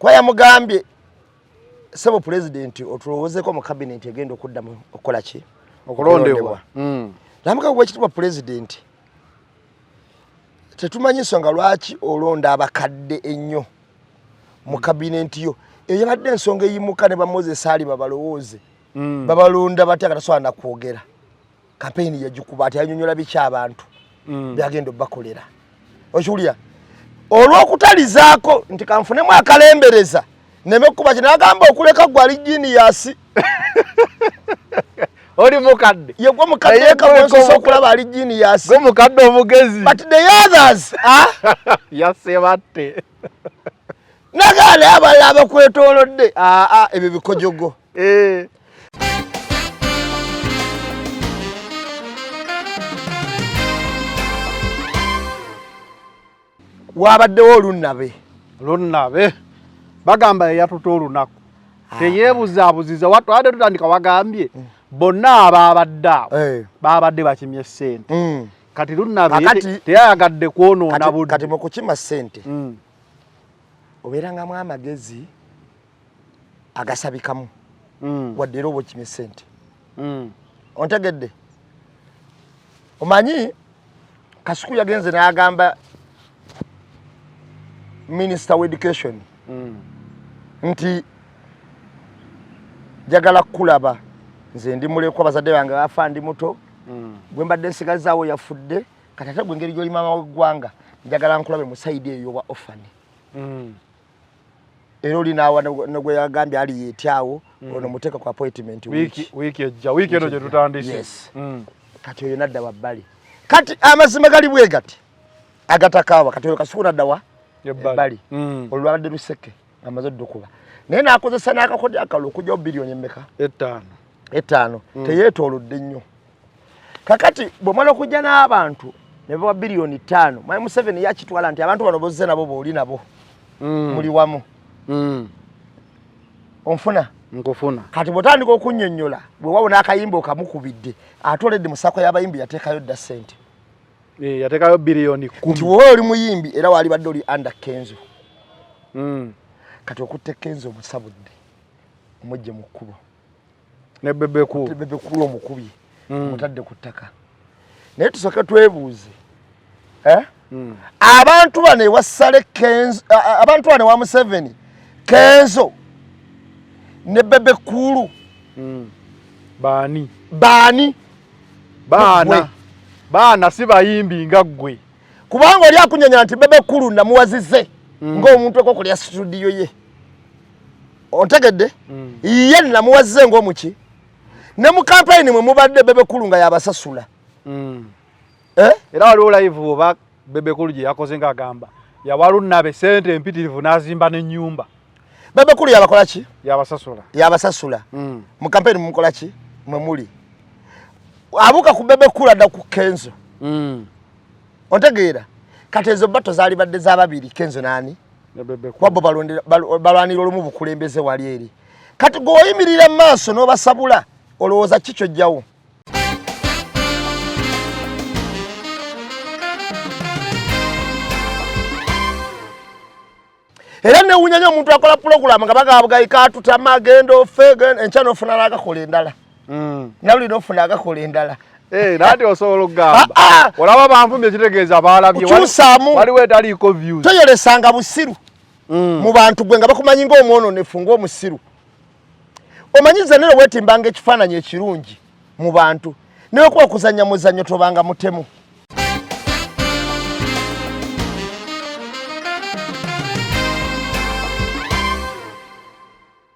kwa yamugambye sebo president otulowozeko mu cabinet egenda okuddamu okola ki okulondebwa namuka wekitibwa president tetumanyi nsonga lwaki olonda abakadde ennyo mu cabinet yo eyo yabadde ensonga eyimuka ne Moses Ali babalowooze babalonda batya katasobola nakwogera campaign yagikuba ati anyonyola biki abantu byagenda bakolera okiwulira olw'okutalizaako nti kanfunemu akalembereza nemekuba kinagamba okuleka gwali genius oli mukadde yegwe mukadde kamonso okulaba ali genius gwe mukadde omugezi but the others yasebatte nagale abalala abakwetoolodde ebyo bikojogo wabaddewo lunnabe bagamba yatuta olunaku teyeebuzaabuziza watwade tutandika wagambye bonna ababadde babadde bakimye ssente kati lunnabe teyayagadde kwonoona budde kati mukukima ssente obeerangamu amagezi agasabikamu wadde era oba okimye ssente ontegedde omanyi Kasuku yagenze n'agamba Minister of Education nti jagala kulaba nze ndi mulekwa bazadde bange bafa ndi muto gwe mbadde nsigazaawo yafudde kati ate gwe ngeri gy'oli maama w'eggwanga njagala nkulabe mu sayidi eyo wa ofani era oli naawa negwe yagambye ali yeetyawo ono muteeka ku appointment wiiki eno gye tutandise kati oyo nadda wabbali kati amazima gali bwe gati agatakaawa kati oyo Kasuku nadda wa ebbali olwabadde luseke amaze oddukuba naye n'akozesa n'akakodi akalo okujjawo biliyoni emmeka 5 teyeetoolodde nnyo kakati bw'omala okujja n'abantu ne bawa biliyoni 5 Mwai Museveni yakitwala nti abantu bano bozze nabo booli nabo muli wamu onfuna nkufuna kati bw'otandika okunnyonnyola bwe wabona akayimba okamukubidde ate oledde mu sako y'abayimbi yateekayo dda ssente yateekayo biliyoni 10 nti wowe oli muyimbi era wali badde oli under Kenzo kati okutte Kenzo omusabudde omujje mu kkubo ne bebekulu omukubye mutadde ku ttaka naye tusooke twebuuze abantu bano ewassale Kenzo abantu bano ewa Museveni Kenzo ne bebekulu baana si bayimbi nga ggwe kubanga oli akunyanya nti bebekulu namuwazize ng'omuntu okokolya studio ye ontegedde ye namuwazize ng'omuki ne mu campaign mwe mubadde bebekulu nga yabasasula era waliwo live oba bebekulu gye yakoze ng'agamba yawalunnabe ssente empitirivu n'azimba n'ennyumba bebekulu yabakola ki yabasasula mu campaign mukola ki mwe muli abuka ku bebekulu adda ku Kenzo ontegeera kati ezo bato zaali badde z'ababiri Kenzo nani kwabo balwanira olumu bukulembeze wali eri kati gwoyimirira mu maaso n'obasabula olowooza kikyo jjawo era newunyanya omuntu akola pulogulamu nga bagabugayika atutama agenda ofe enkya n'ofuna n'agakola endala naluli n'ofuna agakola endala nati osobola okugamba olaba banvumye ekitegeeza baalabye waliwo etaliiko views toyolesanga busiru mu bantu gwe nga bakumanyi ng'omwononefu ng'omusiru omanyiza nero weetimbanga ekifaananyi ekirungi mu bantu naye okuba okuzannya muzannyo tobanga mutemu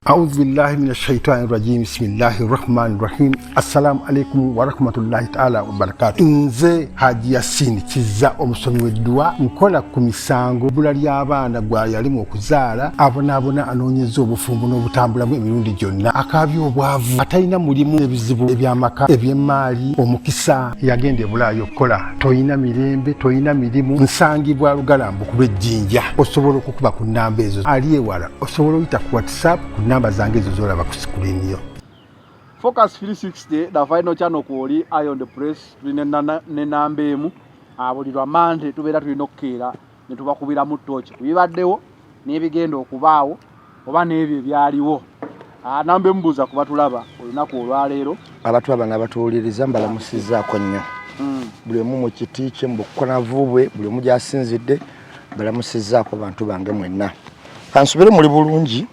أعوذ بالله من الشيطان الرجيم بسم الله الرحمن الرحيم السلام عليكم ورحمة الله تعالى وبركاته nze Haji Yasin Kiza omusomi w'eddua nkola ku misango bula ly'abaana gwa yalimu okuzaala abonaabona anoonyeza obufumbo n'obutambulamu emirundi gyonna akaabya obwavu atalina mulimu ebizibu eby'amaka eby'emmaali omukisa yagenda ebulaayo okukola toyina mirembe toyina mirimu nsangibwa lugalambu ku lw'ejjinja osobola okukuba ku nnamba ezo ali ewala osobola oyita ku WhatsApp ku namba zange ezo zolaba ku screen yo. Focus 360 the final channel kwoli Iron the Press tulina ne namba emu buli lwamande tubeera tulina okukeera ne tubakubira mu torch kubibaddewo n'ebigenda okubaawo oba n'ebyo byaliwo. Nambe mbuuza kuba tulaba olunaku olwaleero abatwaba n'abatuwuliriza mbalamusizzaako nnyo buli omu mu kiti kye mu bukonavu bwe buli omu gy'asinzidde balamusizzaako bantu bange mwenna kansubire muli bulungi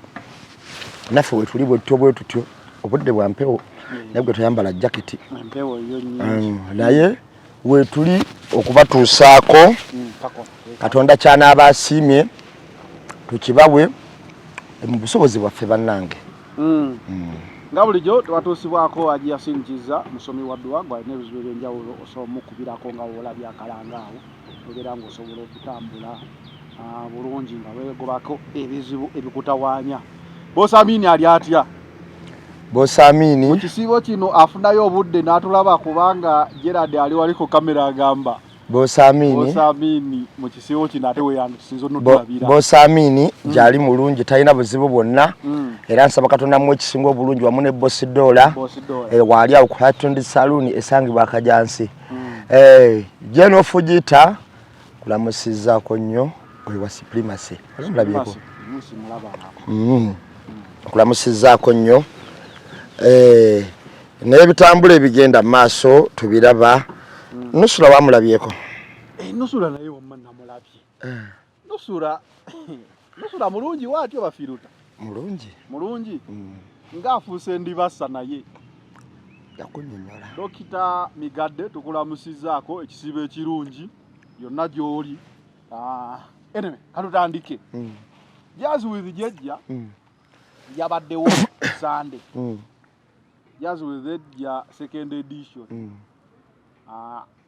naffe we tuli bwe tutyo obudde bwa mpewo naye gwe toyambala jaketi naye we tuli okubatuusaako Katonda ky'anaaba asiimye tukibawe mu busobozi bwaffe bannange. Nga bulijjo twatuusibwako agiyasingiza musomi wa dduwa gwalina ebizibu ebyenjawulo osobola omukubirako nga woolabye akalanga awo obeera ng'osobola okutambula bulungi nga weegobako ebizibu ebikutawaanya. Bosi Amini ali atya? Bosi Amini mu kisiibo kino afunayo obudde n'atulaba kubanga Gerard ali wali ku kamera agamba Bosi Amini mu kisiibo kino ate weyandisinza onotulabira. Bosi Amini gyali mulungi talina buzibu bwonna era nsaba Katonda mu ekisinga obulungi wamu ne Bosi Dola waali awo ku Hatundi Saloon esangibwa Akajansi. Jeno Fujita kulamusizzaako nnyo oyo wa Supremacy olabyeko kulamusizzaako nnyo n'ebitambula ebigenda mu maaso tubiraba. Nusura wamulabyeko? Nusura naye wamma namulabye. Nusura mulungi waatyo bafiruta. Mulungi. Ng'afuuse ndibassa naye. Yakunnyonnyola. Dokita Migadde tukulamusizzaako ekisiibo ekirungi yonna gy'oli. Anyway, katutandike. Jazz with Jejja yabaddewo Sunday. Jazz with Jejja second edition.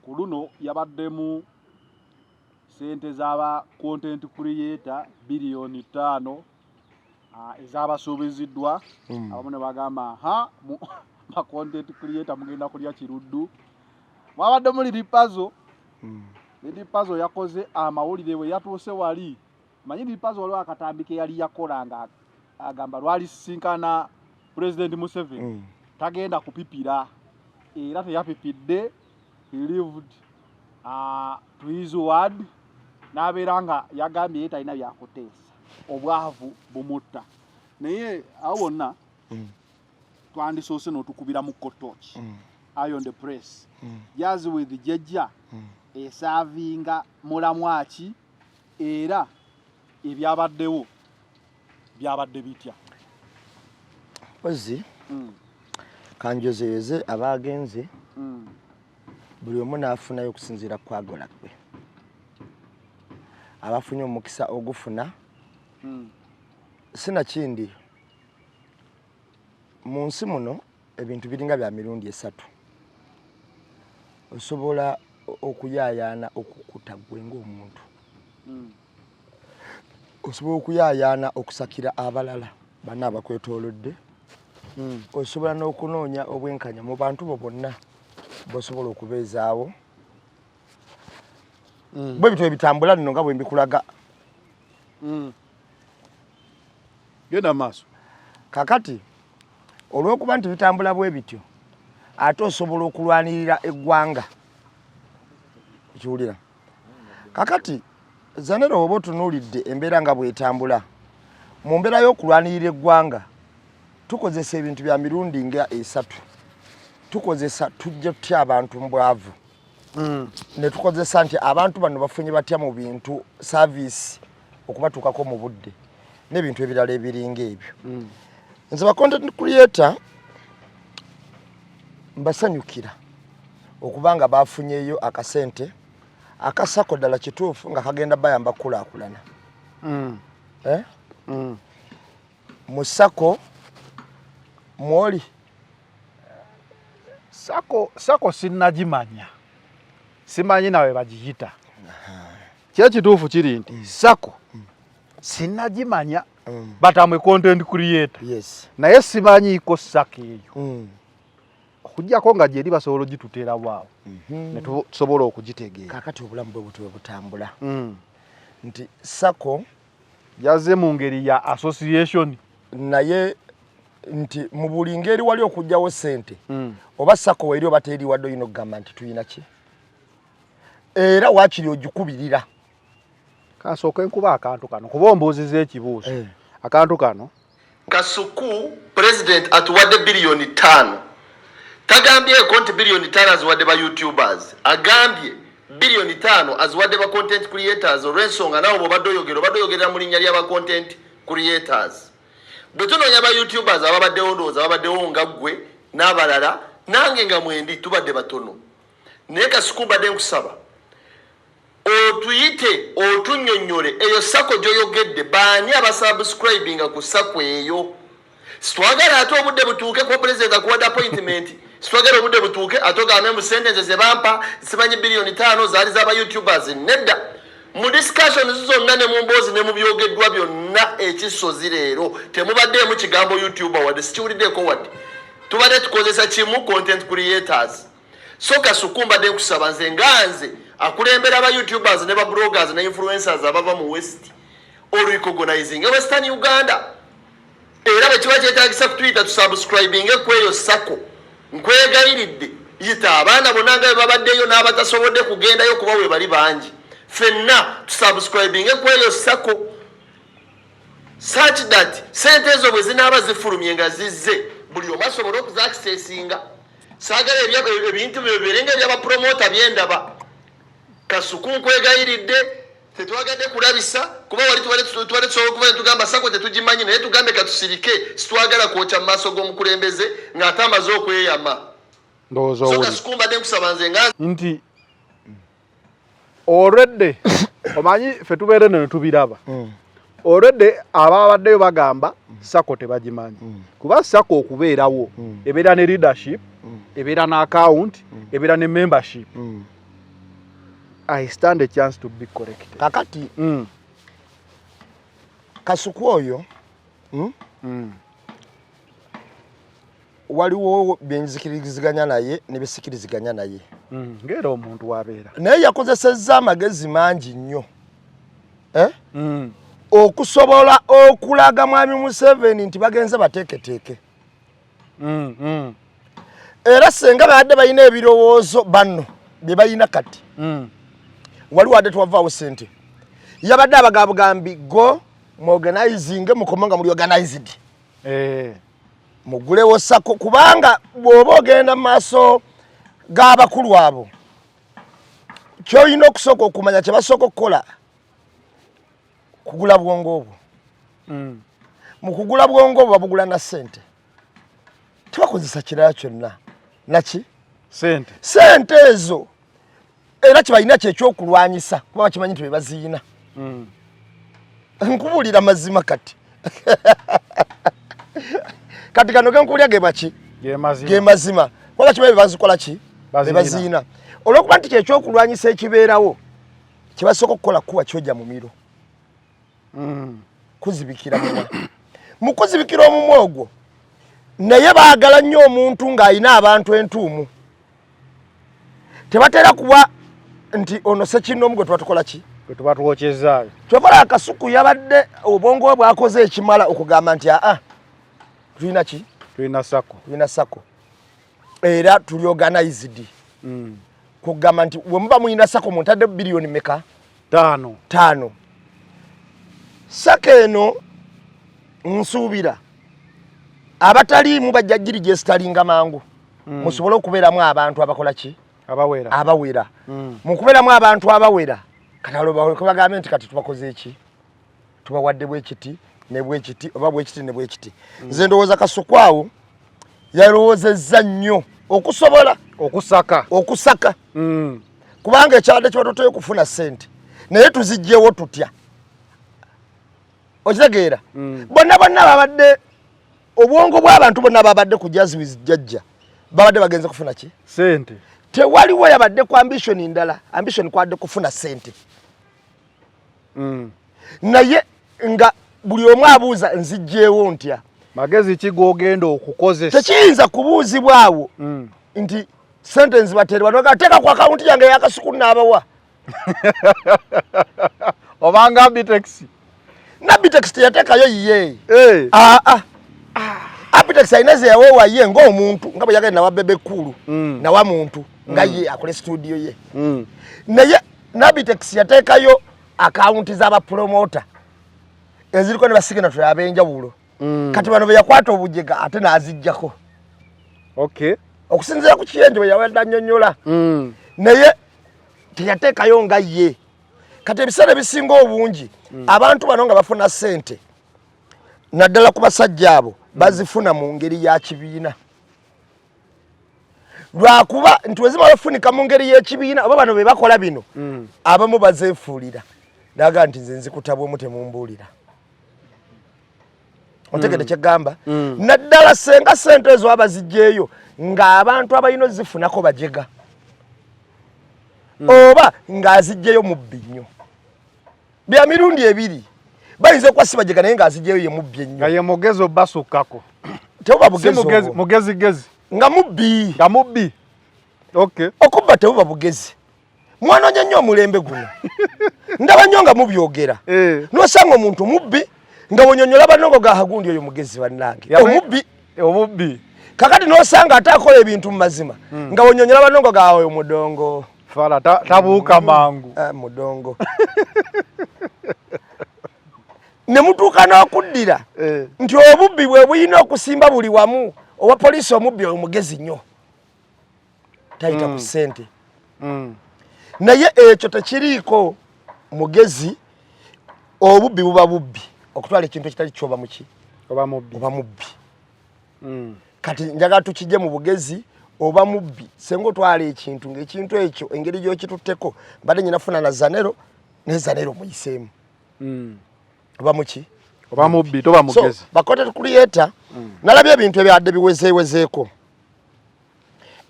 Ku luno yabaddemu sente z'aba content creator biliyoni 5 ezabasuubiziddwa. Abamu ne bagamba ma content creator mugenda kulya kiruddu. Mwabadde muli Lipazo. Lipazo yakoze amawulire we yatuuse wali. Manyi Lipazo olwo akatambike yali yakolanga agamba lwali sinkana President Museveni tagenda kupipira era teyapipidde. He lived to his word n'abeera nga yagambye ye talina byakuteesa obwavu bumutta naye awo bonna twandisoose n'otukubira mu kotoki Iron the Press Jazz with Jejja esaavinga mulamwaki era ebyabaddewo byabadde bitya ozi kanjozeyeze abagenze buli omu n'afunayo okusinziira kwagala kwe abafunye omukisa ogufuna sinakindi mu nsi muno ebintu biringa bya mirundi 3 osobola okuyaayaana okukuta gwe ng'omuntu osobola okuyaayaana okusakira abalala bana abakwetoolodde osobola n'okunoonya obwenkanya mu bantu bo bonna bosobola okubeezaawo bwe bitwe bitambula nno nga bwe mbikulaga genda maaso kakati olw'okuba nti bitambula bwe bityo ate osobola okulwanirira eggwanga ekiwulira kakati zanero oba otunuulidde embeera nga bwetambula mu mbeera y'okulwanirira eggwanga tukozesa ebintu bya mirundi nga 3 tukozesa tujja tutya abantu mbwavu ne tukozesa nti abantu bano bafunye batya mu bintu service okubatuukako mu budde n'ebintu ebirala ebiringa ebyo nze ba content creator mbasanyukira okubanga bafunyeyo akasente akasako ddala kituufu nga kagenda bayamba kulaakulana musako mwoli sako sinnagimanya simanyi nawe bagiyita kye kituufu kiri nti sako sinnagimanya batamwe content creator naye simanyiiko sako eyo okujjako nga gyeri basobola ogituteera waawo ne tusobola okugitegeera kakati obulamu bwe butwe butambula nti sako yazze mu ngeri ya association naye nti mu buli ngeri wali okujjawo sente oba sako weri oba teri wadde oyina okugamba nti tuyina ki era waakiri ogikubirira kansooka enkuba akantu kano kuba ombuuziza ekibuuzo akantu kano Kasuku president atuwadde bilioni 5 tagambye konti bilioni 5 aziwadde ba YouTubers agambye bilioni 5 aziwadde ba content creators olw'ensonga nawo bw'obadde oyogerera mu linnya ly'aba content creators bwe tunoonya ba YouTubers ababaddewo ndowooza ababaddewo nga ggwe n'abalala nange nga mwendi tubadde batono naye Kasuku mbadde nkusaba otuyite otunnyonnyole eyo sako gy'oyogedde baani abasubscribinga ku sako eyo sitwagala ate obudde butuuke ku president akuwadde appointment sitwagala obudde butuuke ate ogambe mu sentensi ze bampa simanyi bilioni 5 zaali z'aba YouTubers nedda mu discussions zonna ne mu mboozi ne mu byogeddwa byonna ekisozi leero temubaddeemu kigambo YouTuber wadde sikiwuliddeeko wadde tubadde tukozesa kimu content creators so Kasuku mbadde nkusaba nze nganze akulembera aba YouTubers ne ba bloggers ne influencers abava mu West recognizing Western Uganda era bwe kiba kyetaagisa ku Twitter tusubscribing kweyo sako nkwegayiridde yita abaana bonna nga babaddeyo n'abatasobodde kugendayo kuba we bali bangi fenna tusubscribing kweyo sako such that sente ezo bwe zinaaba zifulumye nga zizze buli omu asobola okuzakisesinga saagala ebintu bibeerenga ebyabapromota byendaba Kasuku nkwegayiridde tetwagadde kulabisa kuba wali tuwale tusobola okuva netugamba sako tetugimanyi naye tugambe katusirike situwagala kwokya mu maaso g'omukulembeze ng'ate amaze okweyama so Kasuku mbadde nkusaba nze nga nti already omanyi ffe tubeere ne tubiraba already ababaddeyo bagamba sako tebagimanyi kuba sako okubeerawo ebeera ne leadership ebeera na account ebeera ne membership I stand a chance to be corrected. Kakati Kasuku oyo waliwo byenzikiriziganya naye ne bisikiriziganya naye ngera omuntu wabeera naye yakozesezza amagezi mangi nnyo okusobola okulaga mwami Museveni nti bagenze bateeketeeke era senga badde balina ebirowoozo banno bye balina kati waliwo wadde twavaawo sente yabadde abagabugambi go muorganizing mukomonga muli organized mugulewo sako kubanga bw'oba ogenda mu maaso g'abakulu abo ky'olina okusooka okumanya kye basooka okukola kugula bwongo obwo mu kugula bwongo obwo babugula na sente tebakozesa kirala kyonna naki sente ezo era kibalina kyekyokulwanyisa kuba bakimanyi nti bebaziina nkubuulira mazima kati kati kano kenkuulya ge mazima kuba kimanyi bebazikola ki bebaziina olw'okuba nti kyekyokulwanyisa ekibeerawo kyebasooka okukola kuwa kyojja mu miro kuzibikira mumwa mu kuzibikira omumwa ogwo naye baagala nnyo omuntu ng'alina abantu entuumu tebatera kuba nti ono sekinomu gwe tuba tukola ki gwe tuba tuwokyezaayo kyokola Kasuku yabadde obwongo bwe bwakoze ekimala okugamba nti tulina ki tulina sako era tuli organized kugamba nti bwe muba muyina sako muntadde bilioni meka 5 sako eno nsuubira abataliimu bajja girigestalinga mangu musobole okubeeramu abantu abakola ki abawera mukubeeramu abantu abawera katalo bagambe nti kati tubakoze eki tubawadde bwekiti ne bwekiti oba bwekiti ne bwekiti nze ndowooza Kasuku awo yalowoozezza nnyo okusobola okusaka kubanga ekyabadde kibatotoyo kufuna sente naye tuzijjewo tutya okitegeera bonna babadde obwongo bw'abantu bonna babadde ku Jazz with Jajja babadde bagenze kufuna ki sente tewaliwo yabadde ku ambition ndala ambition kwadde kufuna sente naye nga buli omu abuuza nzijjeewo ntya magezi ki g'ogenda okukozesa tekiyinza kubuuzibwawo nti sente nzibaterwa teeka ku akawunti yange ya Kasuku n'abawa obanga Abitex teyateekayo yiye Abitex alina ze yaweewa ye ng'omuntu nga bwe yagenda nawa bebe kkulu nawa muntu nga ye akole studio ye naye Abitex yateekayo akawunti z'abapromota eziriko ne basigina ab'enjawulo kati bano beyakwata obujega ate nazijjako okusinziira ku kiyenje bwe yawedda nnyonnyola naye teyateekayo nga ye kati ebiseera ebisinga obungi abantu bano nga bafuna ssente naddala ku basajja abo bazifuna mu ngeri ya kibiina lwakuba nti wezima bafunika mu ngeri y'ekibiina oba bano be bakola bino abamu bazeefuulira naga nti nze nzikutabwemu temumbuulira otegede kyegamba naddala senga ssente ezo abazijjeeyo ng'abantu abalina ozifunako bajega oba ng'azijjeyo mubbi nnyo bya mirundi ebiri bayinza okwasiba jega naye ng'azijjeyo ye mubbi ennyo nga ye mugezi obbasukkako tebuba mugezi nga mubbi okubba tebuba bugezi mwanoonya nnyo omulembe guno ndaba nnyo nga mubyogera n'osanga omuntu mubbi nga bonyonyola banongo gahagundi oyo mugezi bannange omubbi kakati n'osanga ate akola ebintu mu mazima nga bonyonyola banongo gawe omudongo fala tabuuka mangu mudongo ne mutuuka n'okuddira nti obubbi bwe buyina okusimba buli wamu owa poliisi omubbi oyo mugezi nnyo tayita ku ssente naye ekyo tekiriiko mugezi obubbi buba bubbi okutwala ekintu ekitali kyoba muki oba mubbi kati njagala tukijje mu bugezi oba mubbi senga otwala ekintu ng'ekintu ekyo engeri gy'okitutteko mbadde nyinafuna na zanero ne zanero muyiseemu oba muki oba mubbi toba mugezi bakote creator nalabye ebintu ebyadde biwezeewezeeko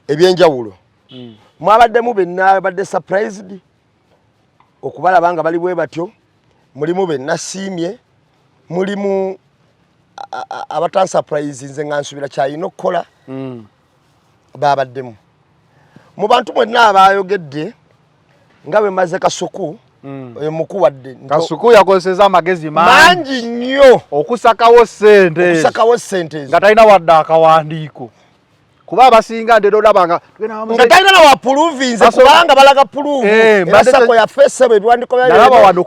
ebyenjawulo mwabaddemu benna badde surprised okubalaba nga bali bwe batyo mulimu bennasiimye mulimu abatansurprise nze nga nsubira kyayina okukola babaddemu mu bantu mwenna abayogedde nga bwe maze kasuku mukuwadde kasuku yakozeseza amagezi mangi nnyo okusakawo ssente nga talina wadde akawandiiko kuba abasinga ndero labanga nga talina na wapuruvinze kubanga balaga puruvu basako ya fese bwe biwandiko bya nalaba wano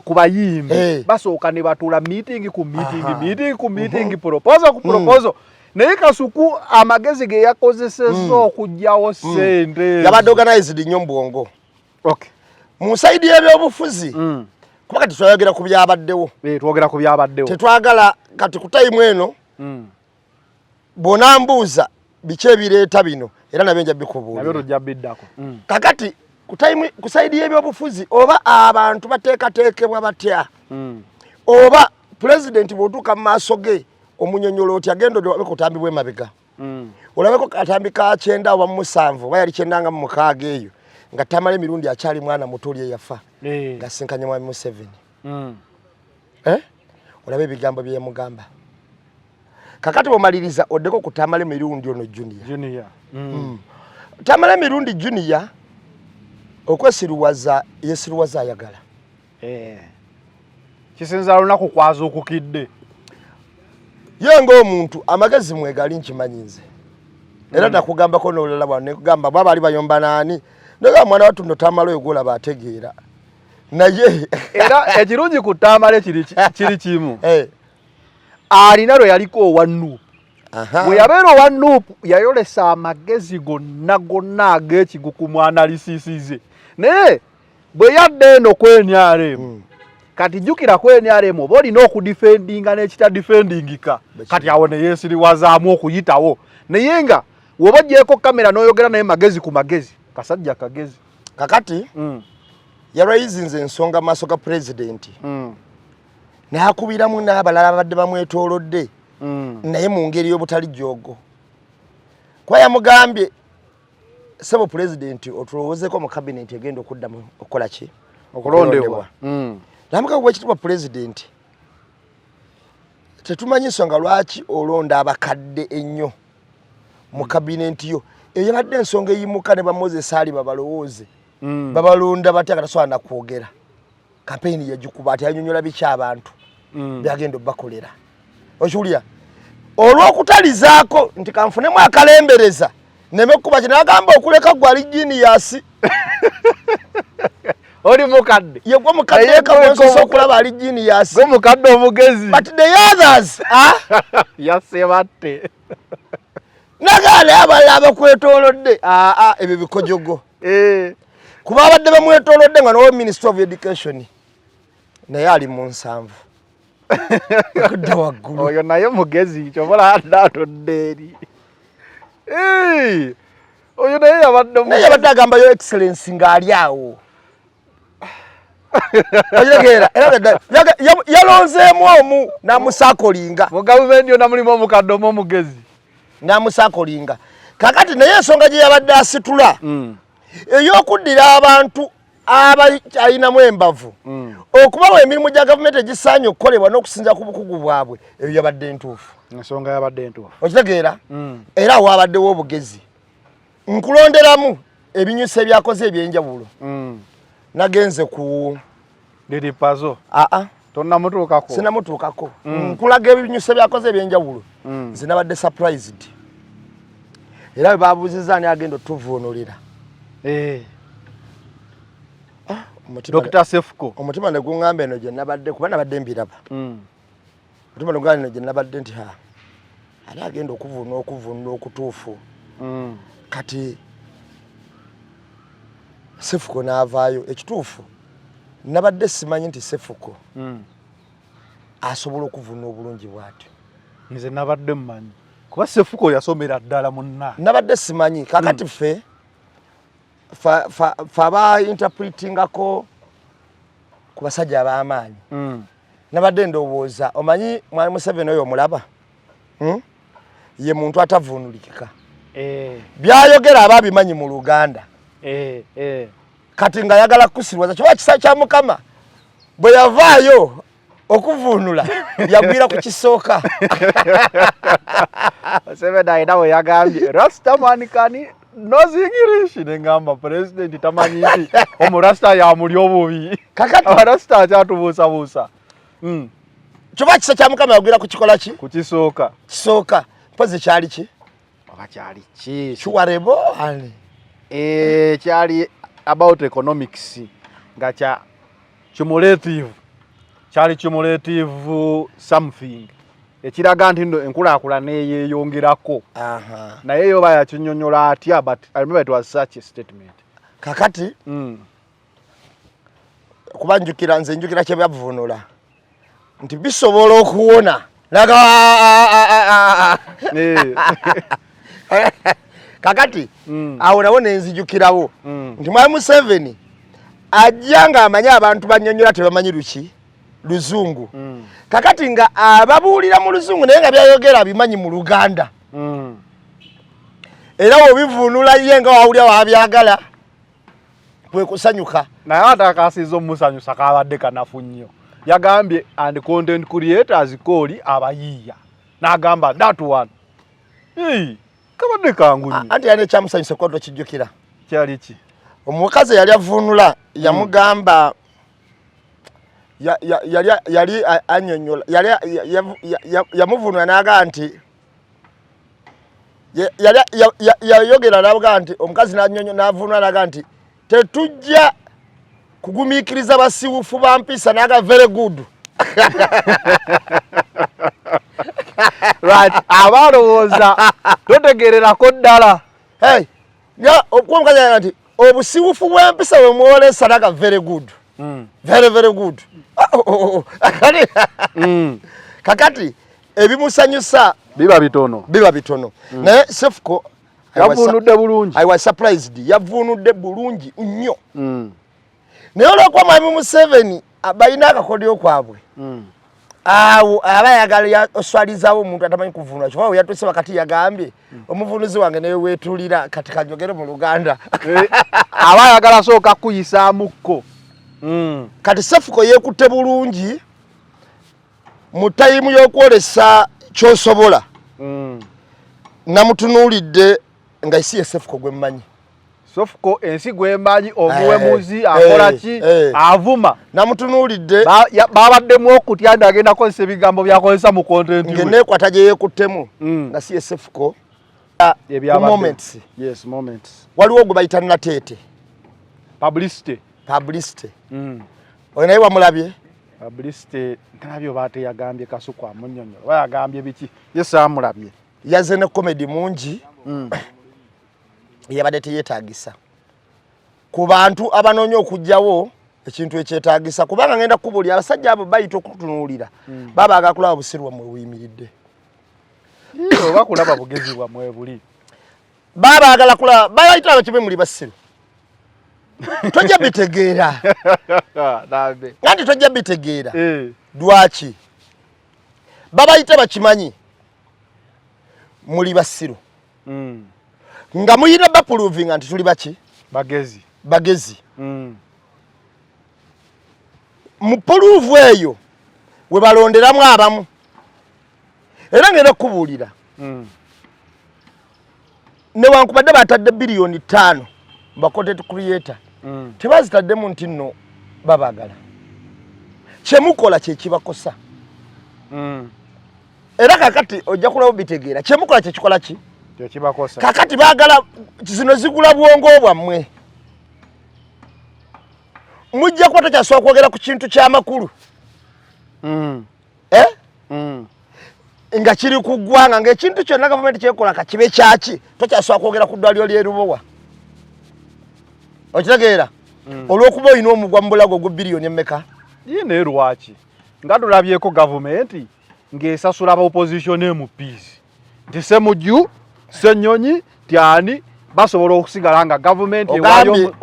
kubayimbi basooka ne batula meeting ku meeting proposal naye kasuku amagezi ge yakozeseza okujjawo ssente yabadde organized nnyo mu bwongo mu saidi y'ebyobufuzi kuba kati twayogera ku byabaddewo tetwagala kati ku time eno bonambuuza biki ebireeta bino era nabyo nja bikubuulira kakati ku saidi y'ebyobufuzi oba abantu bateekateekebwa batya oba pulezidenti bw'otuuka mu maaso ge omunyonyolo oti agenda olabe kutambibwa emabega olabeko katambi ka 9 oba 7 oba yali 9 nga mu 6 eyo nga tamala emirundi akyali mwana muto ye yafa nga sinkanye mwami Museveni olabe ebigambo bye yamugamba kakati bomaliriza oddeko kutamala emirundi ono junior tamala emirundi junior okwesiruwaza yesiruwaza ayagala kisinza lunaku kwaza okukidde yengo omuntu amagezi mwegali nkimanyi nze era nakugambako n'olala bwana nekugamba baba ali bayomba nani ndega mwana watu ndo tamala oyogola bategeera naye era ekirungi ku tamala kiri kimu alina lwe yaliko owannu bwe yabeera owannu yayolesa amagezi gonna ag'ekigu ku mwanalisisize naye bwe yadde eno kwenyaremu kati jukira kwenyaremu oba olina okudifendinga n'ekita difendingika kati awo ne yeesiriwazaamu okuyitawo naye nga woba gyeko kamera n'oyogera naye magezi ku magezi kasajja kagezi kakati yalwayizinze ensonga maaso ga pulezidenti n'akubiramu n'abalala abadde bamwetoolodde naye mu ngeri y'obutali jjogo kuba yamugambye sebo pulezidenti otulowoozeeko mu kabineti egenda okuddamu okukola ki okulondebwa namuka bwekitibwa pulezidenti tetumanyi nsonga lwaki olonda abakadde ennyo mu kabineti yo eyo yabadde ensonga eyimuka ne Moses Ali babalowooze babalonda batya katasobola nakwogera kampeyini yagikuba ati yanyonyola biki abantu byagenda bakolera okiwulira olw'okutalizaako nti kanfunemu akalembereza neme kuba kye nagamba okuleka gwali genius Oli mukadde. Ye gwe mukadde yekabonso okulaba ali genius. Gwe mukadde omugezi. But the others, yasebatte. Nagale abalaba kwetolodde. Ebyo bikojogo. Kuba abadde bamwetolodde nga no Minister of Education. Naye ali mu nsanvu. Kudda waggulu. Oyo naye mugezi kyobola adatodde eri. Oyo naye yabadde naye yabadde agamba yo excellence ng'ali awo. Oyegeera yalonzeemu omu n'amusaakolinga. Mu gavumenti yonna mulimu omukadde omu omugezi. N'amusaakolinga. Kakati naye ensonga gye yabadde asitula ey'okuddira abantu abayinamu embavu okubawa emirimu gya gavumenti egisaanye okukolebwa n'okusinza ku bukugu bwabwe eyo yabadde entuufu. Ensonga yabadde entuufu. Okitegeera? Era waabaddewo obugezi. Nkulonderamu ebinyusa ebyakoze ebyenjawulo. Nagenze ku Liripazo. Tonna mutuukako. Sina mutuukako. Nkulaga ebinyusa ebyakoze ebyenjawulo. Nze nabadde surprised. Era bwe baabuuzizza ani agenda otuvuunulira. Dr. Sefuko. Omutima ne guŋŋamba eno gye nabadde kuba nabadde mbiraba. Omutima ne guŋŋamba eno gye nabadde nti ani agenda okuvuunula okutuufu. Kati Sefuko n'avaayo ekituufu nabadde simanyi nti Sefuko asobola okuvuunula obulungi bw'atyo. Nze nabadde mmanyi kuba Sefuko yasomera ddala munna. Nabadde simanyi kakati ffe aba interpretingako ku basajja ab'amaanyi. Nabadde ndowooza omanyi Mwami Museveni oyo omulaba ye muntu atavuunulikika. Byayogera ababimanyi mu Luganda. Kati nga yagala kusirwaza kiba kisa kya Mukama bwe yavaayo okuvuunula yagwira ku kisooka. Museveni ayina we yagambye Rastaman kani knows English nengamba president tamanyi nti omurasta yamuli obubi. Kakati abarasta akyatubuusabuusa. Kiba kisa kya Mukama yagwira ku kikola ki? Ku kisooka. Kisooka. Mpozi kyali ki? Kyali ki? Kiwarebo ani? Kyali about economics nga kya cumulative. Kyali cumulative something. Ekiraga nti enkulaakulana yeeyongerako. Naye yo bayakinyonnyola atya, but I remember it was such a statement. Kakati kuba nze njukira kye byavuunula nti bisobola okuwona kakati awo nawo nenzijukirawo nti Mwami Museveni ajja nga amanyi abantu bannyonnyola tebamanyi Luzungu. Kakati nga ababuulira mu Luzungu naye nga byayogera abimanyi mu Luganda. Era wobivuunula ye nga wawulira wabyagala kwe kusanyuka. Naye atakasiza omusanyusa kabadde kanafu nnyo. Yagambye and content creators call abayiiya. N'agamba that one. Kabadde kangu nnyo. Anti yane kyamusanyusa kodo kijjukira. Kyali ki? Omukazi yali avuunula yamugamba yali anyonyola yamuvuunula n'aga nti yayogera n'aga nti omukazi n'avuunula n'aga nti tetujja kugumiikiriza basiwufu ba mpisa n'aga very good. Right, abalowooza totegererako ddala. Okuba omukazi n'aga nti obusiwufu bw'empisa bwe mwolesa n'aga very good. Very very good. Kakati ebimusanyusa biba bitono. Naye Sefuko yavuunudde bulungi. I was surprised. Yavuunudde bulungi nnyo. Naye olw'okuba Mwami Museveni balina akakodyo kwabwe. Awo aba yagala oswalizaawo omuntu atamanyi kuvuunula. Kyokka yatuuse wakati yagambye omuvuunuzi wange naye weetulira kati kanjogere mu Luganda. Aba yagala sooka kuyisaamuko. Kati Sefuko yeekutte bulungi mu tayimu y'okwolesa ky'osobola. Namutunuulidde nga isi ye Sefuko gwe mmanyi. Sefuko ensi gwe mmanyi omuwemuzi akola ki avuma. Namutunuulidde babaddemu okutya nti agenda kozesa ebigambo byakozesa mu content we. Ng'eneekwata gye yeekuttemu nga si ye Sefuko. Moments. Yes, moments. Waliwo gwe bayita Nateete. Publicity. publicity oyo naye wamulabye publicity nabyo bate yagambye Kasuku amunyonyo bayagambye biki yesa amulabye yaze ne comedy mungi yabadde teyetaagisa ku bantu abanoonya okujjawo ekintu ekyetaagisa kubanga ngenda kubuli abasajja abo bayita okutunuulira baba agakulaba busirwa mwe buyimiridde oba kulaba bugezi bwa mwe buli baba agala kulaba bayita abakibe muli basiru tojja bitegeera nabe nandi tojja bitegeera dwaki babayita bakimanyi muli basiru nga muyina bapuruvinga nti tuli baki bagezi mu puruvu eyo we balonderamu abamu era ngenda kubuulira newankubadde batadde biliyoni 5 ba content creator tebazitaddemu nti nno babagala kyemukola kyekibakosa era kakati ojja kulaba bitegeera kyemukola kyekikola ki kyekibakosa kakati baagala zino zigula bwongo bwammwe mujja kuba tokyasobola kwogera ku kintu ky'amakulu nga kiri ku ggwanga ng'ekintu kyonna gavumenti kyekola kakibe kyaki tokyasobola kwogera ku ddwaliro ly'erubowa okitegeera olw'okuba olina omugwa mu bulago ogwa biliyoni emmeka yine lwaki nga tulabyeko gavumenti ng'esasula aba opposition MPs nti Semujju Ssenyonyi Tyani basobola okusigala nga gavumenti ewayo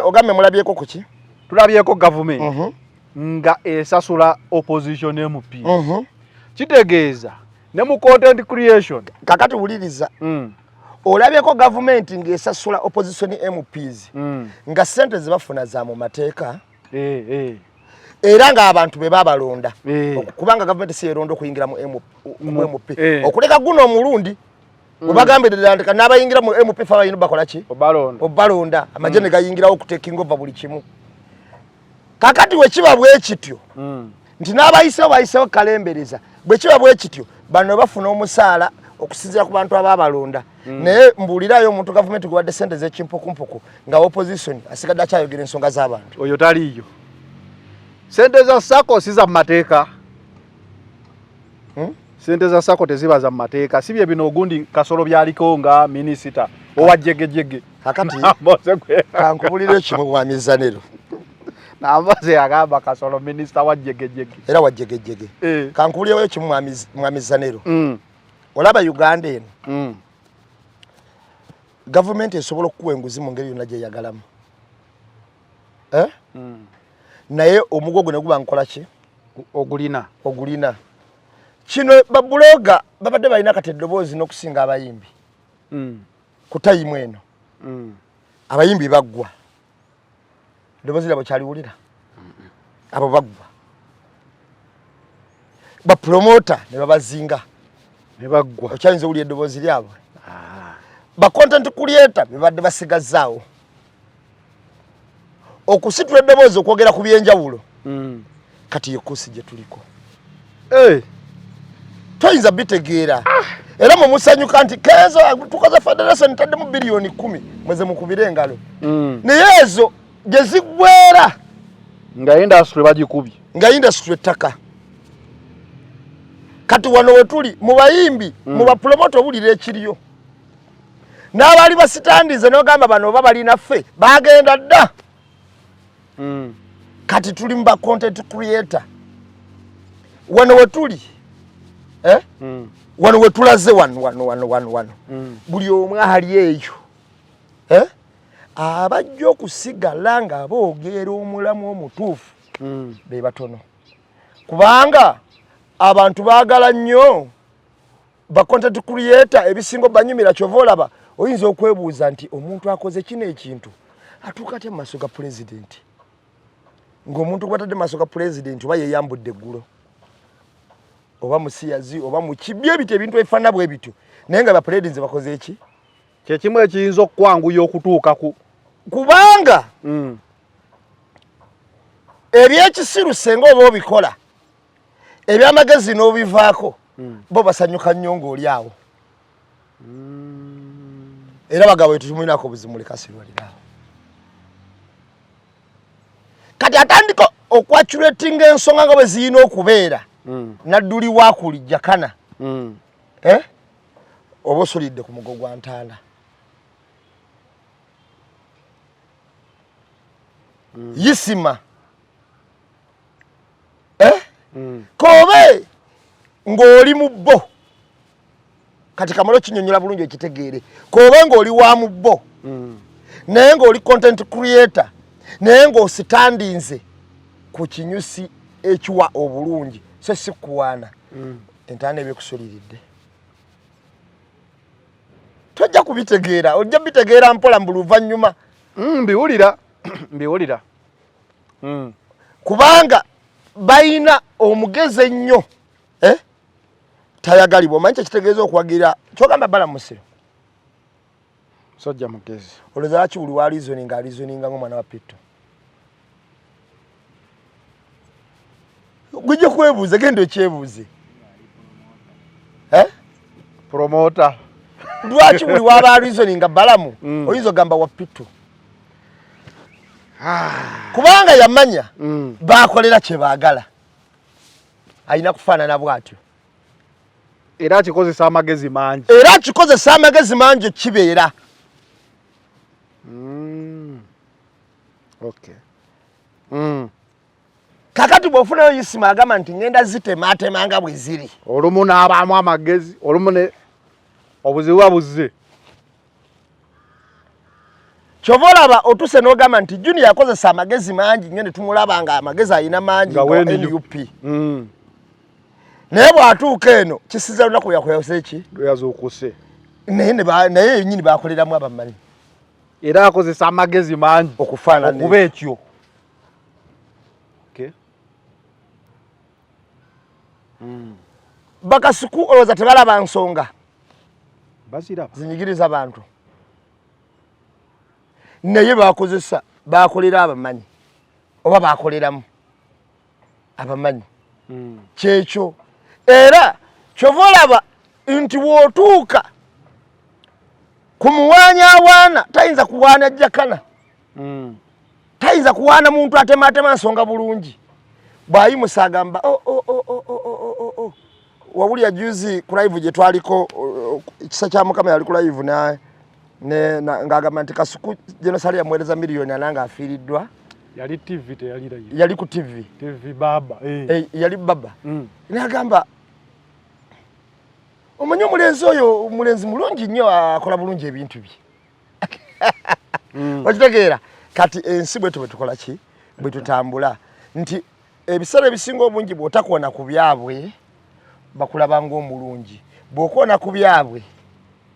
ogambe mulabyeko ku ki tulabyeko gavumenti nga esasula opposition MPs kitegeeza ne mu content creation kakati wuliriza olabyeko gavumenti ng'esasula opposition MPs nga ssente zibafuna za mu mateeka era ng'abantu be babalonda kubanga gavumenti si yeronda okuyingira mu MP okuleka guno omulundi webagambirira nti n'abayingira mu MP fa bayina bakola ki obalonda amagye ne gayingirawo okutekinga ova buli kimu kakati wekiba bwe kityo nti n'abayisewo bayisewo kalembereza bwe kiba bwe kityo bano bafuna omusaala okusinziira ku bantu ababalonda naye mbuulirayo omuntu gavumenti gwe wadde ssente z'ekimpukumpuku nga opposition asigadde akyayogera ensonga z'abantu oyo taliyo sente za sako siza mateeka sente za sako teziba za mateeka sibye bino ogundi Kasolo byaliko nga minisita owajjegejjege kakati kankubulira ekimu Mwamizanero nambaze agamba Kasolo minisita wajjegejjege era wajjegejjege kankubulirayo ekimu Mwamizanero olaba Uganda eno gavumenti esobola okuwa enguzi mu ngeri yonna gyeyagalamu naye omugogo ne guba nkola ki ogulina kino babuloga babadde balina kati eddoboozi n'okusinga abayimbi ku tayimu eno abayimbi baggwa eddoboozi lyabwe kyaliwulira abo baggwa bapromota ne babazinga ne baggwa okyayinza owulira eddoboozi lyabwe ba content creator bebadde basigazzaawo okusitula eddoboozi okwogera ku byenjawulo kati yekuusi gye tuliko toyinza bitegeera era mu musanyuka nti kezo tukoze federation taddemu biliyoni 10 mweze mukubire engalo naye ezo gye ziggwera nga industry bagikubye nga industry ettaka kati wano wetuli mu bayimbi mu bapromote obulira ekiriyo n'abali basitandize n'ogamba bano oba balinaffe bagenda dda kati tuli mu ba content creator wano wetuli wano wetulaze wano buli omwe ali eyo abajja okusigala nga boogera omulamu omutuufu be batono kubanga abantu baagala nnyo ba content creator ebisingo banyumira kyova olaba oyinza okwebuuza nti omuntu akoze kino ekintu atuuka atya mu maaso ga pulezidenti ng'omuntu gwatadde mu maaso ga pulezidenti oba yeyambudde eggulo oba musiyazi oba mukibbi ebityo ebintu ebifaanana bwe bityo naye nga bapulezidenti bakoze eki kyekimu ekiyinza okukwanguya okutuuka kubanga ebyekisiru senga oba obikola ebyamagezi n'obivaako bo basanyuka nnyo ng'oli awo era bagabo tumulinaako obuzimuli kasirwaliraawo kati atandika okwacuratinga ensonga nga bwe ziyina okubeera nadduli wakulijja kana oba osolidde ku mugo gwa ntaala yisima kobe ng'oli mu bbo kati kamalo kinyonyola bulungi ekitegeere kobe ng'oli wa mu bbo naye ng'oli content creator naye ng'ositandinze ku kinyusi ekiwa obulungi so si kuwaana entaana ebyekusuliridde tojja kubitegeera ojja bitegeera mpola mu luvannyuma mbiwulira kubanga bayina omugezi ennyo tayagalibwa omanyi kyekitegeeza okuwagira kyogamba bala musiro sojja mugezi olowooza lwaki buli wa reasoning alizoninga ng'omwana wa Pitto gujja kwebuuza genda okyebuuze promoter lwaki buli waba reasoninga balamu oyinza ogamba wa Pitto kubanga yamanya bakolera kye baagala alina kufaanana bw'atyo era akikozesa amagezi mangi kibeera kakati bw'ofunayo yisima agamba nti ngenda zitematemanga bwe ziri olumu n'abaamu amagezi olumu ne obuzibu buzze kyova olaba otuse n'ogamba nti Junior yakozesa amagezi mangi nnyo ne tumulaba nga amagezi alina mangi nga NUP naye bw'atuuka eno kisiza lunaku yakweyose ki yazuukuse naye yennyini bakoleramu abamanyi era akozesa amagezi mangi okufaanana okuba ekyo bakasuku olowooza tebalaba nsonga baziraba zinyigiriza abantu naye bakolera abamanyi oba bakoleramu abamanyi kyekyo era kyova olaba nti wootuuka ku muwaanyawaana tayinza kuwaana jjakana tayinza kuwaana muntu atematema nsonga bulungi bw'ayimusa agamba wawulya juzi ku live gye twaliko ekisa kya Mukama yali ku live ng'agamba nti Kasuku Genosali yamuweereza miliyoni ananga afiiriddwa yali TV teyali live yali ku TV baba yali baba n'agamba omanyi omulenzi oyo omulenzi mulungi nnyo akola bulungi ebintu bye okitegeera kati ensi bwe tukola ki bwe tutambula nti ebiseera ebisinga obungi bw'otakoona ku byabwe bakulaba ng'omulungi bw'okoona ku byabwe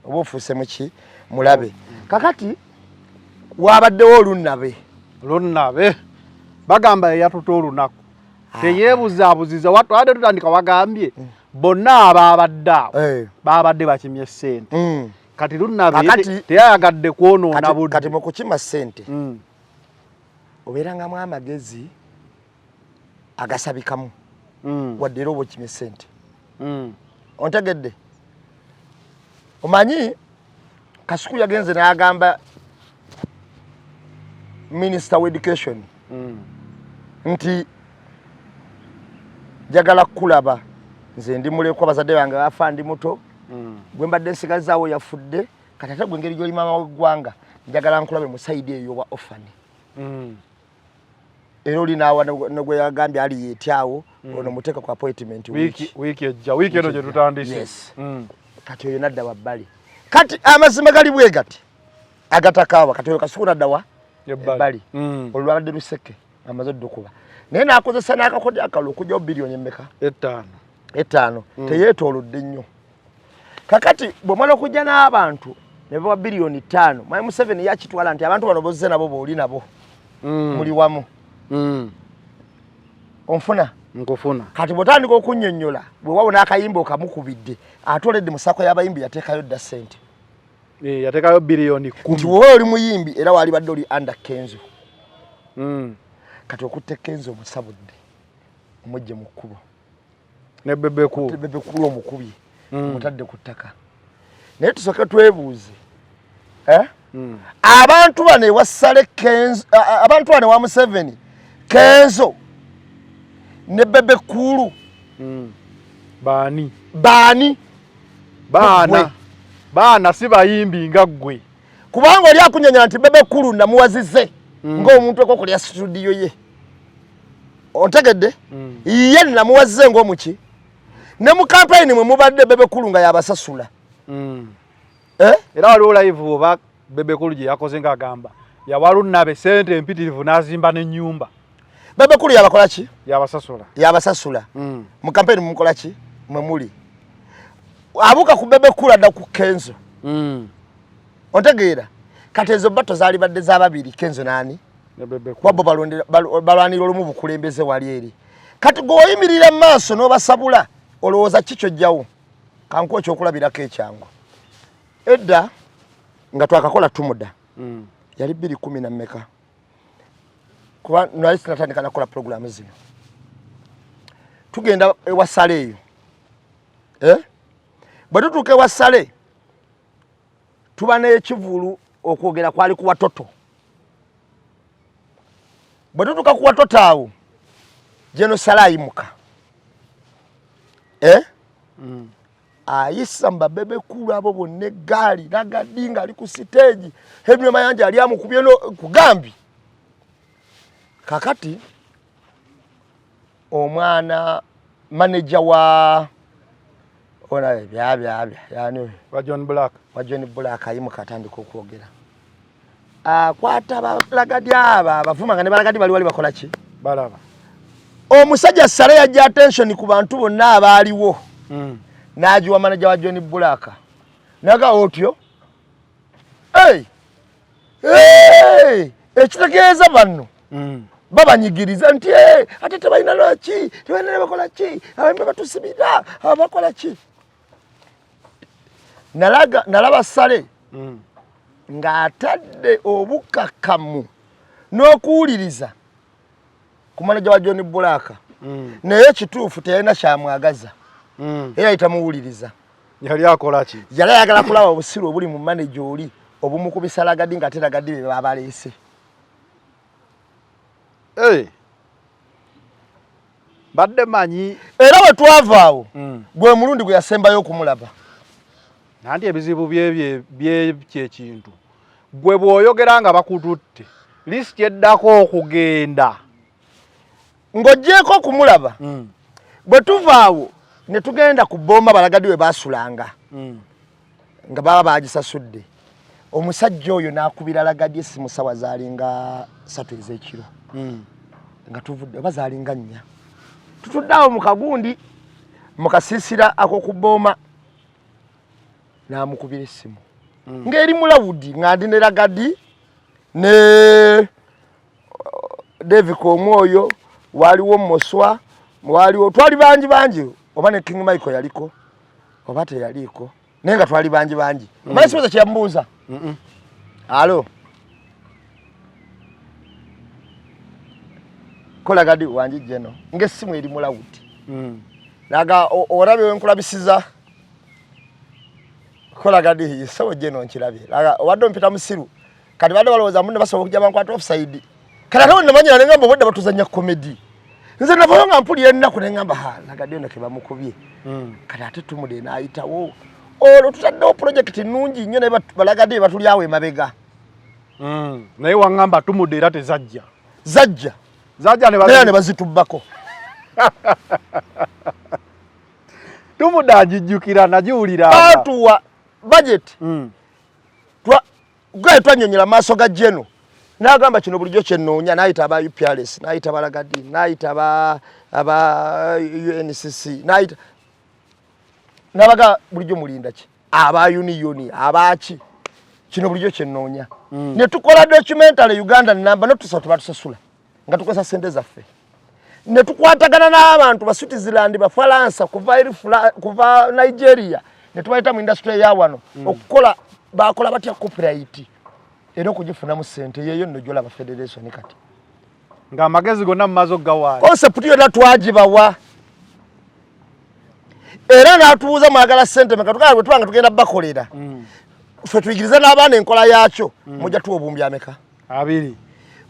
oba ofuuse muki mulabe kakati wabaddewo olunnabe bagamba yeyatuta olunaku teyeebuzaabuziza watwade tutandika wagambye bonna ababadde awo babadde bakimye ssente kati lunnabe teyayagadde kwonoona budde kati mu kukima ssente obeerangamu amagezi agasabikamu wadde era oba okimye ssente ontegedde omanyi Kasuku yagenze n'agamba Minister of Education nti njagala kulaba nze ndi mulekwa bazadde bange bafa ndi muto gwe mbadde nsigazaawo yafudde kati ate gwe ngeri gy'oli maama w'eggwanga njagala nkulabe mu sayidi eyo wa ofani era oli naawa negwe yagambye ali yeetyawo ono muteeka ku appointment wiiki eno gye tutandise kati oyo nadda wabbali kati amazima gali bwe gati agatakaawa kati oyo Kasuku nadda wa ebbali olwabadde luseke amaze oddukuba naye n'akozesa n'akakodi akalulu okugyawo biliyoni emmeka 5 teyeetoolodde nnyo kakati bw'omala okujja n'abantu ne bawa biliyoni 5 Mwai Museveni yakitwala nti abantu bano bozze nabo b'oli nabo muli wamu onfuna nkufuna kati bw'otandika okunnyonnyola bwe wabona akayimba okamukubidde atoledde mu sako y'abayimbi yateekayo dda ssente yateekayo biliyoni 10 nti wowe oli muyimbi era wali badde oli under Kenzo kati okutte Kenzo omusabudde omujje mu kkubo ne bebeku omukubye omutadde ku ttaka naye tusooke twebuuze abantu bano ewassale Kenzo abantu bano ewa Museveni Kenzo ne Bebe Kulu Bani Baana si bayimbi nga ggwe kubanga oli akunyanya nti Bebe Kulu namuwazize ng'omuntu okokolya studio ye ontegedde ye namuwazize ng'omuki ne mu campaign mwe mubadde Bebe Kulu nga yabasasula era waliwo live oba Bebe Kulu gye yakoze ng'agamba yawalunnabe sente empitirivu n'azimba n'ennyumba Bebe Kulu yabakola ki yabasasula mu campaign mukola ki mwe muli abuka ku Bebe Kulu adda ku Kenzo ontegeera kati ezo bato zaali badde z'ababiri Kenzo nani kwabo balwanira olumu bukulembeze wali eri kati gwoyimirira mu maaso n'obasabula olowooza kikyo jjawo kankuwa ekyokulabirako ekyangu edda nga twakakola tumuda yali 2010 na mmeka kuba nali sinatandika nakola programu zino tugenda ewasale eyo bwe tutuuka ewasale tuba n'ekivulu okwogera kwali ku Watoto bwe tutuuka ku Watoto awo Jeno Sala ayimuka ayisa Bebe Kulu abo bonna eggaali nagadinga ali ku stage Henry Mayanja ali amukubye no kugambi kakati omwana manager wa ona bya yani wa John Black ayimuka atandika okwogera kwata balagadi aba bavuma nga ne balagadi bali bakola ki balaba omusajja Sala yajja attention ku bantu bonna abaaliwo najiwa manager wa John Black naga otyo ekitegeeza banno babanyigiriza nti ate tebalina lwaki tebalina bakola ki abambe batusibira abakola ki nalaba Sale ng'atadde obukakamu n'okuwuliriza ku manager wa John Black naye kituufu teyalina kyamwagaza era ayitamuwuliriza yali akola ki yali ayagala kulaba obusiru obuli mu manager oli obumukubisa lagadi nga teragadi be babaleese badde manyi era bwe twavaawo gwe mulundi gwe yasembayo okumulaba nanti ebizibu byekintu gwe bw'oyogera nga bakututte lisiti eddako okugenda ng'oggyeko okumulaba bwe tuvaawo ne tugenda ku Boma balagadi we baasulanga nga baba bagisasudde omusajja oyo n'akubira lagadi essimu sawa zaalinga 3 ez'ekiro nga tuvudde oba zaalinga 4 tutudde awo mu kagundi mu kasiisira ak'oku Boma n'amukubira essimu ng'eri mulawudi nga ndi ne lagadi ne David Komwoyo waliwo Moswa waliwo twali bangi oba ne King Michael yaliko oba teyaliko naye nga twali bangi omanyi sibuza kyambuuza alo kola gadi wanji jeno ng'essimu eri mulawudi naga orabe wenkulabisiza kola gadi yisawo jeno nkirabye laga wadde mpita musiru kati badde balowooza munne basobola okujja bankwata offside kati ate namanyira ne ngamba obwedde batuzanya comedy nze navayo nga mpulira ennaku ne ngamba lagadi ono ke bamukubye kati ate tumude n'ayitawo olwo tutaddewo project nnungi nnyo naye balagadi batuli awo emabega naye waŋŋamba tumude era tezajja naye ne bazitubbako tumude agijjukira nagiwulira batuwa budget gwe twanyonyera maaso ga Jeno n'agamba kino bulijjo kyennoonya n'ayita aba UPRS n'ayita balagadi n'ayita aba UNCC n'abaga bulijjo mulinda ki aba union abaki kino bulijjo kyennoonya ne tukola documentary Uganda namba notusatu batusasula nga tukosa sente zaffe ne tukwatagana n'abantu ba Switzerland ba Faransa kuva Nigeria ne tubayita mu industry ya wano okukola bakola batya copyright era okugifuna mu sente yeyo nno jola ba federation kati nga amagezi gonna mumazo gawa concept yo twagibawa era natuuza mwagala sente mekatuka bwe twanga tugenda bakolera ffe tuyigiriza n'abaana enkola yakyo mujja tuwa obumbi ameka 2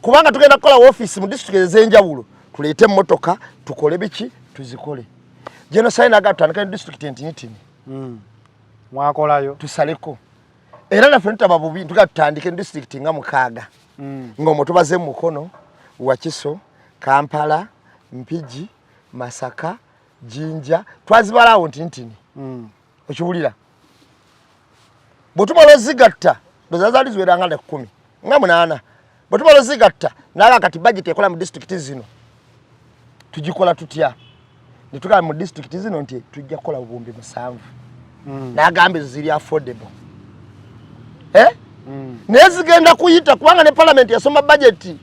kubanga tugenda kola office mu district ezenjawulo tulete motoka tukole biki tuzikole genocide agatandika district entini mwakolayo tusaleko era na fenta babubi tugatandike district nga mukaaga ngomo tubaze mukono Wakiso Kampala Mpigi Masaka Jinja twazibalawo ntini okibulira botumalo zigatta dozazali ziweranga 10 nga munana botumalo zigatta naga kati budget ekola mu district zino tujikola tutya nituka mu district zino nti tujja kola obumbi musanvu nagambe ziri affordable nezigenda kuyita kubanga ne parliament yasoma budget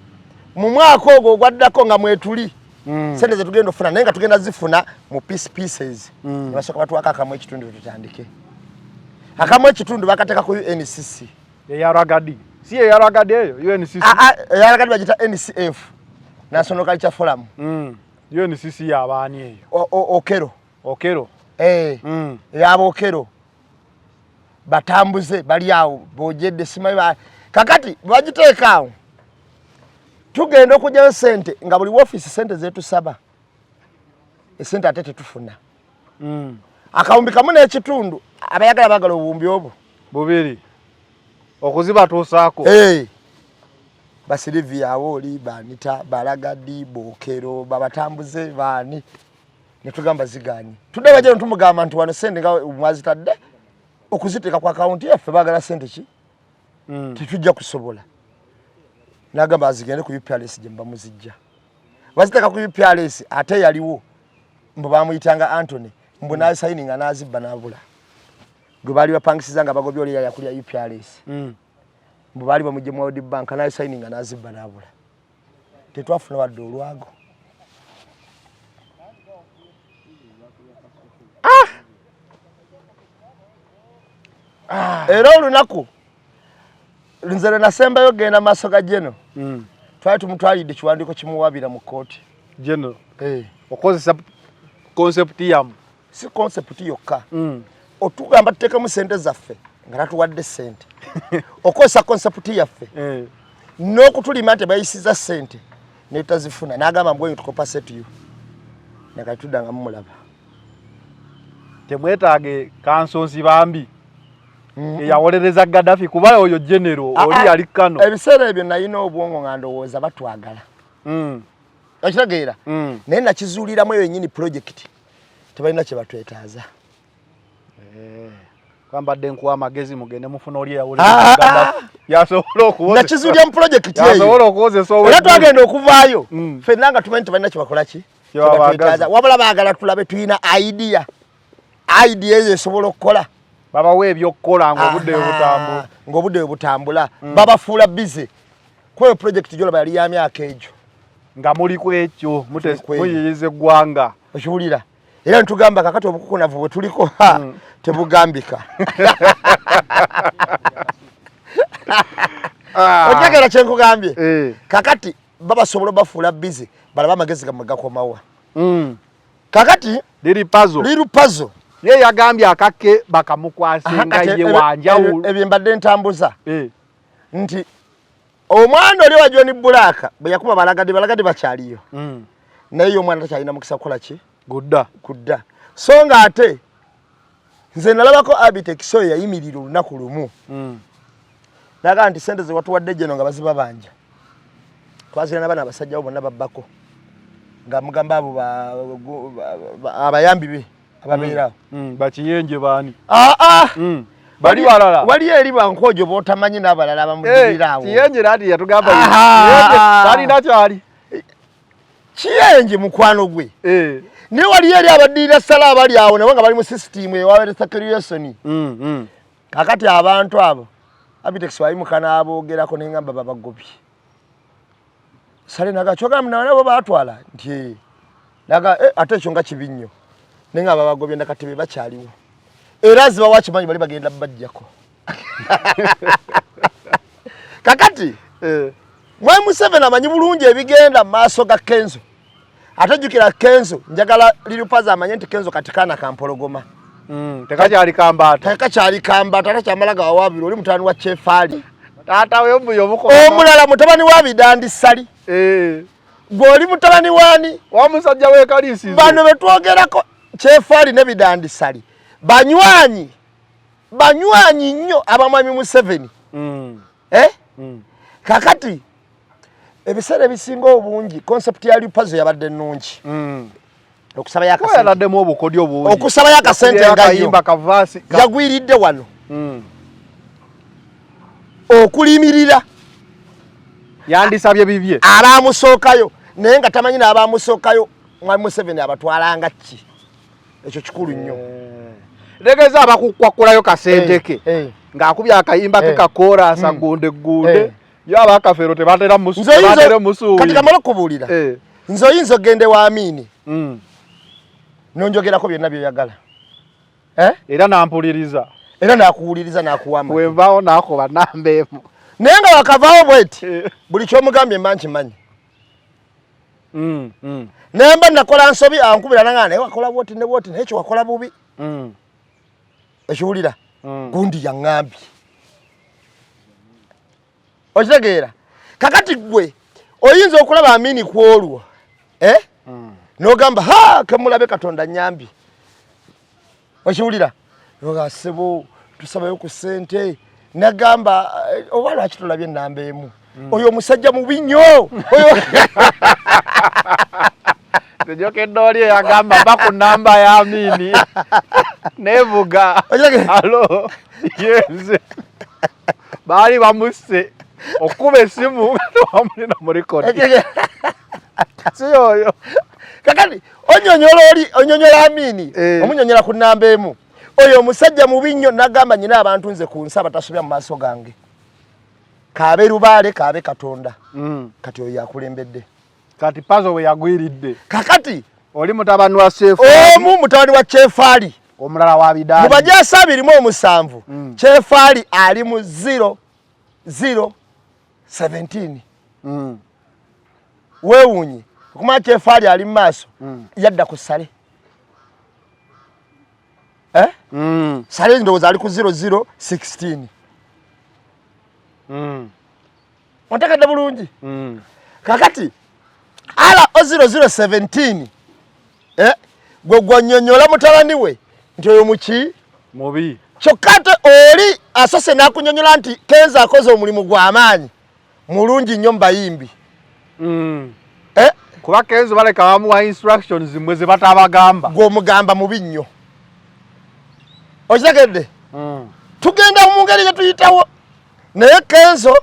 mu mwaka ogwo gwaddako nga mwetuli sente ze tugenda ofuna naye nga tugenda zifuna mu pieces basoka batu akakamwe ekitundu tutandike akamwe ekitundu bakateka ku NCC ya ragadi si ya ragadi eyo UNCC ya ragadi bagita NCF National Culture Forum UNCC ya bani eyo okero yabo okero batambuze bali awo bojedde simayi kakati bagiteekaawo tugenda okujjayo sente nga buli office sente zetu saba esente ate tetufuna akawumbi kamu n'ekitundu abayagala bagala obuwumbi obwo bubiri okuzibatuusaako Basilivia Awoli Banita Baragadi Bokero babatambuze bani netugamba zigani tudde bajja ntumugamba nti wano sente nga mwazitadde okuziteeka ku account yaffe bagala sente ki tetujja kusobola nagamba azigende ku UPRS jemba muzijja baziteka ku UPRS ate yaliwo mbo bamuyitanga Anthony mbo na signing anazibba nabula gwe bali bapangisiza nga bagobyo oli yakulya UPRS mbo bali bamujje mu World Bank na signing anazibba nabula tetwafuna wadde olwago era olunaku nzere nasembayo genda masoga jeno twali tumutwalidde kiwandiiko kimuwabira mu kooti jeno okozesa concept yamu si concept yokka otugamba tuteekemu sente zaffe nga tatuwadde sente okozesa concept yaffe n'okutulima nti bayisiza sente ne tutazifuna n'agamba mbwenyi tukompasate you nakati tuddanga mumulaba temwetaage kansonsi bambi yawolereza Gaddafi kuba oyo general oli ali kano ebiseera ebyo nalina obwongo nga ndowooza batwagala okitegeera naye nakizuuliramu eyo yennyini project tebalina kye batwetaaza kwambadde nkuwa amagezi mugende mufuna oli yawolereza Gaddafi yasobola okuwoza nakizuulira mu project eyo yasobola okuwozesa era twagenda okuvaayo ffenna nga tumanyi tebalina kye bakola ki wabula baagala tulabe tulina idea eyo esobola okukola babawe ebyokukola ng'obudde butambula babafuula busy kweyo project gyolaba yali ya myaka egyo nga muli ku ekyo muyiyiriza eggwanga okiwulira era nitugamba kakati obukukunavu bwe tuliko tebugambika okyagera kyenkugambye kakati babasobola bafuula busy balaba amagezi gamwe gakomawa kakati liri puzzle ye yagambye akake bakamukwasenga ye wanjawulo ebyo mbadde ntambuza nti omwana oli wa John Bulaka bwe yakuba balagadi bakyaliyo naye omwana takyalina mukisa kukola ki kudda so nga ate nze nalabako Abitex oyo yayimirira olunaku lumu naga nti sente ze watuwadde jeno nga baziba banja twazira n'abaana abasajjawo bonna babbako nga mugamba abo abayambi be ababeerawo bakiyenje baani bali walala wali eri bankojo botamanyi n'abalala abamuddirirawo kiyenje nati yatugamba bali nakyali kiyenje mukwano gwe ne wali eri abaddirira sala abali awo nabo nga bali mu system ewaweresa creation kakati abantu abo Abitex wali mukana aboogerako n'engamba babagobye sale naga kyogamba nabo baatwala nti naga ate ekyo nga kibi nnyo nenga babagobye nakatebe bakyaliwo era ziba wakimanyi bali bagenda bajjako kakati mwe Museveni amanyi bulungi ebigenda maaso ga Kenzo atajukira Kenzo njagala lirupaza amanye nti Kenzo katikana kampologoma tekakyali kambata atakyamalaga wawabiri oli mutani wa Chefali Tata we mbuyo muko. Omulala mutabani wa Bidandi Sali. Gwoli mutabani wani? Wa musajja we Kalisi. Bano betwogerako Kyefali ne Bidandi Sali. Banywanyi nnyo abamwami Museveni. Kakati ebiseera ebisinga obungi concept ya lipazo yabadde nnungi. Okusaba yakasente. Yalademu obukodyo obungi. Okusaba yakasente ngayimba kavasi. Yagwiridde wano. Okulimirira. Yandisabye bibye. Abamusookayo naye nga tamanyi n'abamusookayo mwami Museveni abatwalanga ki. Ekyo kikulu nnyo. Legeza abakukwakulayo kasente ke. Ng'akubya akayimba ke kakora asagunde. Yo abakafero tebatera musu. Kati kamala kubuulira. Nze oyinza ogende wa Amini. Nonjogerako byonna byoyagala. Era nampuliriza. Era nakuwuliriza nakuwama. Wevaawo nakoba nambeemu. Naye nga wakavaawo bweti buli kyomugambye mba nkimanyi. Naye mba nakola nsobi ankubira nanga naye wakola bwoti ne bwoti naye wakola bubi. Ekiwulira gundi yaŋŋambye. Okitegeera kakati gwe oyinza okulaba Amini ku olwo n'ogamba ha kemulabe Katonda nnyambi. Okiwulira noga sebo tusabayo ku ssente nagamba oba lwaki tulabye ennamba emu oyo omusajja mubi nnyo tejokedde oli yagamba ba ku nnamba ya Amini nevuga alo yenze baali bamusse okuba essimu wamulina mu rekodi si oyo kakati onyonyola Amini omunyonyola ku nnamba emu oyo omusajja mubi nnyo nagamba nyina abantu nze ku nsi abatasubira mu maaso gange kaabe Lubaale kaabe Katonda kati oyo yakulembedde kati pazo we yagwiridde kakati oli mutabani wa Sefu mutabani wa Kyefali omulala wa Bidandi mu bajaasi 27 Kyefali ali mu 0-0-17 weewuunye okumanya Kyefali ali mu maaso yadda ku ssale Sale ndowooza ali ku 0-0-16 ontekedde bulungi kakati ala 0-0-17 gwe gwannyonnyola mutabani we nti oyo muki mubi kyokka ate oli asose n'akunnyonnyola nti Kenzo akoze omulimu gw'amaanyi mulungi nnyo mubayimbi kuba Kenzo baleka bamuwa instructions zimwe ze batabagamba gw'omugamba mubi nnyo okitegedde tugenda mu ngeri gye tuyitawo naye Kenzo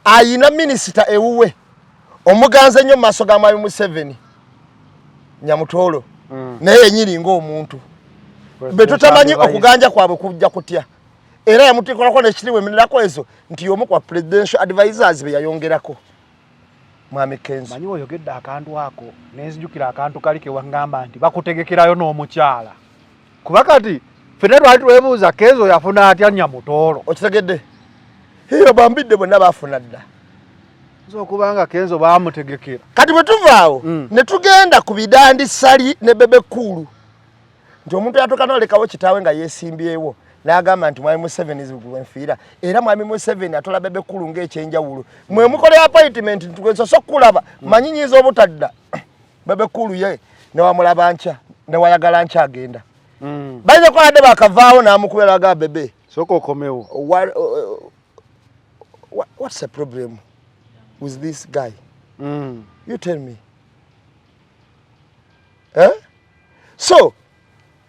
ayina minisita ewuwe omuganze nnyo mu maaso ga mwami Museveni Nyamutoolo naye yenyini ng'omuntu be tutamanyi okuganja kwabwe kujja kutya era yamuteekolako n'ekiriwo emirako ezo nti y'omu kwa presidential advisors be yayongerako mwami Kenzo manyi oyogedde akantu ako nenzijukira akantu kali ke wangamba nti bakutegekerayo n'omukyala kuba kati fene twali twebuuza Kenzo yafuna atya Nyamutoolo okitegedde hiyo bambidde bonna baafuna dda so kubanga Kenzo baamutegekera kati bwe tuvaawo ne tugenda ku Bidandi Sali ne Bebe Kulu nti omuntu yatuuka n'olekawo kitaawe nga yeesimbyewo n'agamba nti mwami Museveni zigwenfiira era mwami Museveni atola Bebe Kulu ng'ekyenjawulo mwe mukole appointment ntugwesoso kulaba manyi nyinza obutadda Bebe Kulu ye ne wamulaba nkya ne wayagala nkya agenda bayinza kukola dde bakavaawo n'amukubira aga Bebe soka okomewo what's the problem with this guy you tell me so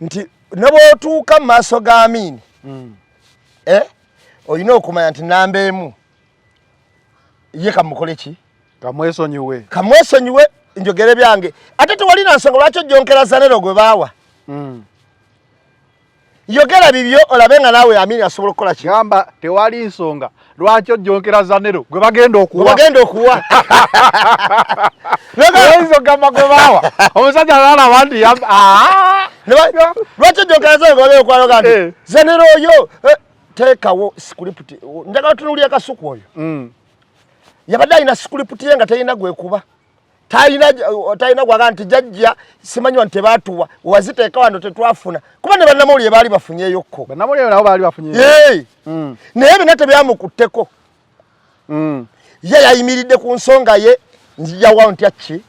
nti nabootuuka mu maaso ga Amini olina okumanya nti nnamba emu ye kamukole ki kamwesonyiwe njogere byange ate tewalina nsonga lwaki ojjonkera Zanero gwe baawa yogera bibyo olabe nga naawe Amini asobola okukola ki gamba tewali nsonga lwaki ojjonkera Zanero gwe bagenda okuwa Enzo gamba gwe baawa omusajja alala nti lwaki ojjonkera Zanero gwe bagenda okuwa nti Zanero oyo teekawo script njagala tunuulira akasuku oyo yabadde alina script ye nga talina gwekuba talina gwaga nti jajja simanyi nti tebaatuwa waziteeka wano tetwafuna kuba ne bannamawulire baali bafunyeyokko bannamawulire nabo baali bafunyeyo naye bina tebyamukutteko ye yayimiridde ku nsonga ye nzijawa ntya ki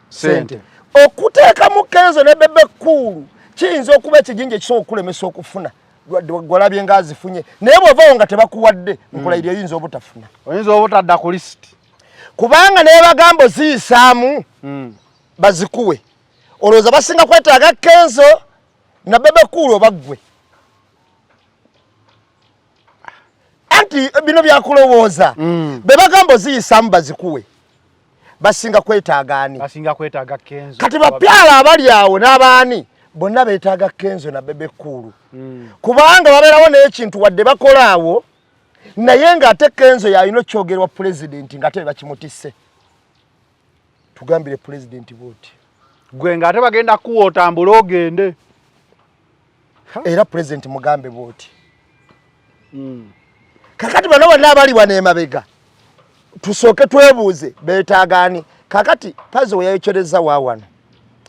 sente okuteeka mu Kenzo ne Bebe Cool kiyinza okuba ekijinja ekisobola okulemesa okufuna gwalabye ngaazifunye naye bw'ovaawo nga tebakuwadde nkulayirira oyinza obutafuna oyinza obutadda ku lisiti kubanga naye bagamba oziyisaamu bazikuwe olowooza basinga kwetaaga Kenzo na Bebe Cool oba ggwe anti bino byakulowooza be bagamba oziyisaamu bazikuwe basinga kwetaaga ani Kenzo kati bapyala abali awo n'abaani bonna beetaaga Kenzo na Bebe Cool kubanga babeerawo n'ekintu wadde bakola awo naye ng'ate Kenzo yalina okyogerwa pulezidenti ng'ate bakimutisse tugambire pulezidenti bwoti gwe ng'ate bagenda kuwa otambule ogende era pulezidenti mugambe bwoti kakati bano bonna abali wano emabega tusooke twebuuze beetaaga ani kakati pazo we yayokyereza waawano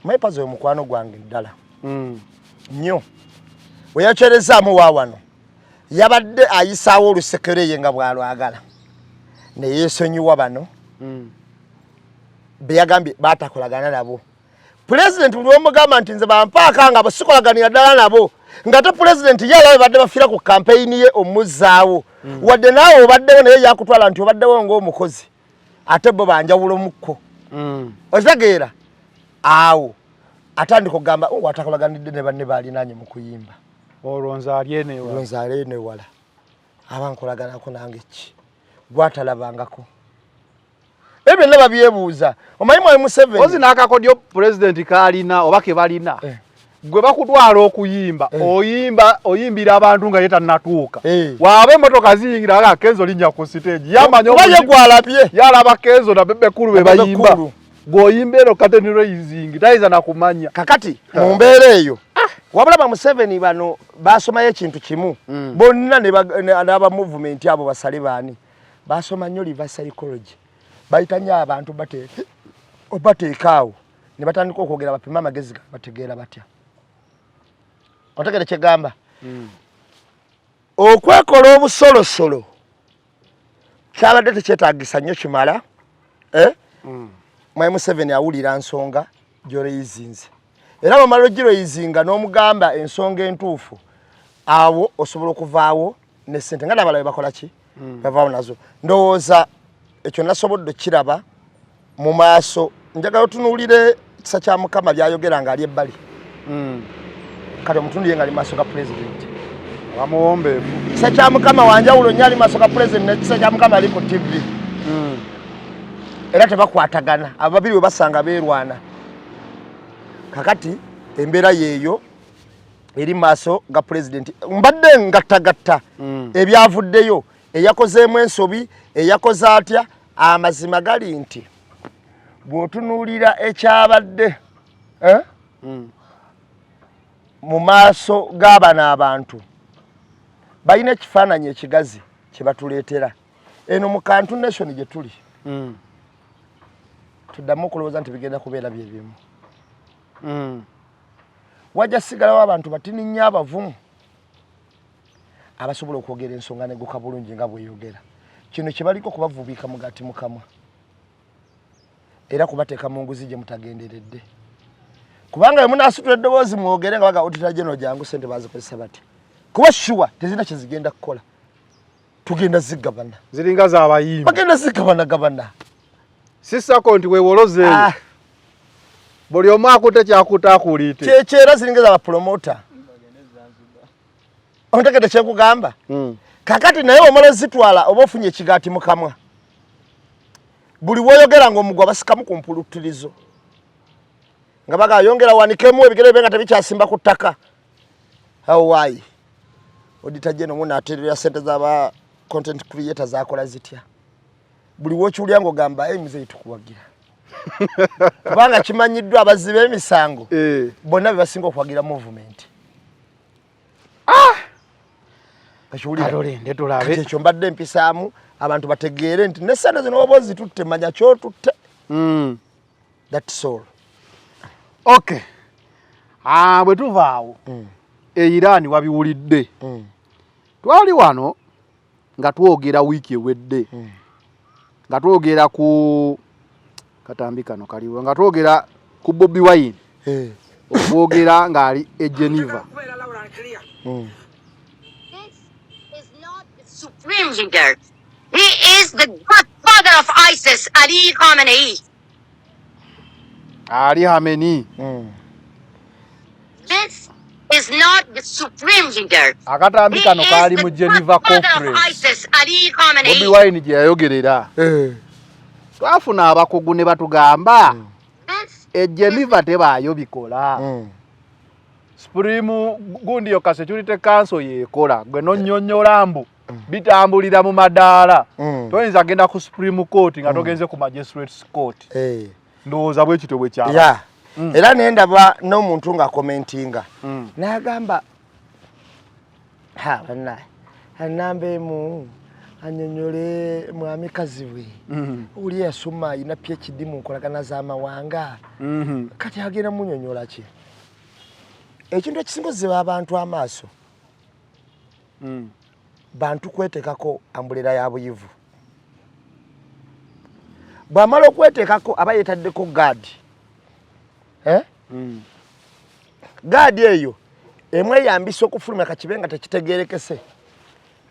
maye pazo we mukwano gwange ddala nnyo we yayokyerezaamu waawano yabadde ayisaawo olusekereye nga bwalwagala ne yeesonyiwa bano be yagambye baatakolagana nabo pulezidenti buli omugamba nti nze bampaaka nga basikolaganira ddala nabo ng'ate pulezidenti ye alabe badde bafiira ku kampeyini ye omuzzaawo wadde naawe obaddewo naye yakutwala nti obaddewo ng'omukozi ate bo banjawulo mukko okitegeera awo atandika okugamba watakolaganidde ne banne baalinaanye mu kuyimba olonza ali enewala abankolaganako nange ki gwatalabangako ebyo byonna babyebuuza omanyi mwali Museveni ozi n'akakodyo pulezidenti kaalina oba ke balina gwe bakutwala okuyimba oyimbira abantu nga yetannatuuka waaba emmotoka ziyingira aga Kenzo linnya ku siteegi yamanya gwalabye yalaba Kenzo na Bebe Cool be bayimba gw'oyimba eno Curtain Raising tayiza nakumanya kakati mu mbeera eyo wabula ba Museveni bano basomayo ekintu kimu bonna n'aba movement abo basale baani basoma nnyo reverse psychology bayita nnyo abantu bateekaawo ne batandika okwogera bapima amagezi bategeera batya otegere kyegamba okwekola obusolosolo kyabadde tekyetaagisa nnyo kimala Mwai Museveni awulira nsonga gy'oleyizinze era bamala ogireyizinga n'omugamba ensonga entuufu awo osobola okuvaawo ne ssente nga nabalabe bakola ki bavaawo nazo ndowooza ekyo nasobodde kiraba mu maaso njagala otunuulire ekisa kya Mukama byayogera ng'ali ebbali kati omutundu ye ng'ali maaso ga pulezidenti bamuwombeefu ekisa kya Mukama wanjawulo nnyo ali maaso ga pulezidenti n'ekisa kya Mukama ali ku TV era tebakwatagana ababiri we basanga beerwana kakati embeera yeeyo eri maaso ga pulezidenti mbadde ngattagatta ebyavuddeyo eyakozeemu ensobi eyakoze atya amazima gali nti bw'otunuulira ekyabadde mu maaso g'abano abantu balina ekifaananyi ekigazi kye batuleetera eno mu Kantu Nation gye tuli tuddamu okulowooza nti bigenda kubeera bye bimu wajja sigalawo abantu batini nnyo abavumu abasobola okwogera ensonga neguka bulungi nga bweyogera kino kye baliko kubavubiika mugati mu kamwa era kubateeka mu nguzi gye mutagenderedde kubanga munaasitula eddoboozi mwogere nga baga otita jeno jangu sente bazikozesa batya kuba shuwa tezina kye zigenda kukola tugenda zigabana ziringa z'abayimbi bagenda zigabana sisako nti weewolozeeyo buli omu akute kyakuta akuliite kyekyera ziringa z'abapromota ontegedde kyekugamba kakati naye omala zitwala oba ofunye ekigaati mu kamwa buli woyogera ng'omugwa basikamu ku mpulutirizo nga bagayongera wanikemu ebigere bye nga tebikyasimba ku ttaka awaayi odita jeno munaaterera ssente z'aba content creators akola zitya buli wokiwulira ng'ogamba emize tukuwagira kubanga kimanyiddwa abazzi b'emisango bonna be basinga okuwagira movement kati ekyo mbadde mpisaamu abantu bategeere nti n'essente zino oba ozitutte manya ky'otutte that's all okay bwe tuvaawo Iran wabiwulidde twali wano nga twogera wiiki ewedde nga twogera ku katambi kano kaliwo nga twogera ku Bobi Wine okwogera ng'ali e Geneva. This is not the supreme leader. He is the godfather of ISIS, Ali Khamenei. Ali Khamenei. This is not the supreme leader. Akatambi kano kali mu Geneva conference. Bobi Wine gye yayogerera. Twafuna abakugu ne batugamba e Geneva tebaayo bikola. Supreme gundi yoka Security Council yekola gwe nonyonyola mbu bitambulira mu madaala. Toyinza genda ku Supreme Court nga togenze ku Magistrates Court. Ndowooza bwe kitwe bwe kyaba. Yeah. Era nendaba n'omuntu nga commentinga. N'agamba banaye anambemu anyonyole mwami kaziwe. Uli yasoma ina PhD mu nkolagana z'amawanga. Kati agenda munyonyola ki? Ekintu ekisingoziba abantu amaaso. Bantu kwetekako ambulera ya buyivu. Bwamala okwetekako aba yetaddeko guard. Guard eyo emwe yambisa okufulumya kakibenga tekitegerekese.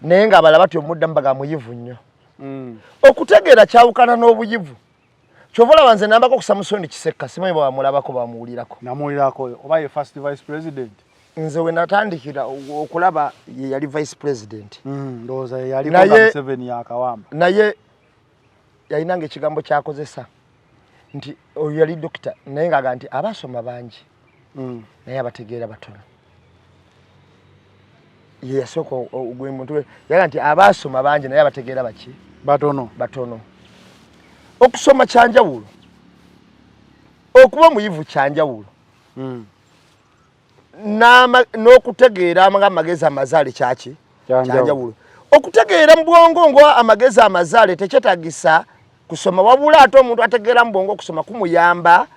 Naye nga abalala batyo omuddamu baga muyivu nnyo. Okutegeera kyawukana n'obuyivu. Chovola wanze nambako ku Samson Kisekka simanyi bamulabako bamuwulirako. Namuwulirako oba ye first vice president. Nze we natandikira okulaba ye yali vice president. Ndowooza ye yali kwa 7 ya Kawamba. Naye yayinanga ekigambo kyakozesa nti oyo yali doctor naye ngaga nti abasoma bangi. Naye abategeera batono. Ye yasooka ogwe muntu yaga nti abasoma bangi naye abategeera baki batono. Okusoma kyanjawulo. Okuba muyivu kyanjawulo. N'okutegeera amagezi amazaale kyaki kyanjawulo. Okutegeera mu bwongo ngo amagezi amazaale tekyetagisa kusoma wabula ate omuntu ategeera mu bwongo okusoma kumuyamba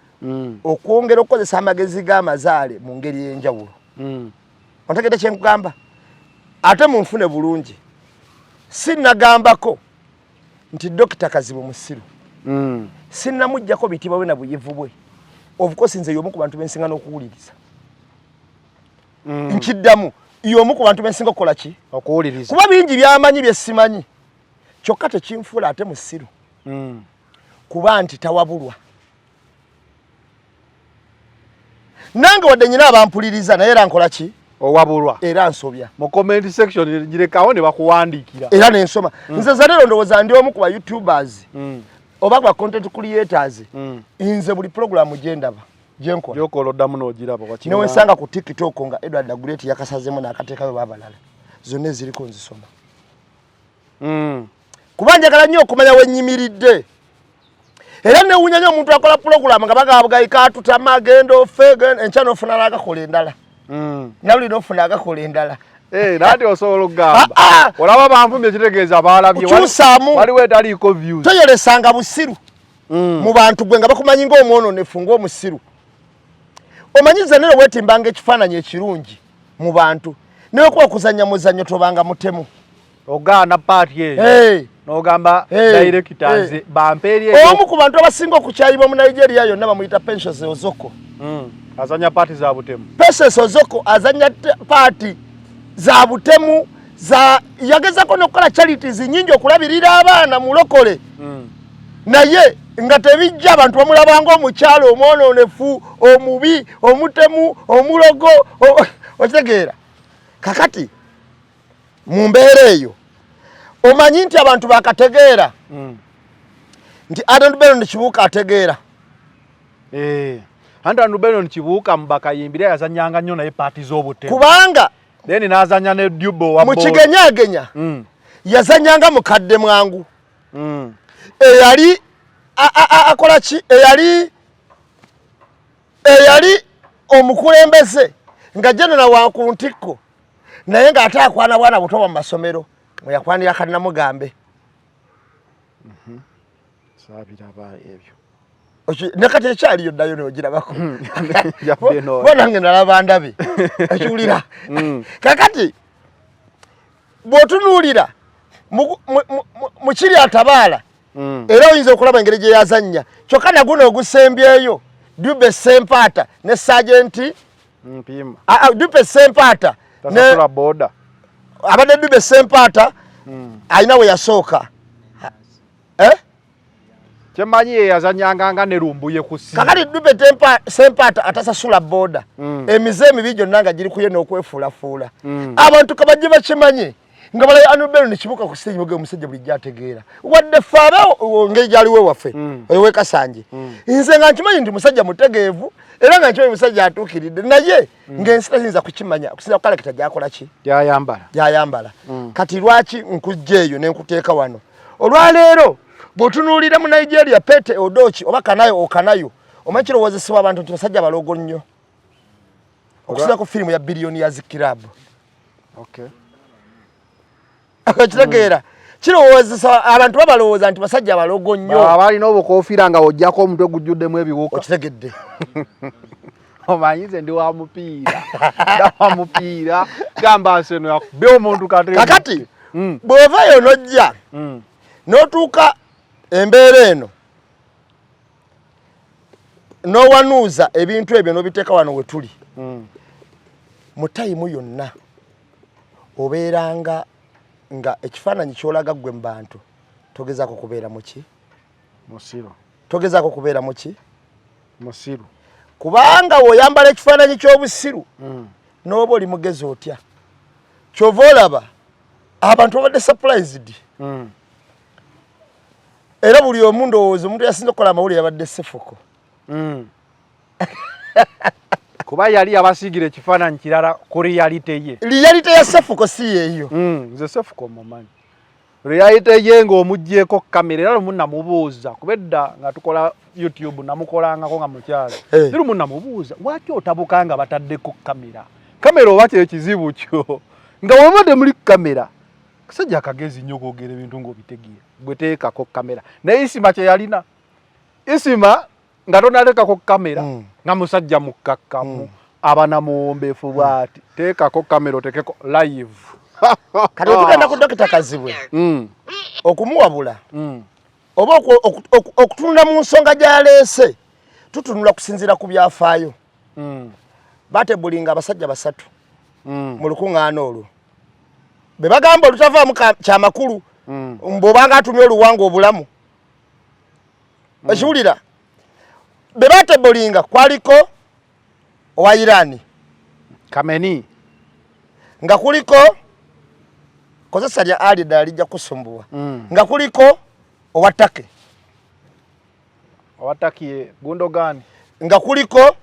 okwongera okukozesa amagezi g'amazaale mu ngeri y'enjawulo. Ontegedde kye nkugamba? Ate munfune bulungi. Sinnagambako nti Dr. Kazibu musiru. Sinnamuggyako bitibwa we na buyivu bwe. Of course nze y'omu ku bantu bensinga n'okuwuliriza. Nkiddamu y'omu ku bantu bensinga okukola ki? Okuwuliriza. Kuba bingi by'amanyi bye simanyi. Kyokka tekinfuula ate musiru. Kuba nti tawabulwa. Nange wadde nyina abampuliriza naye era nkola ki? Owabulwa. Era nsobya. Mu comment section girekawo ne bakuwandiikira. Era ne nsoma. Nze zalero ndowooza ndi omu ku ba YouTubers. Oba kwa content creators. Nze buli program gyendaba. Gyenkola. Gyokola oddamu n'ogiraba kwa kintu. Newesanga ku TikTok nga Edward the Great yakasazemu n'akateekayo babalala. Zonna eziriko nzisoma. Kuba njagala nnyo okumanya we nnyimiridde. Era newunya nnyo omuntu akola program nga bagabugayika atutama agenda ofegen enkya n'ofuna n'agakola endala. Nawuli n'ofuna agakola endala. Nati osobola okugamba. Olaba banfumye ekitegeeza baalabye. Waliwo etaliiko views. Toyolesanga busiru. Mu bantu gwe nga bakumanyi ng'omwononefu ng'omusiru. Omanyiza nero wetimbanga ekifaananyi ekirungi mu bantu. Naye okuba okuzannya muzannyo tobanga mutemu. Ogaana paati eyo. N'ogamba directors bampeeri eyo. Omu ku bantu abasinga okukyayibwa mu Nigeria yonna bamuyita Patience Ozoko. Azanya paati za butemu. Patience Ozoko azanya paati za butemu yagezako n'okukola charities nnyingi okulabirira abaana mulokole. Naye nga tebijja abantu bamulabanga omukyalo omwononefu omubi omutemu omulogo okitegeera. Kakati mu mbeera eyo omanyi nti abantu bakategeera nti Adan Beron Kibuuka ategeera. Adan Beron Kibuuka mbakayimbira yazanyanga nnyo naye paati z'obutemu. Kubanga then n'azanya ne Dubo wa mu kigenyaagenya yazanyanga mukadde mwangu. Eyali akola ki? Eyali omukulembeze nga General wa ku ntikko naye ng'ate akwana bwana buto mu masomero mwe yakwanira Kannamugambe. Saabiraba ebyo. Nakati ekyaliyo ddayo n'ogirabako. Bona nge nalaba ndabe ekiwulira. Kakati bw'otunuulira mu kiri atabaala era oyinza okulaba engeri gye yazannya kyokka naguno ogusembyeyo Dube Sempata ne Sergeant Mpima Dube Sempata tasasula boda abadde Dube Sempata alina we yasooka kyemanyi ye yazanyanganga ne lumbuye ku si kakati Dube Sempata atasasula boda emize emibi gyonna nga giri kuye n'okwefuulafuula abantu kabajje bakimanyi nga bala Anubelo ne kibuka ku stage muge omusajja bulijja ategeera wadde faaba ngeri gyaliwe waffe ewe Kasanje nze nga nkimanyi nti musajja mutegeevu era nga nkimanyi musajja atuukiridde naye ng'ensi tayinza kukimanya okusinza ku kalakita gy'akola ki gy'ayambala kati lwaki nkujja eyo ne nkuteeka wano olwaleero bw'otunuulira mu Nigeria Pete Odochi oba Kanayo omanyi kirowoozesebwa abantu nti basajja balogo nnyo okusinza ku firimu ya Billionaires Club akakitegeera kirowoozesa abantu babalowooza nti basajja balogo nnyo abalina obukofiira nga ojjako omutwe gujjuddemu ebiwuka okitegedde omanyize ndi wa mupiira gamba nseno yakubbe omuntu kakati bw'ovaayo n'ojja n'otuuka embeera eno n'owanuuza ebintu ebyo n'obiteeka wano we tuli mu tayimu yonna obeeranga nga ekifaananyi ky'olaga ggwe mu bantu togezaako kubeera muki musiru kubanga w'oyambala ekifaananyi ky'obusiru n'oba oli mugezi otya kyova olaba abantu babadde surprised era buli omu ndowooza omuntu yasinze okukola amawulire yabadde Sefuko kuba yali abasiigira ekifaananyi kirala ku realite ya Sefuko si yeeyo nze Sefuko mumanyi realite ye ng'omuggyeko kamera era lumu namubuuza kubedda nga tukola YouTube namukolangako nga mukyala lumu namubuuza lwaki otabuka nga bataddeko kamera oba kyekizibu kyo nga wabadde muli kamera kasajja akagezi nnyo okwogera ebintu ng'obitegeera bwe teekako kamera naye Isima kye yalina Isima nga tonalekako kamera nga musajja mukkakkamu abanamuwombeefu bw'ati teekako kamera otekeko live kati otugenda ku Dokita Kazibwe okumuwabula oba okutunula mu nsonga gy'aleese tutunula kusinziira ku byafaayo batebulinga abasajja basatu mu lukuŋŋaana olwo be bagamba olutavaamu kyamakulu bw'obanga atumye oluwanga obulamu ekiwulira be batebulinga kwaliko owa Irani Kameni nga kuliko kozesa lya alida alijja kusumbuwa nga kuliko owa Take Gundogan nga kuliko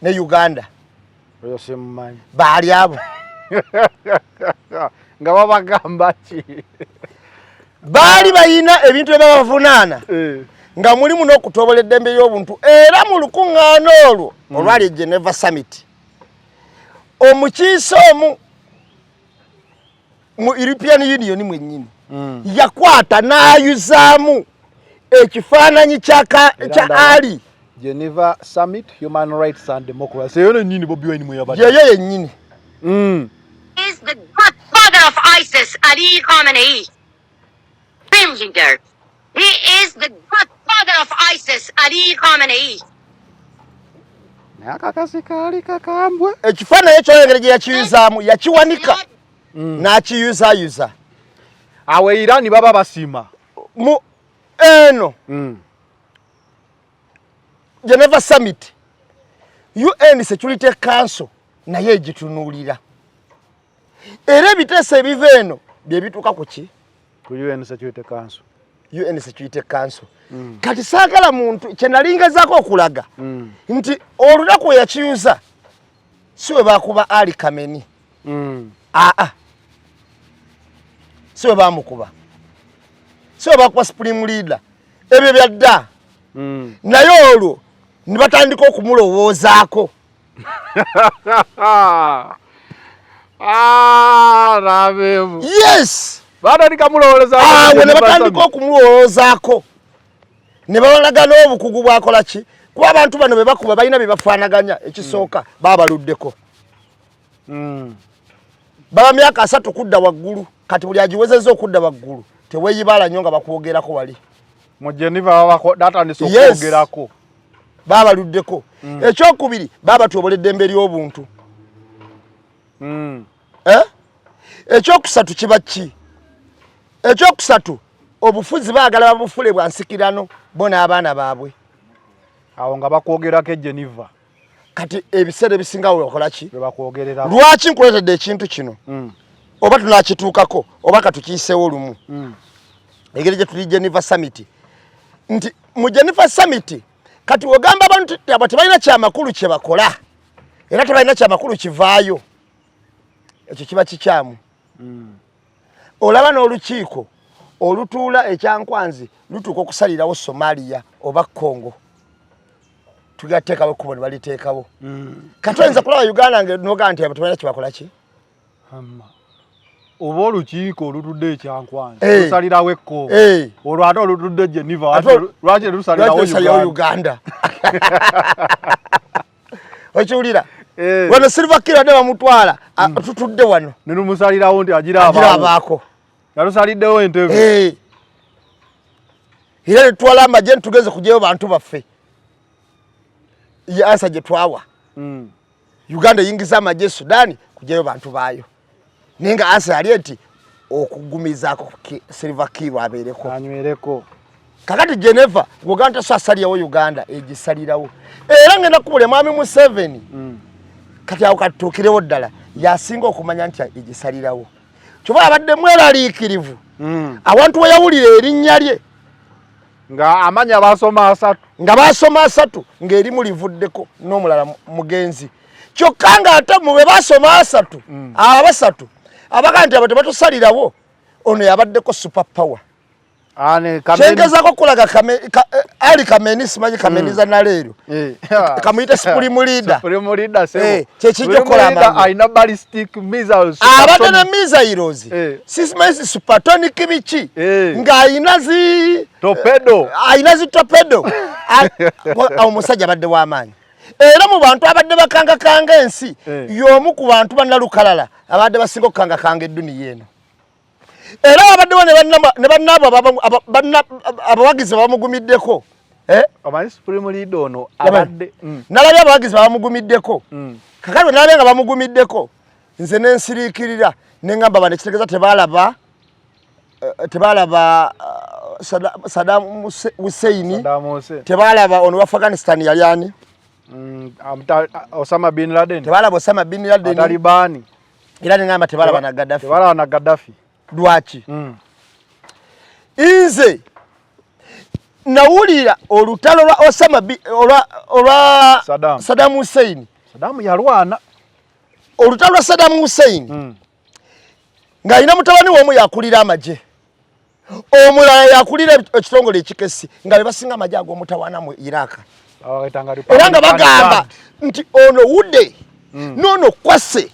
ne Uganda oyo simumanyi baali abo nga babagamba ki baali bayina ebintu ebyabavunaana nga mulimu n'okutoobola eddembe ly'obuntu era mu lukuŋŋaana olwo olwali Geneva Summit omukiise omu mu European Union mwennyini yakwata n'ayuzaamu ekifaananyi kya Ali Geneva Summit Human Rights and Democracy eyo nennyini Bobi Wine mwe yabadde yeyo yennyini is the godfather of ISIS, Ali Khamenei. Crimson dirt. He is the godfather of ISIS, Ali Khamenei. Nakakasi kali kakambwe ekifaananyi ekyo engeri gye yakiyuzaamu yakiwanika n'akiyuzaayuza awe Irani baba basima mu eno Geneva Summit UN Security Council naye egitunuulira era ebiteeso ebiva eno bye bituuka ku ki ku UN Security Council kati saagala muntu kye nalingezaako okulaga nti olunaku we yakiyuza si we baakuba Ali Khamenei si we baamukuba si we baakuba Supreme Leader ebyo byadda naye olwo ne batandika okumulowoozaako yes we ne batandika okumulowoozaako ne babalaga n'obukugu bwakola ki kuba abantu bano be bakuba balina bye bafaanaganya ekisooka baabaluddeko baba myaka 3 kudda waggulu kati buli agiwezezza okudda waggulu teweeyibaala nnyo nga bakwogerako wali mu Geneva wako data ni sokogerako baba luddeko ekyokubiri baba tuoboledde emberi obuntu ekyokusatu kibaki ekyokusatu obufuzi baagala babufule bwansikirano bona abaana baabwe awo nga bakwogerako Geneva kati ebiseera ebisinga wekola ki bakwogerera lwaki nkuletedde ekintu kino oba tunakituukako oba katukiiseewo lumu engeri gye tuli Geneva Summit nti mu Geneva Summit kati ogamba abantu abo tebalina kyamakulu kye bakola era tebalina kyamakulu kivaayo ekyo kiba kikyamu olaba n'olukiiko olutuula ekyankwanzi lutuuka okusalirawo Somalia oba Congo tugateekawo ekkubo ne baliteekawo kati oyinza kulaba Uganda ng'ogaa nti abo tebalina kye bakola ki oba olukiiko olutudde ekyankwanzi lusalirawo ekkubo olwo ate olutudde Geneva lwaki lusalirawo Uganda okiwulira wano Silver Killer ne bamutwala tutudde wano ne lumusalirawo nti agirabaako yalusaliddewo Entebbe era netwala amagye ntugeze kujeyo bantu baffe ansa gye twawa Uganda eyingiza amagye Sudani kujeyo bantu baayo naye nga ansa yali enti okugumizaako Silver Killer abeereko anywereko kakati Geneva Uganda sasalirawo Uganda egisalirawo era ngenda kubule mwami Museveni kati awo katuukirewo ddala yasinga okumanya nti egisalirawo kyoba abadde mweraliikirivu awantu we yawulira erinnya lye nga amanya basoma asatu ng'erimu livuddeko n'omulala mugenzi kyokka nga ate mu be basoma asatu abasatu abaga nti abo tebatusalirawo ono yabaddeko super power kyengezako kulaga ali Kameni simanyi Kameniza naleero kamuyite Supreme Leader kyekijja okukola alina ballistic missiles abadde ne missiles simanyi supersonic biki ng'ayina zi torpedo omusajja abadde w'amaanyi era mu bantu abadde bakangakanga ensi y'omu ku bantu bannalukalala abadde basinga okukangakanga edduniya eno era abaddewo ne bannaabo abawagizi babamugumiddeko amanyi Supreme Leader ono abadde nalabye abawagizi babamugumiddeko kakati bwe nalabye nga bamugumiddeko nze nensiriikirira ne ngamba bano ekitegeeza tebalaba Saddam Hussein tebalaba ono wa Afghanistan yali ani Osama bin Laden tebalaba Osama bin Laden Talibani era ne ngamba tebalaba na Gaddafi lwaki nze nawulira olutalo lwa Osama olwa Saddam Hussein yalwana olutalo lwa Saddam Hussein ng'alina mutabani w'omu yakulira amagye omulala yakulira ekitongole ekikesi nga be basinga amagye ag'omutawaana mu Iraq era nga bagamba nti ono wudde n'ono kwase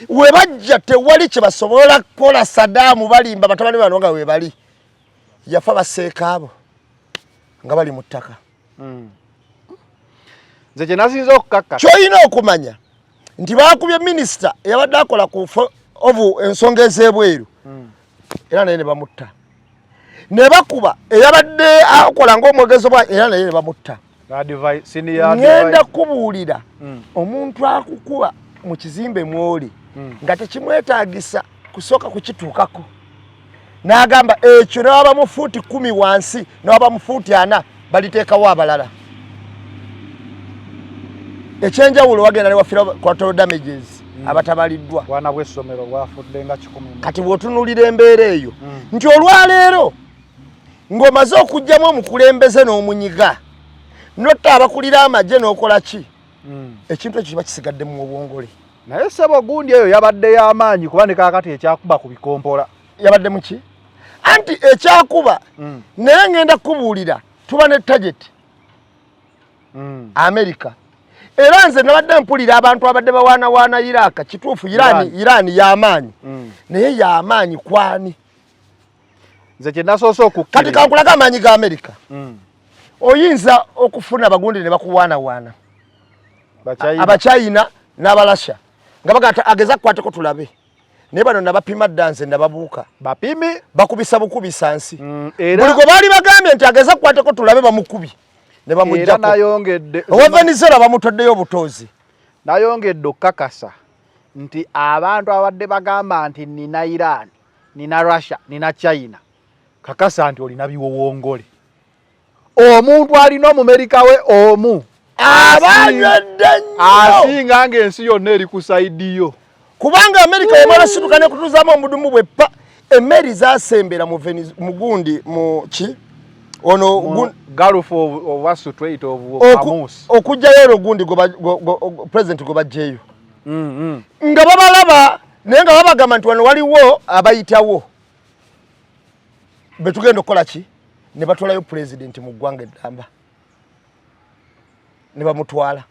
we bajja tewali kye basobola kukola Saddam balimba batabani bano nga we bali yafa baseeka abo nga bali mu ttaka nze kye nasinza okukakka ky'olina okumanya nti baakubye minisita eyabadde akola ku ensonga ez'ebweru era naye ne bamutta ne bakuba eyabadde akola ng'omwogezi bwa era naye ne bamutta ngenda kubuulira omuntu akukuba mu kizimbe mwoli nga tekimwetaagisa kusooka kukituukako n'agamba ekyo n'aba mu fuuti 10 wansi n'aba mu fuuti 4 baliteekawo abalala ekyenjawulo wagenda ne wafira collateral damages abatabaliddwa bwana bw'essomero bwafudde nga 10 kati bw'otunuulira embeera eyo nti olwaleero ng'omaze okugyamu omukulembeze n'omunyiga notta abakulira amagye n'okola ki ekintu ekyo kiba kisigadde mu obwongole naye sebo gundi eyo yabadde y'amaanyi kuba ne kaakati ekyakuba ku bikompola yabadde mu ki anti ekyakuba naye ngenda kubuulira tuba ne target America era nze nabadde mpulira abantu abadde bawaanawaana Iraq kituufu Irani y'amaanyi naye y'amaanyi kwani nze kye nasoose okukkiriza kati kankulaga amaanyi ga America oyinza okufuna abagundi ne bakuwaanawaana abachina n'abalasha nga bagata ageza kukwateko tulabe ne bano nabapima dance ndababuuka bapimi bakubisa bukubisa nsi era buli bali bagambye nti ageza kwateko tulabe bamukubi ne bamujjako era nayongedde Venezuela bamutoddeyo obutozi nayongedde okakasa nti abantu abadde bagamba nti nina Iran nina Russia nina China kakasa nti olina biwowongole omuntu alina Omumerika we omu abanywedde asinga ng'ensi yonna eri ku saidi yo kubanga Amerika yamala situka ne kutuzamu omudumu bwe pa emmeri zasembera mu gundi mu ki ono Gulf of Weststrait of Hormuz okujjayo gundi president go bajjeyo nga babalaba naye nga babagamba nti wano waliwo abayitawo betugenda okukola ki ne batwalayo president mu ggwanga eddamba ne bamutwala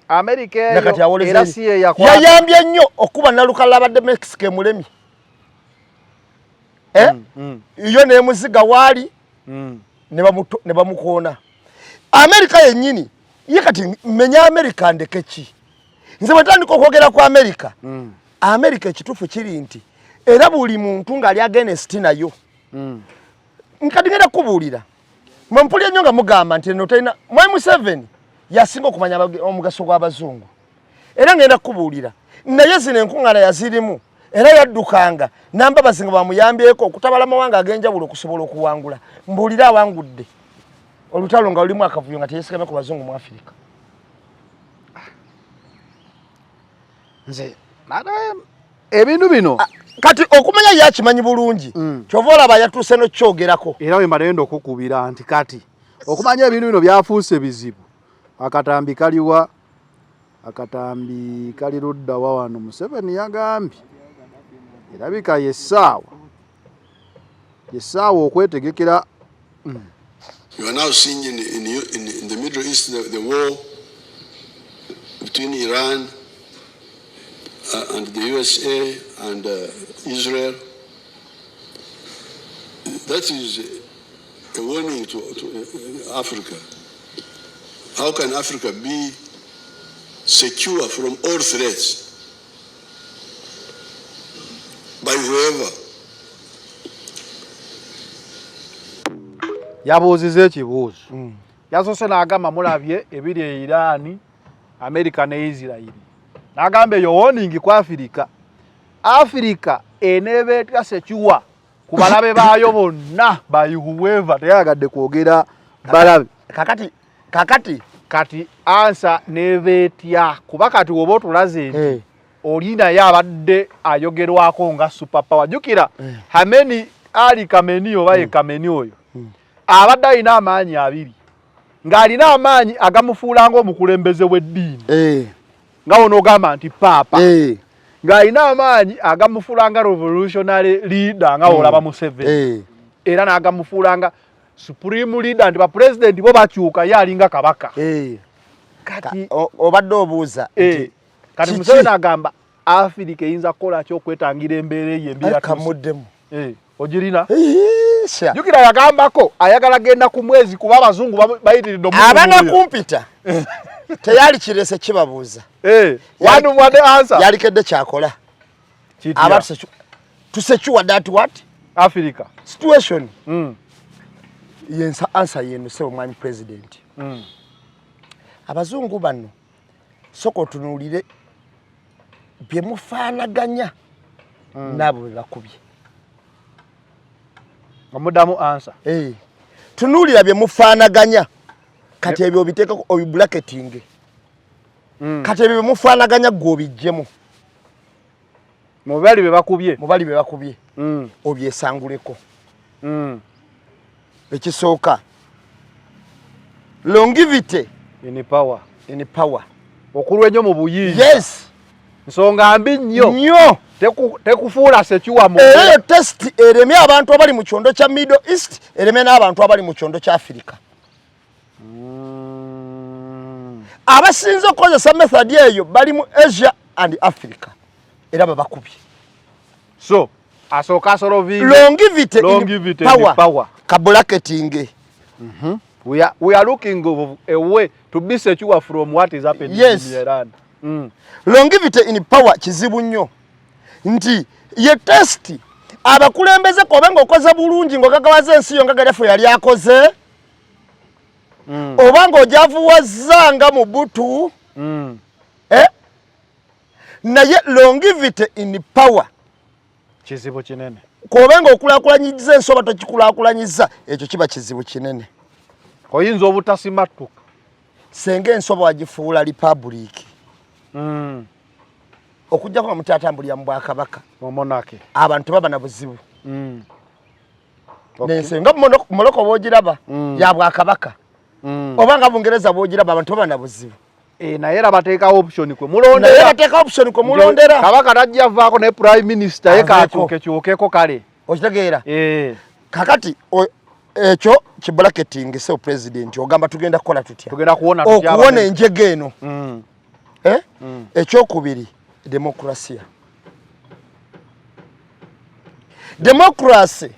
Amerika era si yayambye nnyo okuba nalukala abadde Mexico emulemi iyo ne muziga waali ne bamukoona Amerika yennyini ye kati menya Amerika ndeke ki nze batandika okwogera ku Amerika Amerika ekituufu kiri nti era buli muntu ng'ali against nayo nkati ngenda kubuulira mwampulira nnyo nga mugamba nti no talina Mwai Museveni yasinga okumanya omugaso gw'abazungu era ngenda kubuulira naye zino enkuŋŋaana yazirimu era yaddukanga n'ambabazi nga bamuyambyeko okutabala amawanga ag'enjawulo okusobola okuwangula mbuulira awangudde olutalo nga lulimu akavuyo nga teyeesigamye ku bazungu mu Afirika nze ebintu bino kati okumanya yakimanyi bulungi kyova olaba yatuuse n'okyogerako era we malendo okukubira nti kati okumanya ebintu bino byafuuse bizibu akatambi kaliwa akatambi kali luddawa wano Museveni yagambye erabika yessaawa okwetegekera. You are now seeing in the Middle East the war between Iran and the USA and Israel. That is a warning to Africa. How can Africa be secure from all threats by whoever? Yabuuziza ekibuuzo yasoose n'agamba mulabye ebiri e Iran, America ne Israel n'agamba eyo warning ku Africa eneebeetya secure ku balabe baayo bonna by whoever teyagadde kwogera balabe kati ansa neebeetya kuba kati woba otulaze nti oli naye abadde ayogerwako nga superpower jjukira Hameni Ali Khamenei oba ye Khamenei oyo abadde alina amaanyi abiri ng'alina amaanyi agamufuula ng'omukulembeze w'eddiini nga wonoogamba nti paapa ng'alina amaanyi agamufuula nga revolutionary leader nga olaba Museveni era n'agamufuula nga supreme leader nti bapulezidenti bo bakyuka ye alinga kabaka kati obadde obuuza kati Museveni agamba Africa eyinza kukola ki okwetangira embeera eyo embi yakamuddemu ogirina jukira yagambako ayagala genda ku mwezi kuba abazungu bayitiridde abana kumpita teyali kirese kibabuuza wanu answer yalikedde kyakola abantu to secure that what Africa situation yensa answer yenu se omwami president abazungu bano soko tunulire bye mufaanaganya nabo bakubye amudamu answer tunulira bye mufaanaganya kati ebyo biteeka obi bracketing kati ebyo mufaanaganya gobijjemu mubali be bakubye obyesanguleko ekisooka longevity in power okulwa ennyo mu buyiiya yes nsonga mbi nnyo tekufuula sekiwa mu eyo test eremye abantu abali mu kyondo kya Middle East eremye n'abantu abali mu kyondo kya Africa abasinze okukozesa method eyo bali mu Asia and Africa era babakubye so asooka solving longevity in power kabracketing we are looking a way to be secure from what is happening in Iran longevity in power kizibu nnyo nti ye test abakulembeze kobe ng'okoze bulungi ng'ogagawaza ensi yo nga Gaddafi yali akoze oba ng'ojavuwazza nga Mobutu naye longevity in power kizibu kinene kobe ng'okulaakulanyiza ensi oba tokikulaakulanyiza ekyo kiba kizibu kinene oyinza obutasimatuka senga ensi oba wagifuula republic okujjako nga muti atambulira mu Bwakabaka omonake abantu baba na buzibu nensenga Morocco boogiraba ya Bwakabaka oba nga Bungereza boogiraba abantu baba na buzibu naye era bateekawo option kwe mulondera Kabaka tajja avaako ne prime minister yekakyukekyukeko kale okitegeera kakati ekyo kibracketing so president ogamba tugenda kukola tutya okuwona enjege eno ekyokubiri demokrasia democracy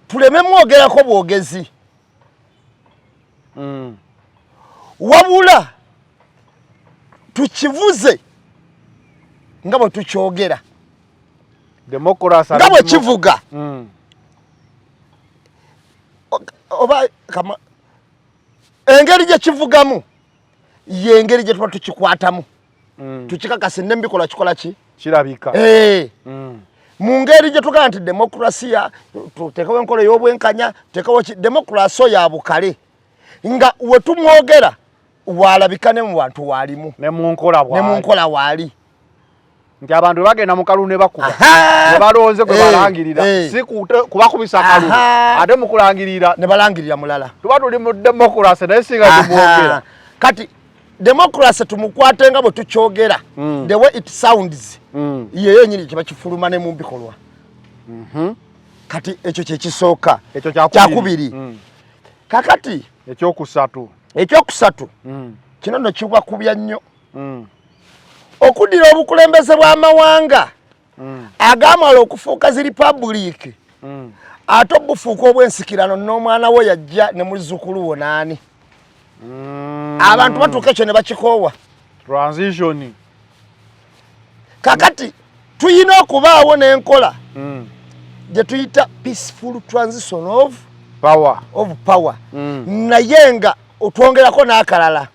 tuleme mwogerako bwogezi wabula tukivuze nga bwe tukyogera nga bwe kivuga oba engeri gye kivugamu yengeri gye tuba tukikwatamu tukikakase n'embikola kikola ki kirabika mu ngeri gye tugamba nti demokrasia tuteekawo enkola y'obwenkanya tuteekawo demokrasi ya bukale nga we tumwogera walabika ne mu bantu walimu ne mu nkola wali nti abantu bagenda mu kalulu ne bakuba ne balonze kwe balangirira si kubakubisa kalulu ate mu kulangirira ne balangirira mulala tuba tuli mu demokrasi naye singa tumwogera kati democracy tumukwate nga bwe tukyogera the way it sounds ye yenyini kiba kifuluma ne mu bikolwa kati ekyo kye kisooka ekyo kyakubiri kakati ekyokusatu kino no kibakubya nnyo okudira obukulembeze bw'amawanga agamala okufuuka zi republic ate obufuuka obwensikirano n'omwana we yajja ne muzzukulu wo naani abantu batuuka ekyo ne bakikoowa transition kakati tuyina okubaawo n'enkola gye tuyita peaceful transition of power naye nga otwongerako n'akalala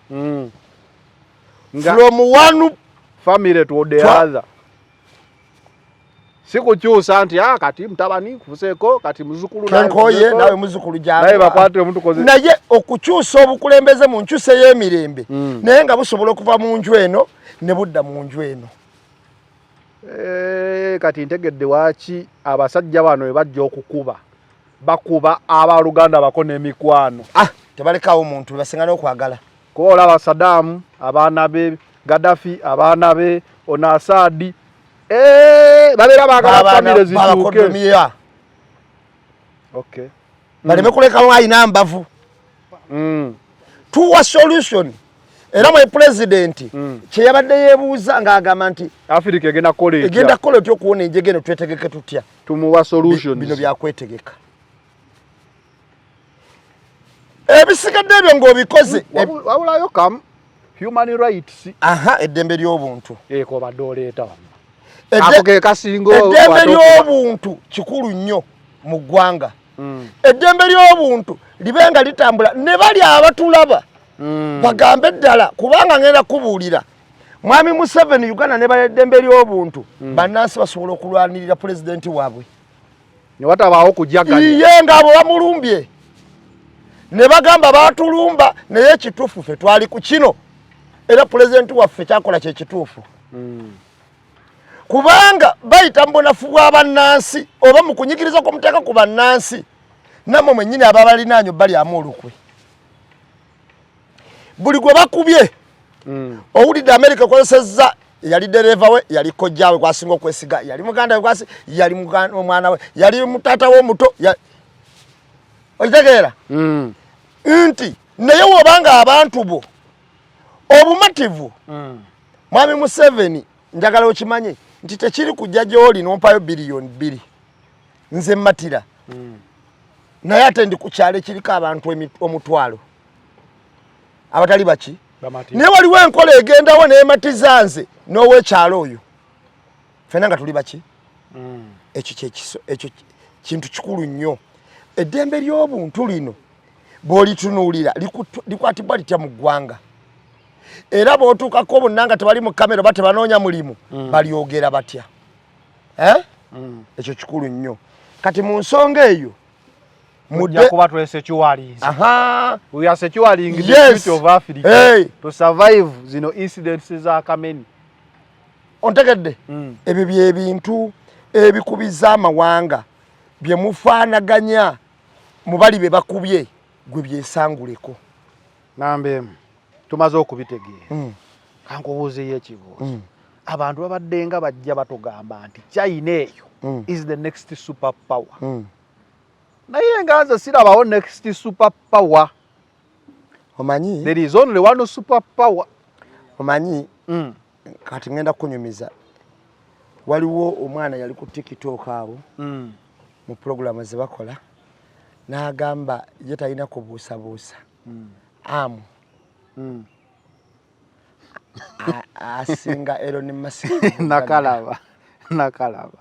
from one family to the other sikukyusa nti kati mtabani kufuseeko kati muzukulu kenkoye nawe muzukulu jamba naye bakwate omuntu koze naye okukyusa obukulembeze mu nkyuse y'emirembe naye nga busobola okuva mu nju eno ne budda mu nju eno kati ntegedde waki abasajja bano we bajja okukuba bakuba abaluganda bako n'emikwano tebalekawo omuntu basinga n'okwagala kuba olaba Saddam abaana be Gaddafi abaana be Onasadi babera bagala family zituuke okay baleme kulekawo ayina mbavu tuwa solution era mu president kye yabadde yeebuuza ng'agamba nti Africa egenda kola etya okuwona enjege eno twetegeke tutya tumuwa solutions bino byakwetegeka ebisigadde ebyo ng'obikoze wabulayo kam human rights eddembe ly'obuntu ko badde oleeta eddembe ly'obuntu kikulu nnyo mu ggwanga eddembe ly'obuntu libe nga litambula ne bali abatulaba bagambe ddala kubanga ngenda kubuulira Mwami Museveni Uganda ne bali eddembe ly'obuntu bannansi basobola okulwanirira pulezidenti waabwe ne watabaawo kujaganya ye ng'abo bamulumbye ne bagamba baatulumba naye ekituufu ffe twali ku kino era pulezidenti waffe kyakola kye kituufu kubanga bayita mbonafu bw'abannansi oba mu kunyikiriza kw'omuteeka ku bannansi nammwe mwennyini ababalinaanyo balyamu olukwe buli gwe bakubye owulidde Amerika ekozesezza yali dereva we yali kojjaawe kwasinga okwesiga yali muganda we kwasi yali omwana we yali mutaata we omuto okitegeera nti naye wobanga abantu bo obumativu Mwami Museveni njagala okimanye nti tekiri kujja gy'oli n'ompayo biliyoni 2 nze mmatira naye ate ndi ku kyalo ekiriko abantu omutwalo abatali baki naye waliwo enkola egendawo n'ematiza nze n'ow'ekyalo oyo fena nga tuli baki ekyo kintu kikulu nnyo. Eddembe ly'obuntu lino bw'olitunuulira likwatibwa litya mu ggwanga, era bw'otuukako bonna nga tebali mu kamera oba tebanoonya mulimu balyogera batya. Ekyo kikulu nnyo. Kati mu nsonga eyo mujja kuba twesecurity. We are securing the future of Africa to survive zino incidents za Kameni. Ontegedde ebyo byebintu ebikubiza amawanga bye mufaanaganya mu bali be bakubye gwe byesanguleko. Nambe tumaze okubitegeera. Kankubuuzeeyo ekibuuzo. Abantu babadde nga bajja batugamba nti China eyo is the next super power. Naye nga nze sirabawo next super power. Omanyi? There is only one super power. Omanyi? Kati ngenda kunyumiza. Waliwo omwana yali ku TikTok awo mu programu ze bakola n'agamba ye talina kubuusabuusa. Asinga Elon Musk. Nakalaba. Nakalaba.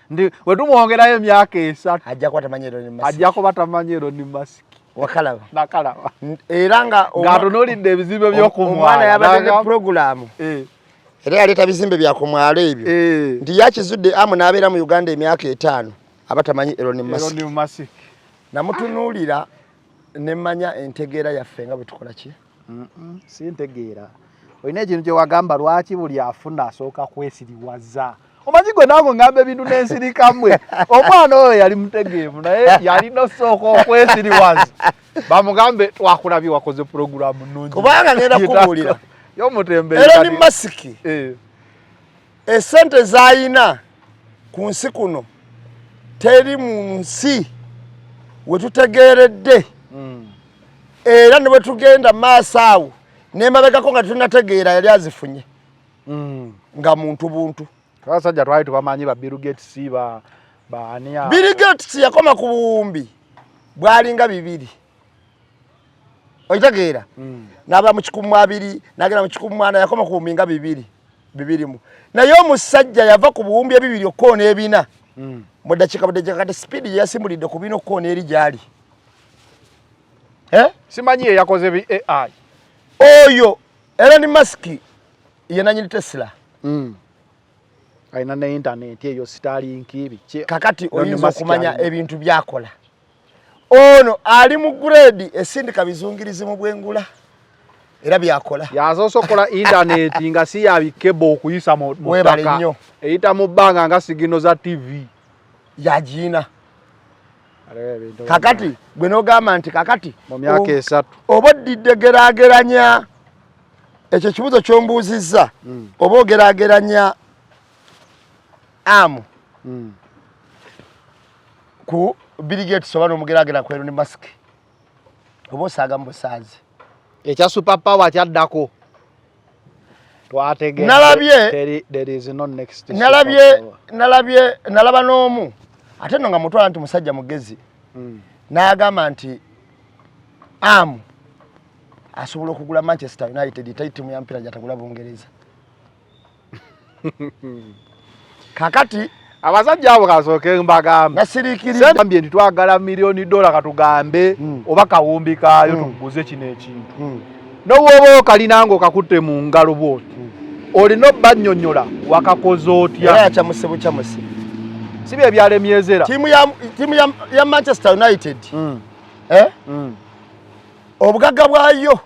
Ndi wetumuongerayo emyaka 3 ajja kwatamanyi Elon Musk. Ajja kubatamanyi Elon Musk. Wakalaba. Nakalaba. Era nga ngatunulidde ebizimbe by'okumwala. Omwana yabadde ne programu. Era yaleeta bizimbe bya kumwala ebyo. Ndi yakizudde n'abeera mu Uganda emyaka 5 abatamanyi Elon Musk. Namutunuulira ne mmanya entegeera yaffe nga bwe tukola ki? Si ntegeera. Olina ekintu kye wagamba lwaki buli afuna asooka kwesiriwaza. Omanyi gwe nange ngamba ebintu n'ensirikamwe. Omwana oyo yali mutegeevu naye yalina osooka okwesiriwaza. Bamugambe twakulabye wakoze programu nnungi. Kubanga ngenda kubuulira. Yomutembe Elon Musk. Esente z'ayina ku nsi kuno teri mu nsi we tutegeeredde. Era ne bwe tugenda maaso awo n'emabegako nga tunategeera yali azifunye nga muntu buntu. Abasajja twali tubamanyi ba Bill Gates ba ania. Bill Gates yakoma ku buwumbi bwalinga 2. Oyitegeera? N'aba mu 12 n'agenda mu 14 yakoma ku buwumbi nga 2 mu. Naye omusajja yava ku buwumbi 2 okkoona 4 mu ddakiika kati speed gye yasimbulidde ku 4 okkoona eri gyali. Simanyi yakoze bi AI. Oyo Elon Musk ye nanyini Tesla. Aina ne internet eyo Starlink biche. Kakati oyinza okumanya ebintu byakola. Ono ali mu grade esindika bizungirizi mu bwengula. Era byakola. Yazosokola internet nga si yabikebo okuyisa mu ttaka. Eyita mu bbanga nga sigino za TV. Yajina. Kakati gwe n'ogamba nti kakati mu myaka 3 oba oddidde geraageranya ekyo kibuzo ky'ombuuzizza oba ogeraageranya ku Bill Gates oba n'omugeraagera ku Elon Musk oba osaaga mu busaazi ekya super power kyaddako twategeera nalabye there is no next nalaba n'omu ate no nga mutwala nti musajja mugezi n'agamba nti asobola okugula Manchester United tayiti mu yampira gyatagula Bungereza. Kakati abasajja abo kasooke mbagamba nasirikiriza ambye nti twagala $1 million katugambe oba kawumbi kaayo tuguze kino ekintu n'obwoba okalinanga okakutte mu ngalo bwoti olina obbannyonnyola wakakoze otya era kyamusibu si bye byalemyezera timu ya Manchester United obugagga bwayo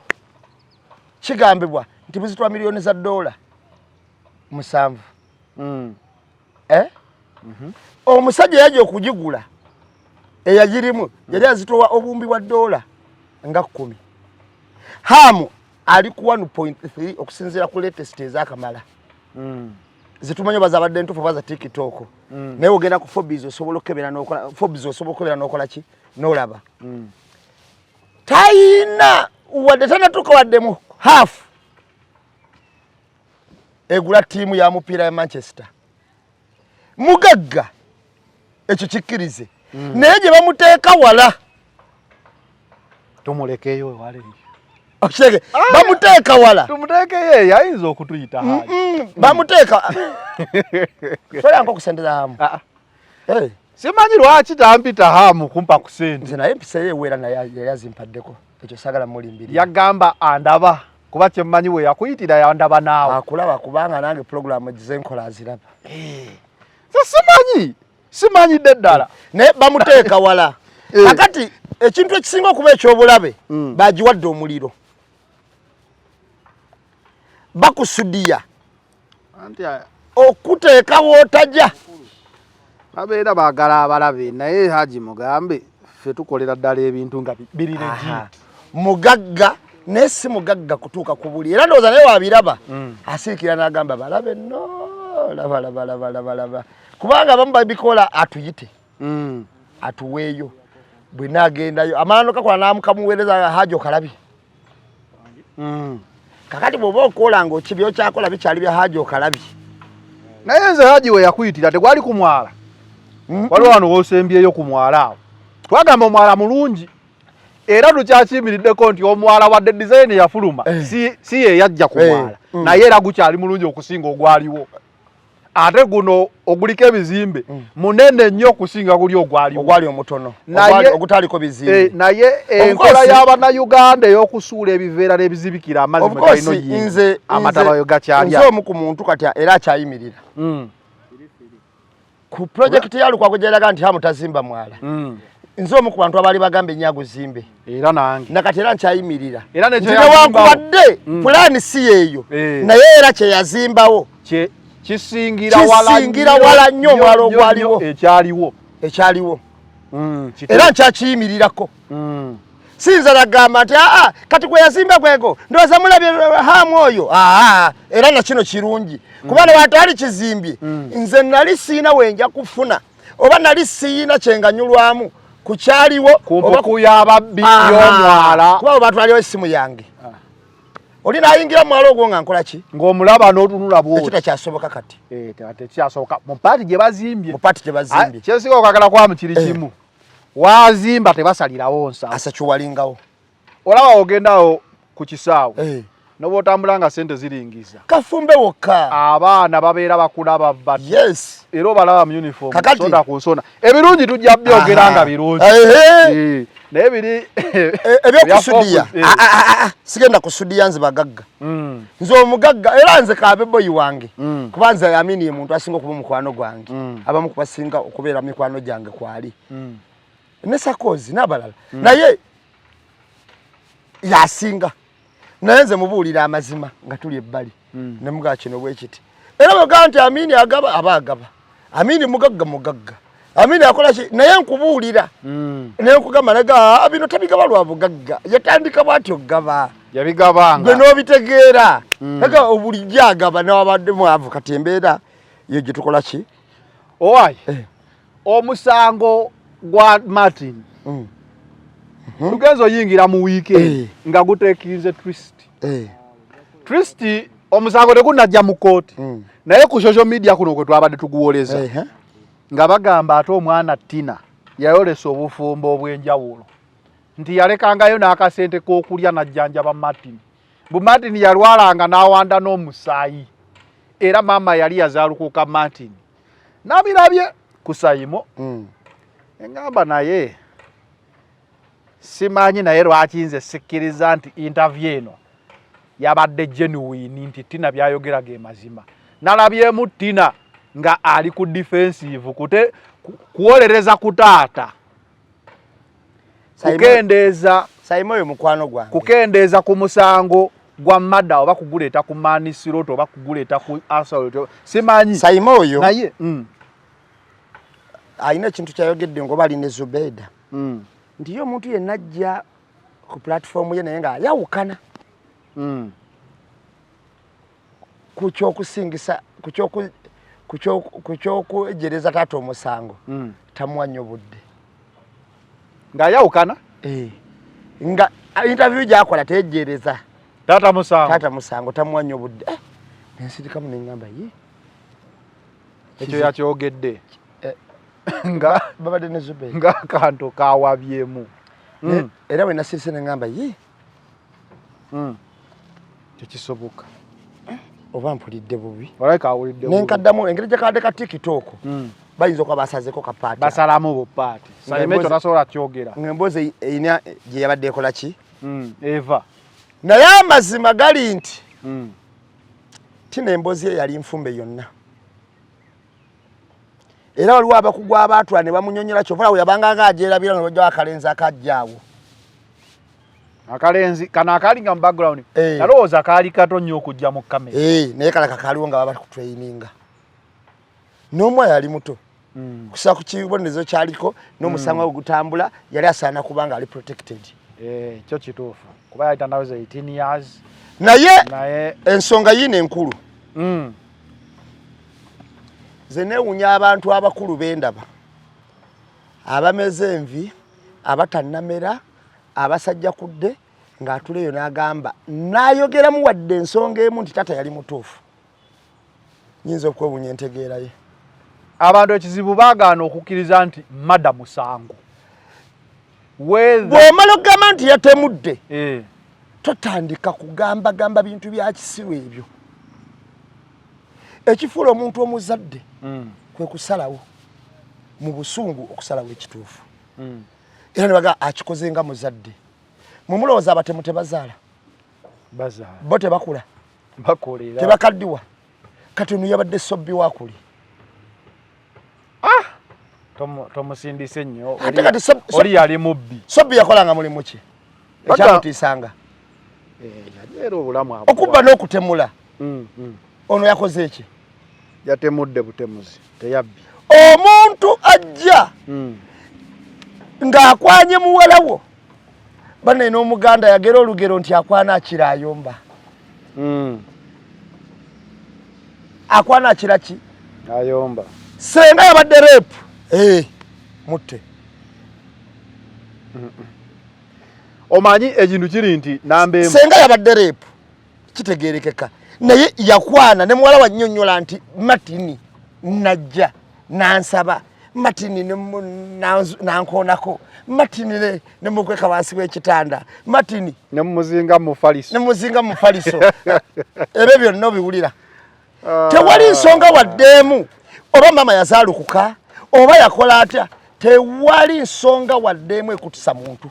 kigambibwa nti buzitwa miliyoni za $7 omusajja yaje okugigula eyagirimu yali azitowa obumbi bwa $10 nga 10. Hamu ali ku 1.3 okusinziira ku latest ez'akamala. Zitumanyo bazabadde ntufu baza TikTok. Naye ogenda ku Forbes osobola okebera n'okola Forbes osobola okebera n'okola ki n'olaba. Tayina wadde tanatuuka wadde mu half egula tiimu ya mupiira ya Manchester. Mugagga ekyo kikkirize. Naye gye bamuteeka wala tumulekeyo wale. Oshege bamuteeka wala. Tumuteeke ye ayinza okutuyita haji. Bamuteeka. Sola nko kusendeza hamu. Simanyi lwaki tampita hamu kumpa ku sente. Nze naye empisa ye wera naye yazimpadeko. Ekyo sagala mulimbiri. Yagamba andaba kuba kyemmanyi we yakuyitira yandaba naawe. Akulaba kubanga nange program egizenkola aziraba. Simanyi ddala. Ne bamuteeka wala. Kakati ekintu ekisinga okuba ekyobulabe bagiwadde omuliro. Bakusudiya. Anti okuteeka wootajja. Abeera baagala abalabe naye Haji mugambe ffe tukolera ddala ebintu nga birire mugagga naye si mugagga kutuuka ku buli era ndowooza naye wabiraba asiikira n'agamba balabe no laba kubanga abamu babikola atuyite atuweeyo bwe naagendayo amaano kakola n'amukamuweereza Haji okalabi kakati bw'oba okola ng'ekibyo kyakola bikyali bya Haji okalabi naye nze Haji we yakuyitira tegwali ku mwala waliwo wano wosembyeyo ku mwala awo twagamba omwala mulungi era tukyakiyimiriddeko nti omwala wadde design yafuluma si ye yajja ku mwala naye era gukyali mulungi okusinga ogwaliwo ate guno oguliko ebizimbe munene nnyo okusinga guli ogwali omutono ogutaliko bizimbe naye enkola y'Abannayuganda ey'okusuula ebiveera n'ebizibikira amazzi mwe galina oyinza amatabayo gakyali nze omu ku muntu kati era akyayimirira ku project ya Lukwago gyeraga nti hamu tazimba mwala nze omu ku bantu abali bagamba ennyago zimbe era nange nakati era nkyayimirira era newankubadde pulaani si yeeyo naye era kyeyazimbawo kisingira wala nnyo omwala ogwaliwo ekyaliwo era nkyakiyimirirako sinza nagamba nti kati gwe yazimba gwego ndowooza mulabye hamu oyo era nakino kirungi kuba ne bwatali kizimbye nze nali siina wenja kufuna oba nali siina kyenganyulwamu ku kyaliwo oba kuyababbi y'omwala kuba bwe batwaliwo essimu yange oli naayingira mu mwala ogwo nga nkola ki ng'omulaba n'otunula bwoti ekitaakyasoboka kati tekyasoboka mu paati gye bazimbye kyesinga okagala kwamu kiri kimu wazimba tebasalirawo nsa asa kiwalingawo olaba ogendawo ku kisaawe noba otambula nga sente ziringiza kafumbe wokka abaana babeera bakulaba bati era obalaba mu uniform sonda ku nsona ebirungi tujja byogera nga birungi naye biri ebyokusudiya sigenda kusudiya nze bagagga nze omugagga era nze kabeboyi wange kuba nze amini ye muntu asinga okuba omukwano gwange abamu kubasinga okubeera mikwano gyange kwali ne Sakozi n'abalala naye yasinga naye nze mubuulira amazima nga tuli ebbali ne mugaa kino bwe kiti era bagaa nti Amini agaba abagaba Amini mugagga Amini akola ki naye nkubuulira naye nkugamba naga bino tabigaba lwa bugagga yatandika bwatyo gaba yabigabanga gwe n'obitegeera naga obulijja agaba n'abadde mwavu kati embeera yo gye tukola ki owayi omusango gwa Martin tugenzo yingira mu weekend nga gutekinze twist omusango tegunajja mu kooti naye ku social media kuno kwe twabadde tuguwoleza nga bagamba ate omwana Tina yayolesa obufumbo obw'enjawulo nti yalekangayo n'akasente k'okulya najjanjaba Martin bu Martin yalwalanga n'awanda n'omusaayi era maama yali yazaalukuka Martin nabirabye ku Sayimo engamba naye simanyi naye lwaki nze sikkiriza nti interview eno yabadde genuine nti Tina byayogera ge mazima nalabyemu Tina nga ali ku defensive kuwolereza kutaata kukendeeza Sayimo oyo mukwano gwange kukendeeza ku musango gwa mada oba kuguleeta ku manisirot oba kuguleeta ku assault simanyi Sayimo oyo naye ayina ekintu kyayogedde ngoba ali ne Zubeda nti yo omuntu yenna ajja ku platform ye naye nga yawukana ku kyokusingisa ku kyokwejereza taata omusango tamuwa nnyo budde nga yawukana nga interview gyakola tejereza taata musango tamuwa nnyo budde nensirikamu neŋŋamba ye ekyo yakyogedde nga babadde ne Zubeda nga kanto kawabyemu era bwe nasirise neŋŋamba ye tekisoboka oba mpulidde bubi olaika awulidde nenkaddamu engeri gye kadde ka TikTok bayinza okuba basazeko ka paati basalamu bo paati sayimeto tasobola kyogera ng'emboozi eyina gye yabadde ekola ki eva naye amazima gali nti tina emboozi ye yali nfumbe yonna era waliwo abakugwa abaatula ne bamunyonyola kyovula we yabanga ng'agyerabira ne bajjawo akalenzi akajjaawo akalenzi kana akalinga mu background nalowooza kaali kato nnyo okujja mu kamera naye kala kakaaliwo nga baba kutrayininga n'omwana yali muto kusa ku kibonerezo kyaliko n'omusango ogutambula yali asaana kuba nga ali protected kyo kituufu kuba yali tanaweza 18 years naye ensonga yiino enkulu ze neewunya abantu abakulu b'endaba abameze envi abatannamera abasajja kudde ng'atuleyo n'agamba n'ayogeramu wadde ensonga emu nti tata yali mutuufu nyinza okwewunya entegeera ye abantu ekizibu baagaana okukkiriza nti madda musango bw'omala okugamba nti yatemudde totandika kugambagamba bintu bya kisiru ebyo ekifuula omuntu omuzadde kwe kusalawo mu busungu okusalawo ekituufu era ne baga akikoze nga muzadde mumulowooza abatemu tebazaala bo tebakula tebakaddiwa kati ono yabadde sobbi wakuli tomusindise nnyo oli yali mubbi sobbi yakolanga mulimu ki ekyamutiisanga era obulamu okubba n'okutemula ono yakoze eki yatemudde butemuzi teyabbi omuntu ajja ng'akwanye muwala wo banne n'omuganda yagera olugero nti akwana akira ayomba akwana akira ki ayomba senga yabadde repu mutte omanyi ekintu kiri nti nambe senga yabadde repu kitegeerekeka naye yakwana ne muwala wannyonnyola nti Martini najja nansaba Martini nankoonako Martini ne mukweka wansi w'ekitanda Martini ne mumuzinga mu faliso ebyo byonna obiwulira tewali nsonga waddeemu oba mama yazaalukuka oba yakola atya tewali nsonga waddeemu ekutisa muntu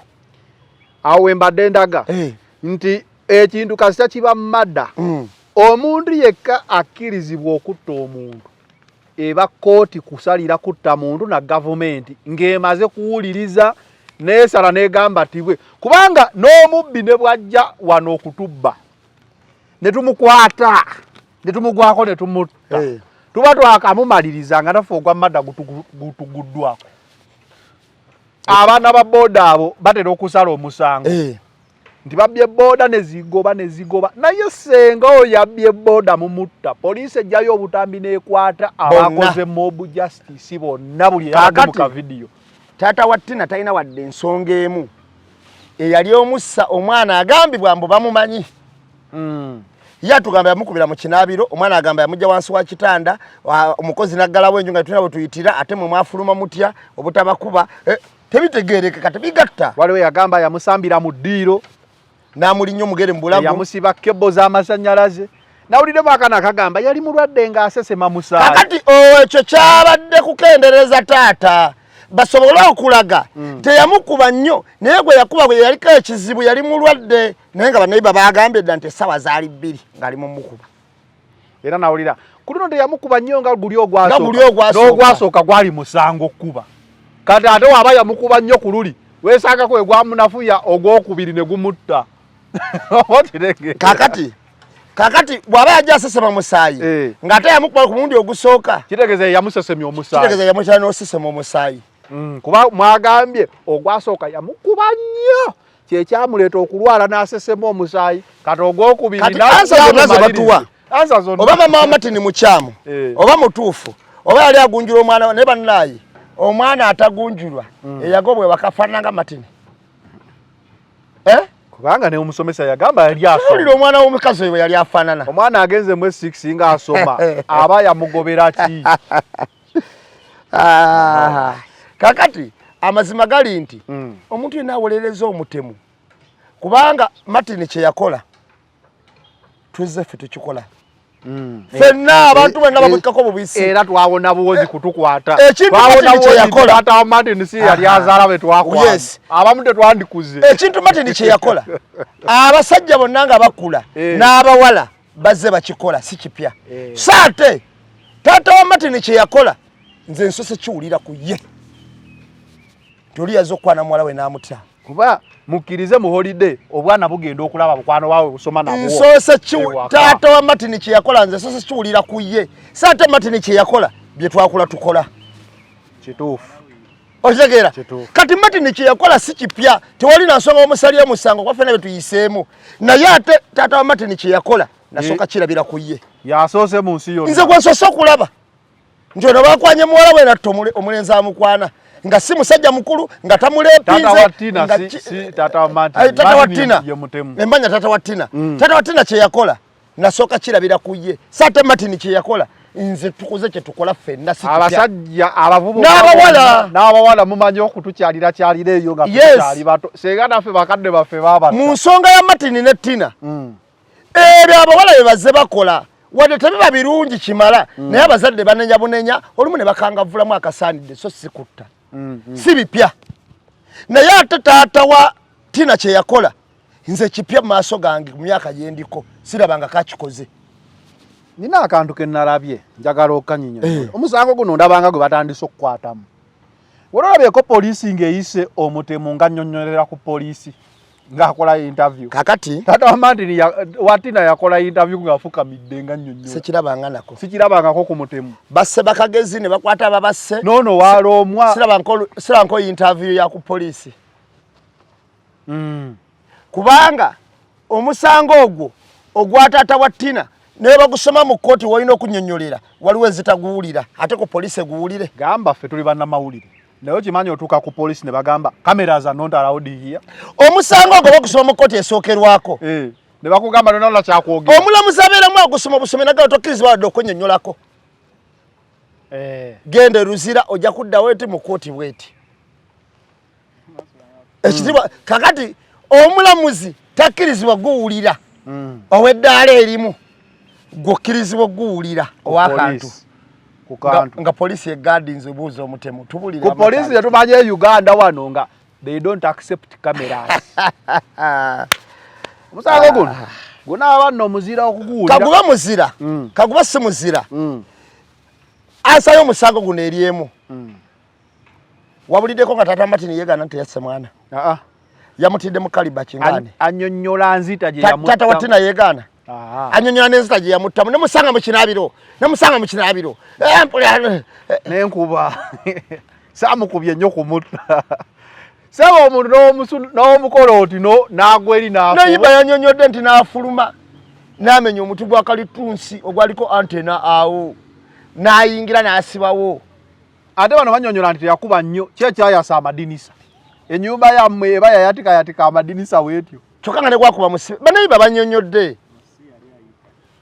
awo wembadde ndaga nti ekintu kasita kiba madda omuntu yekka akkirizibwa okutta omuntu eba kooti kusalira kutta muntu na gavumenti ng'emaze kuwuliriza neesala negamba tibwe kubanga n'omubbi ne bwajja wano okutubba ne tumukwata ne tumugwako ne tumutta tuba twakamumaliriza nga naffe ogwa madda gutuguddwako abaana ba booda abo batera okusala omusango nti babbye booda nezigoba naye senga oyo yabbye booda mumutta poliisi ejjayo obutambi nekwata abakoze mob justice bonna buli yabadde mu kavidiyo taata wa Tina talina wadde ensonga emu eyali omussa omwana agambibwa mbu bamumanyi ye atugamba yamukubira mu kinaabiro omwana agamba yamujja wansi wa kitanda omukozi naggalawo enju nga tulina bwe tuyitira ate mwe mwafuluma mutya obutabakuba tebitegeerekeka tebigatta waliwo yagamba yamusambira mu ddiiro n'amulinnyo omugere mu bulago yamusiba kebo z'amasannyalaze nawuliddemu akana akagamba yali mulwadde ng'asesema musaayi kakati ekyo kyabadde kukendereza taata basobole okulaga teyamukuba nnyo naye gwe yakuba gwe yaliko ekizibu yali mulwadde naye nga banayiba bagambye dda nti essaawa zaali 2 ng'ali mumukuba era nawulira ku luno teyamukuba nnyo nga guli ogwasooka gwali musango okkuba kati ate waaba yamukuba nnyo ku luli weesangako we gwamunafuya ogwokubiri ne gumutta kakati bw'aba yajja asesema musaayi ng'ate yamukuba ku mulundi ogusooka kitegeeza yamusesemya omusaayi kitegeeza yamukyala n'osesema omusaayi kuba mwagambye ogwasooka yamukuba nnyo kyekyamuleeta okulwala n'asesema omusaayi kati ogwokubiri ansa zonna ze batuwa oba mama wa Martini mukyamu oba mutuufu oba yali agunjula omwana ne bannaayi omwana atagunjulwa eyagobwe wakafaananga Martini kubanga ne omusomesa yagamba yali asoma omwana w'omukazi oyo yali afaanana omwana agenze mu 6 nga asoma aba yamugobera ki kakati amazima gali nti omuntu yenna awolereza omutemu kubanga Martini kye yakola tuzze ffe tukikola fenna abantu bwenna babukkako bubisi era twawona buwozi kutukwata twawona buwozi yakola Taata Martin si yali azaala be twakwata abamu tetwandikuze ekintu Martin kye yakola abasajja bonna nga bakula n'abawala bazze bakikola si kipya saate taata wa Martin kye yakola nze nsose kiwulira ku ye toli yazokwana muwala we n'amutya kuba mukkirize mu holiday obwana bugenda okulaba bukwano waawe busoma nabwo nsose taata wa Martin kye yakola nze nsose kiwulira ku ye saate Martin kye yakola bye twakula tukola kituufu otegeera kati Martin kye yakola si kipya tewali na nsonga omusalya musango kwa fena betuyiseemu naye ate taata wa Martin kye yakola nasooka kirabira ku ye yasoose mu nsi yonna nze gwe nsose okulaba njono bakwanye muwala we natto omulenzi amukwana nga si musajja mukulu nga tamulepinze taata wa Martin taata wa Tina embanya taata wa Tina taata wa Tina kye yakola nasooka kirabira ku ye saate Martin kye yakola nze tukuze kye tukola ffenna si abasajja abavubu n'abawala mumanyi okutukyalira kyalira eyo nga tukyali bato senga naffe bakadde baffe baba mu nsonga ya Martin ne Tina ebyo abawala bye bazze bakola wadde tebiba birungi kimala naye abazadde banenya bunenya olumu ne bakangavulamu akasaanidde so si kutta si bipya naye ate taata wa Tina kye yakola nze kipya mu maaso gange mu myaka gyendiko sirabanga kakikoze nina akantu ke nalabye njagala okanyinyonyola omusango guno ndabanga gwe batandise okukwatamu walabyeko poliisi ng'eyise omutemu nga nnyonnyolera ku poliisi ng'akola interview kakati taata wa Martin wa Tina yakola interview ng'afukamidde nga nnyonnyola sikirabangako ku mutemu basse bakagezi ne bakwata ababasse noono waloomwa sirabanko interview ya ku poliisi kubanga omusango ogwo ogwa taata wa Tina ne bagusoma mu kkooti walina okunnyonnyolera waliwo ezitaguwulira ate ku poliisi eguwulire gamba ffe tuli bannamawulire naye kimanyi otuuka ku poliisi ne bagamba cameras are not allowed here omusango ogwo bagusoma mu kkooti esookerwako ne bakugamba nonala kyakwogera omulamuzi abeeramu agusoma obusome nagala tokkirizibwa wadde okwennyonnyolako genda eruzira ojja kuddawo eti mu kkooti bweti ekitibwa kakati omulamuzi takkirizibwa guwulira ow'eddaala erimu gwokkirizibwa guwulira owakantu nga poliisi egadinze obuuza omutemu tubulira ku poliisi tetumanye Uganda wano nga they don't accept cameras omusango guno gunaaba nno muzira okuguwulira kaguba muzira kaguba si muzira asayo omusango guno eryemu wabuliddeko nga taata Martin yeegaana nti yasse mwana yamutidde mu kaliba kingane annyonnyola nzita gye yamutta taata wa Tina yeegaana anyonyola n'enzita gye yamuttamu nemusanga mu kinaabiro n'enkuba saamukubye nnyo kumutta saba omuntu n'omukola oti n'agwa eri nayiba yanyonyodde nti n'afuluma n'amenya omuti gwa kalitunsi ogwaliko antena awo n'ayingira n'asibawo ate bano banyonyola nti yakuba nnyo kyekyayasa amadinisa ennyumba yammwe eba yayatika amadinisa weetyo kyokka nga ne gwakuba musibe banayiba banyonyodde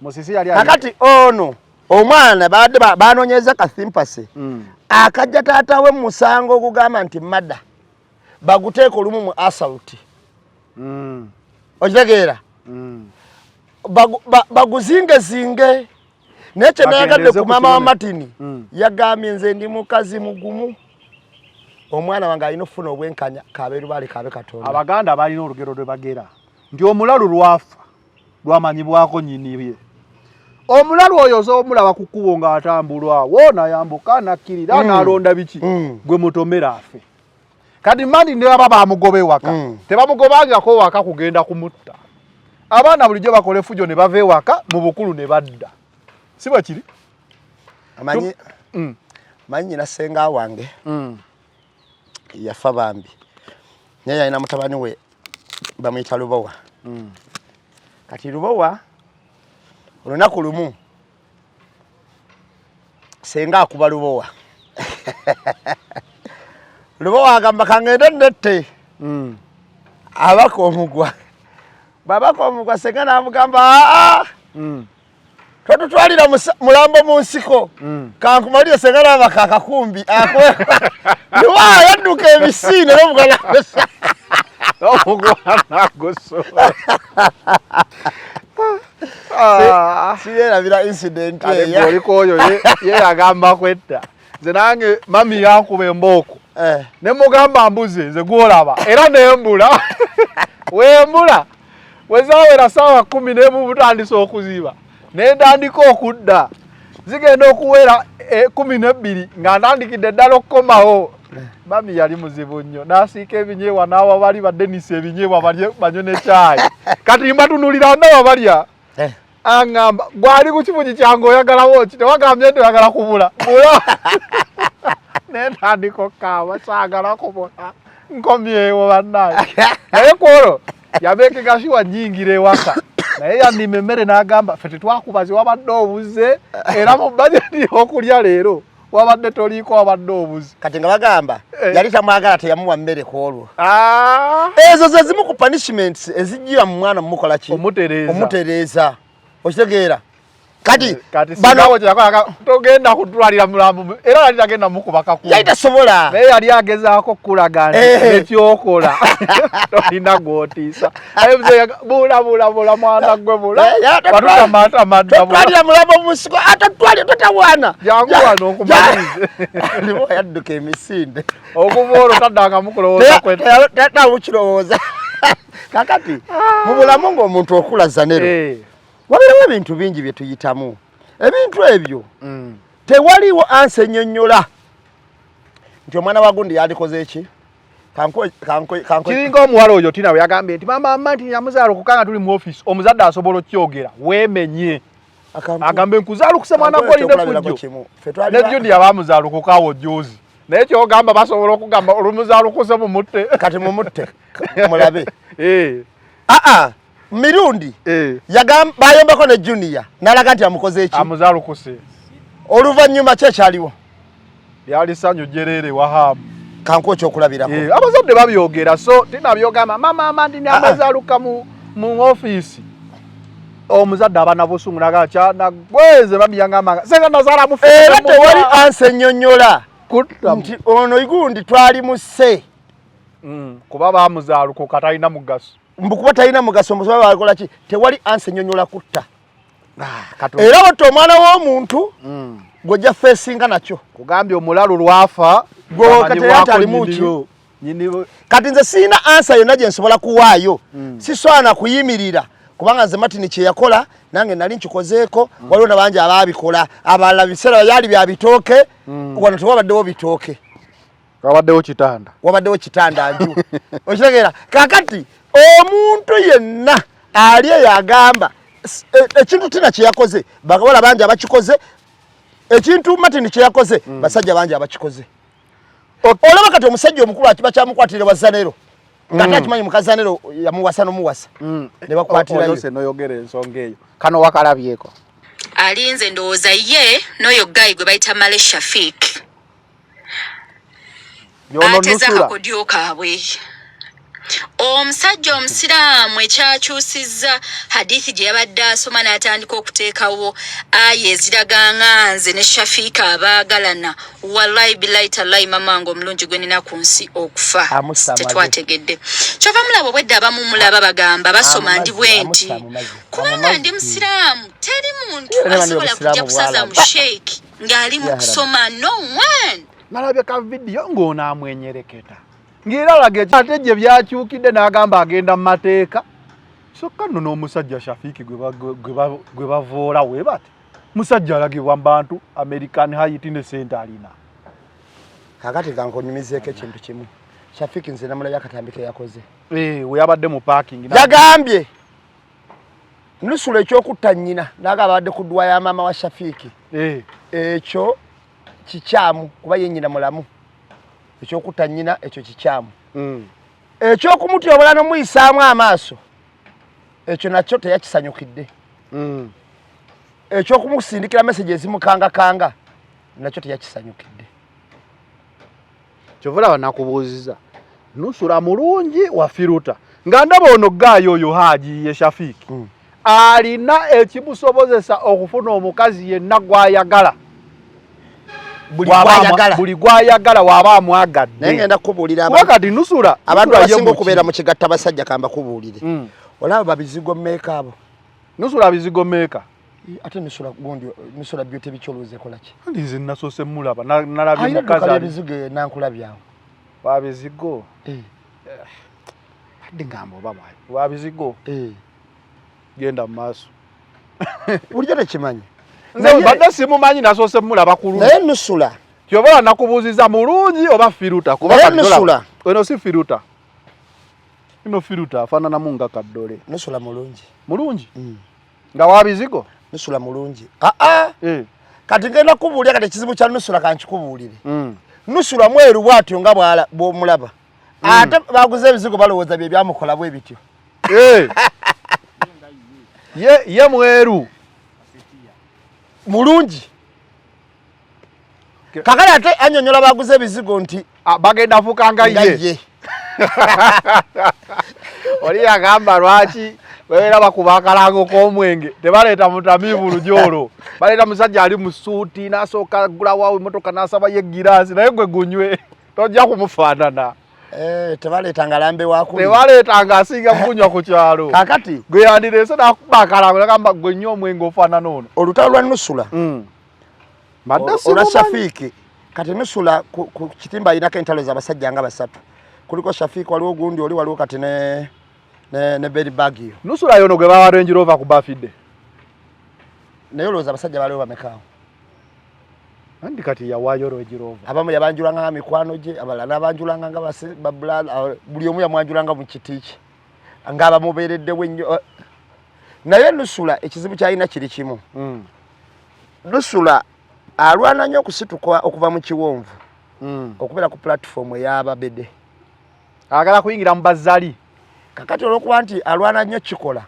musisi yali kakati ono omwana baadde banoonyeza kathimpase akajja taata we musango ogugamba nti madda baguteeka olumu mu assault okitegeera baguzingezinge naye kye nayagadde ku maama wa Martin yagambye nze ndi mukazi mugumu omwana wange alina okufuna obwenkanya kabeeru baali kabe Katonda abaganda balina olugero lwe bagera nti omulalu lwafa lwamanyibwako nnyinibye omulalu oyo omulaba ku kkubo ng'atambulwa woona yambuka nakkirira n'alonda biki gwe mutomera afe kati Martin ne baba bamugoba ewaka tebamugobangako waka kugenda kumutta abaana bulijjo bakole fujo ne bava ewaka mu bukulu ne badda si bwe kiri manyi nyina ssenga wange yafa bambi naye yalina mutabani we bamuyita Lubowa kati Lubowa olunaku lumu senga akuba Lubowa Lubowa agamba kangende nnette abaka omugwa babaka omugwa senga n'amugamba twatutwalira mulambo mu nsiko kankumalire senga n'abaka akakumbi Lubowa yadduka ebisiine n'omugwa Sirera bila incident ya. Olikoyo ye agamba kwetta. Nze nange mami yankube mboko. Ne mugamba mbuze nze gwolaba. Era nembula. Wembula. Wezawera sawa 10 n'emu butandisa okuziba. Nendandika okudda. Zigenda okuwera 12 nga ntandikidde ddala okukomawo. Mami yali muzibu nnyo. N'asiika ebinyeebwa n'awa bali ba Dennis ebinyeebwa banywe ne chai. Kati mbatunulira n'awa balya. Angamba gwali ku kifugi kyange oyagalawo ki tewagambye nti oyagala kubula. Bula. Nentandika okkaaba saagala kubula. Nkomyewo bannaye. Naye kwolwo yabeekeka shiwa nnyingira ewaka. Naye yannima emmere n'agamba ffe tetwakubaze wabadde obuze era mu bajeti okulya leero wabadde toliiko wabadde obuze. Kati nga bagamba yali tamwagala teyamuwa mmere kwolwo. Ezo ze zimu ku punishments ezijjira mu mwana mukola ki? Omutereeza. Okitegeera? Kati bano togenda kutwalira mulambu era yali tagenda mukubaka ku. Yali tasobola. Naye yali agezaako kulaga nti ekyokola tolina gw'otiisa. Aye mzee bula mwana gwe bula. Watutamata madda bula. Twalira mulambu musiko atatwalira tatawana. Jangu wano okumalize. Libo yadduka emisinde. Okuvoolo taddanga mukulowooza kwetta. Tatawukirowooza. Kakati mu bulamu ng'omuntu okula zanero. Wabeerawo ebintu bingi bye tuyitamu. Ebintu ebyo tewaliwo ansi ennyonnyola nti omwana wa gundi yandikoze eki. Kiringa omuwala oyo Tina we yagambye nti mama nti yamuzaala okukanga tuli mu office omuzadde asobola okyogera weemenye. Agambe nkuzaalukuse mwana gwo olina fujjo. Ne Judy yabamuzaala okukaawo joozi. Naye kyogamba basobola okugamba olumuzaalukuse mumutte. Kati mumutte mulabe. Mirundi bayombako ne Junior nalaga nti amukoze eki amuzaalukuse oluvannyuma kyekyaliwo yali sanyu jerere wahamu kanko ekyokulabirako abazadde babyogera so Tina byogamba mama ndi amazaaluka mu office omuzadde abana busungu naga kyana gweze babiyangamba senga nazaala mu era tewali anse nnyonnyola nti ono igundi twali musse kuba bamuzaaluka katalina mugaso mbukuba talina mugaso omusobe bakola ki tewali anse nnyonnyola kutta era bw'oto omwana w'omuntu gw'ojja feesinga nakyo kugambye omulalu lwafa gwokateyatalimuki kati nze siina ansa yonna gye nsobola kuwaayo siswana kuyimirira kubanga nze Martin kye yakola nange nali nkikozeeko waliwo nabangi abaabikola abalala biseera byali bya bitooke wano tewabaddewo bitooke wabaddewo kitanda nju okitegeera kakati omuntu yenna ali yagamba ekintu Tina kye yakoze bakabala bangi abakikoze ekintu Martin kye yakoze basajja bangi abakikoze olaba kati omusajja omukulu akiba kyamukwatire wa Zanero ngati akimanyi mukazanero yamuwasa n'omuwasa ne bakwatira yose noyogera ensonga eyo kano wakalabyeko alinze ndowooza ye n'oyo guy gwe bayita Male Shafik ateza akakodyo kaabwe omusajja omusiraamu ekyakyusizza hadithi gye yabadde asoma n'atandika okuteekawo aya eziraga nze ne Shafika abaagalana wallahi billahi tallahi mamange omulungi gwe nina ku nsi okufa tetwategedde kyova mulabo bwedda abamu mulaba bagamba basoma ndi bwenti kubanga ndi musiraamu teri muntu asobola kujja kusaza mu sheikh ng'ali mu kusoma no one nalabye ka video ng'ono amwenyereketa ngira lage ate gye byakyukidde n'agamba agenda mu mateeka sokka nno n'omusajja Shafiki gwe bavoola we bati musajja alagibwa mu bantu American Height ne Center alina kakati kankonyumizeeko ekintu kimu Shafiki nze namulabye akatambike yakoze we yabadde mu parking yagambye nusula ekyokutta nnyina n'agamba abadde ku ddwa ya maama wa Shafiki ekyo kikyamu kuba ye nnyina mulamu ekyokutta nnyina ekyo kikyamu ekyokumutyobola n'omuyisaamu amaaso ekyo nakyo teyakisanyukidde ekyokumusindikira message ezimukangakanga nakyo teyakisanyukidde kyovula banakubuuziza nusula mulungi wa firuta nga ndaba ono gaayo oyo Haji ye Shafiki alina ekimusobozesa okufuna omukazi yenna gw'ayagala buli gwayagala waba amwagadde naye ngenda kubuulira wakati abantu basinga okubeera mu kigatta basajja kamba kubuulire olaba babizigo mmeeka abo Nusula bizigo meka. Ate nusula gundi nusula byote bicholoze kola ki. Ndize nasose mulaba nalabye mukazi ali bizigo nankulabyawo. Wa bizigo. Adi ngambo baba. Wa bizigo. Genda maso. Ulijate kimanyi. Nze badde simumanyi nasose mulaba kululu. Naye nusula. Kyobola nakubuziza mulungi oba firuta kuba nusula. Eno si firuta. Ino firuta afanana munga kaddole. Nusula mulungi. Mulungi? Nga wa bizigo? Nusula mulungi. Kati ngenda kubuulira kati ekizibu kya nusula kankikubuulire. Nusula mweru bwatyo nga bw'omulaba. Ate baguze ebizigo balowooza bye byamukola bwe bityo. Ye mweru. Mulungi. Kakale ate annyonnyola baguze ebizigo nti bagenda fukanga ye. Oli agamba lwaki beera bakuba akalango k'omwenge tebaleeta mutamiivu lujolo baleeta musajja ali mu suuti n'asooka gulawo emmotoka n'asaba ye giraasi naye gwe gunywe tojja kumufaanana. Tebaleetanga lambe wakuli. Tebaleetanga asinga kunywa ku kyalo. Kakati gwe yandireese n'akuba akalango n'agamba gwe nnyo omwenge ofaanana ono. Olutalo lwa nusula. Ola Shafiiki kati nusula ku kitimba ayinako entalo z'abasajja nga basatu. Kuliko Shafiiki waliwo gundi oli waliwo kati ne Berry Bag yo. Nusula yono gwe bawa Range Rover ku bafidde. Naye olowooza abasajja baliwo bamekaawo. Andi kati yawaayo Range Rover. Abamu yabanjulanga nga mikwano gye, abalala n'abanjulanga nga buli omu yamwanjulanga mu kiti kye. Ng'abamubeereddewo ennyo. Naye nusula ekizibu ky'alina kiri kimu. Nusula alwana nnyo okusituka okuva mu kiwonvu. Okubeera ku platform ey'ababede. Agala kuyingira mu bazali. Kakati olwokuba nti alwana nnyo kikola.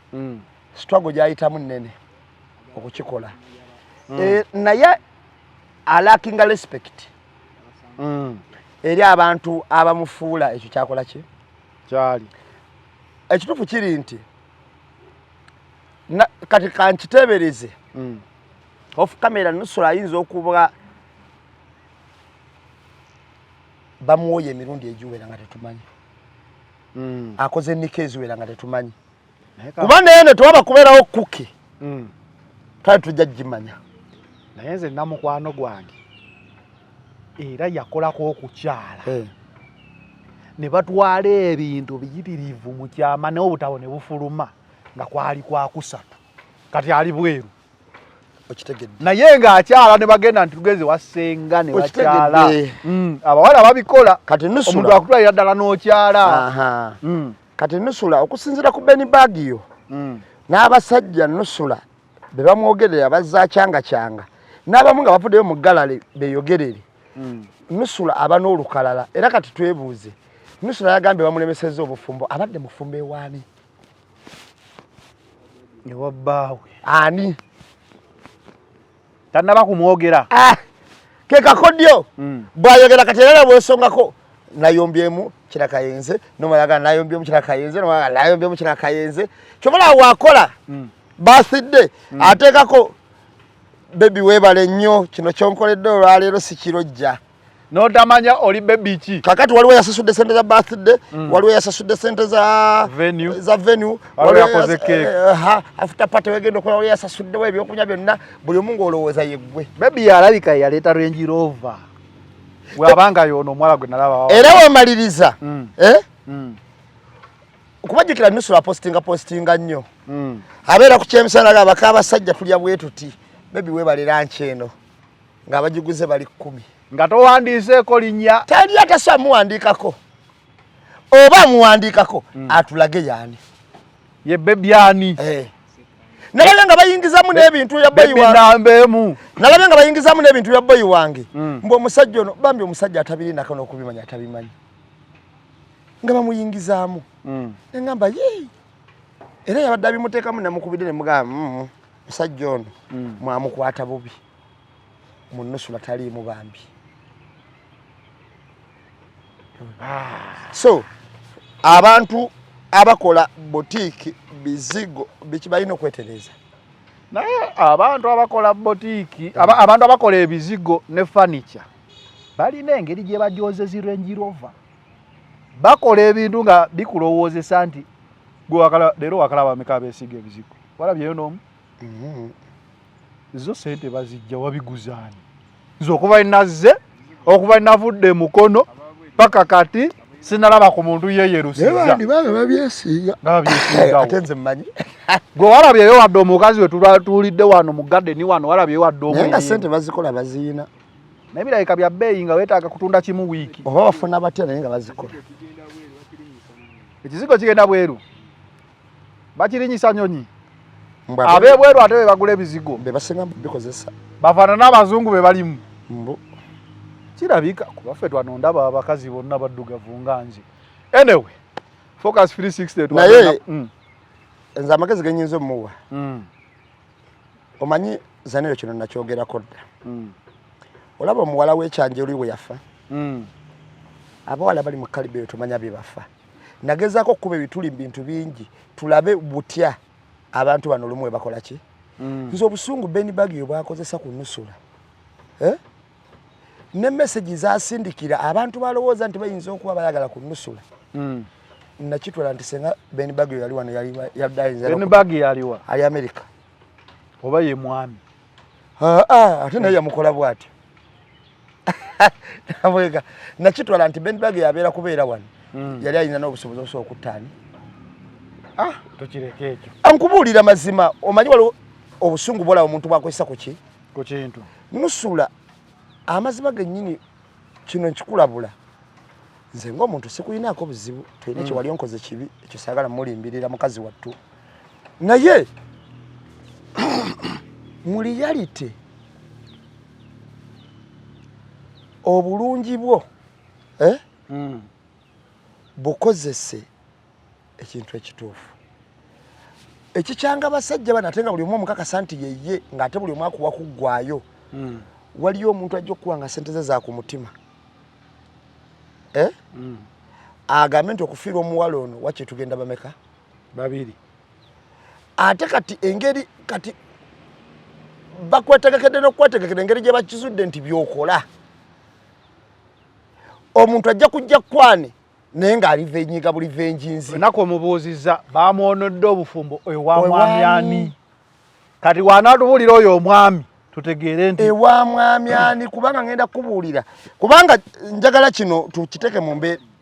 Struggle gy'ayitamu nnene okukikola. Naye alakinga respect. Eri abantu abamufuula ekyo kyakola ki? Kyali. Ekituufu kiri nti kati kankiteebereze. Off camera nusula ayinza okuba bamuwoye emirundi egiwera nga tetumanyi. Akoze nniko eziwera nga tetumanyi. Kuba naye ne tewaba kubeerawo kuke. Kale tujja gimanya. Naye nze namukwano gwange era yakolako okukyala. Ne batwala ebintu biyitirivu mu kyama n'obutabo ne bufuluma nga kwali kwa kusatu. Kati ali bweru. Okitegedde. Naye ng'akyala ne bagenda nti tugeze wasenga ne bakyala. Abawala babikola. Kati nusula. Omuntu akutwalira ddala n'okyala. Kati nusula okusinziira ku Berry Bag yo. N'abasajja nusula be bamwogerera bazza kyanga. N'abamu nga bavuddeyo mu galale beeyogerere. Nusula aba n'olukalala era kati twebuuze. Nusula yagambye bamulemesezza obufumbo abadde mufumbo ewaani. Ewa bbaawe. Ani? Tannaba kumwogera. Ke kakodyo. Bw'ayogera kati era bw'esongako nayombyemu kirakayenze nomalaga nayombyemu kirakayenze nomalaga nayombyemu kirakayenze kyobola wakola birthday ateekako baby webale nnyo kino kyonkoledde olwaleero sikirojja n'otamanya oli baby ki kakati waliwo yasasudde sente za birthday waliwo yasasudde sente za venue waliwo yakoze cake after party wegenda okola waliwo yasasuddewo ebyokunywa byonna buli omu ng'olowooza yeggwe baby yalabika yaleeta Range Rover bw'abanga yono omwala gwe nalaba era wemaliriza okubajjukira nusula postinga nnyo abeera ku kyemisana gabaka abasajja tulya bwe tuti baby webalera nkyeno ng'abagiguze bali 10 nga towandiiseeko linnya tali atasa muwandiikako oba muwandiikako atulage yaani ye baby ani nalabe nga bayingizamu n'ebintu ya boyi wange nalabe nga bayingizamu n'ebintu ya boyi wange mbu omusajja ono bambi omusajja atabirinako n'okubimanya atabimanyi nga bamuyingizaamu neŋŋamba ye era yabadde abimuteekamu nemukubidde ne mugamba musajja ono mwamukwata bubi mu nusula taliimu bambi so abantu abakola boutique bizigo bikibalina okwetereza naye abantu abakola boutique abantu abakola ebizigo ne furniture balina engeri gye bajoozezi Range Rover bakola ebintu nga bikulowoozesa nti gwe leero wakalaba meka beesiga ebizigo walabyeyo n'omu izo sente bazijja wabiguzaani nze okuba inazze okuba inavudde mukono paka kati sinalaba ku muntu yeyerusiza banga babyesiiga ate nze mmanyi gwe walabyeyo wadde omukazi we tuulidde wano mu gadeni wano walabyeyo wadde naye nga sente bazikola baziina naye birabika bya bbeeyi nga weetaaga kutunda kimu wiiki oba bafuna batya naye nga bazikola ekizigo kigenda bweru bakirinyisa nyonyi ab'ebweru ate be bagula ebizigo be basinga bikozesa bafaanana n'abazungu be balimu kirabika kuba ffe twanondaba abakazi bonna baddugavu nga nze anyway focus 360 naye nze amagezi genyinza omuwa omanyi zaniro kino nakyogerako dda olaba omuwala w'ekyanja oli we yafa abawala bali mu kalibe tumanya bye bafa nagezaako okuba ebituli mu bintu bingi tulabe butya abantu bano olumu we bakola ki nze obusungu Benny Bagio bwakozesa ku Nusula ne message zasindikira abantu balowooza nti bayinza okuba bayagala ku Nusula nakitwala nti senga Benny Bagio yali wano yadayinza Benny Bagio yaliwa ali America oba ye mwami ate naye yamukola bw'atyo nabwega nakitwala nti Benny Bagio yabeera kubeera wano yali alina n'obusobozi osobola okuttaani tokireka ekyo ankubuulira mazima omanyi waliwo obusungu bwolaba omuntu bwakozesa ku kintu Nusula amazima gennyini kino nkikulabula nze ng'omuntu sikuyinaako buzibu tulina ekyo wali onkoze kibi ekyo saagala mulimbirira mukazi wattu naye mu reality obulungi bwo bukozese ekintu ekituufu ekikyanga abasajja bano ate nga buli omu omukakasa nti yeye ng'ate buli omu akuwa kuggwayo waliyo omuntu ajja okuwanga sente ze za ku mutima agambe nti okufiirwa omuwala ono wakye tugenda bameka babiri ate kati engeri kati bakwetegekedde n'okwetegekera engeri gye bakizudde nti byokola omuntu ajja kujja kwane naye ng'aliva enyiga buli venjinzi ennaku omubuuzizza bamwonodde obufumbo ewa mwami ani kati waanaatubuulira oyo omwami tutegeere nti ewa mwami ani kubanga ngenda kubuulira kubanga njagala kino tukiteke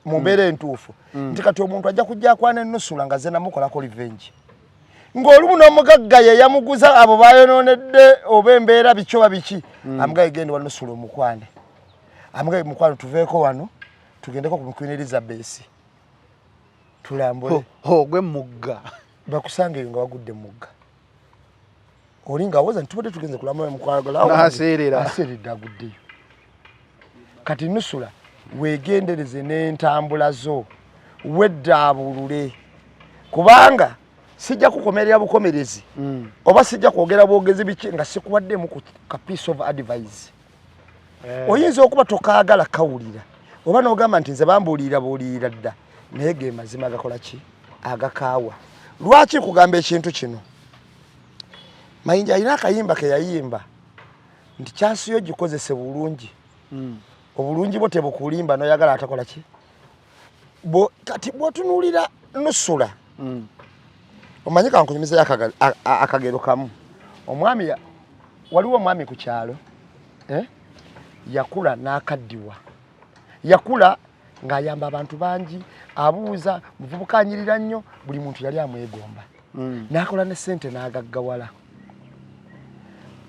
mu mbeera entuufu nti kati omuntu ajja kujja akwana Nusula nga ze namukolako revenge ng'olumu n'omugagga ye yamuguza abo bayonoonedde oba embeera bikyoba biki amugaye genda wa Nusula omukwane amugaye mukwano tuveeko wano tugendeko ku Queen Elizabeth tulambule gwe mugga bakusange nga wagudde mugga olinga woza ntubadde tugenze kulambula mukwagala aseerera aguddeyo kati Nusula weegendereze n'entambula zo weddaabulule kubanga sijja kukomerera bukomerezi oba sijja kwogera bwogezi biki nga sikuwaddemu ku ka piece of advice oyinza okuba tokaagala kawulira oba n'ogamba nti nze bambuulira buulirira dda naye ge mazima agakola ki agakaawa lwaki kugamba ekintu kino Mayinja alina akayimba ke yayimba nti kyansi yo gikozese bulungi obulungi bwo tebukulimba noyagala atakola ki kati bw'otunuulira Nusula omanyi kankunyumiza akagero kamu omwami waliwo omwami ku kyalo yakula n'akaddiwa yakula ng'ayamba abantu bangi abuuza muvubuka anyirira nnyo buli muntu yali amwegomba n'akola ne ssente n'agaggawala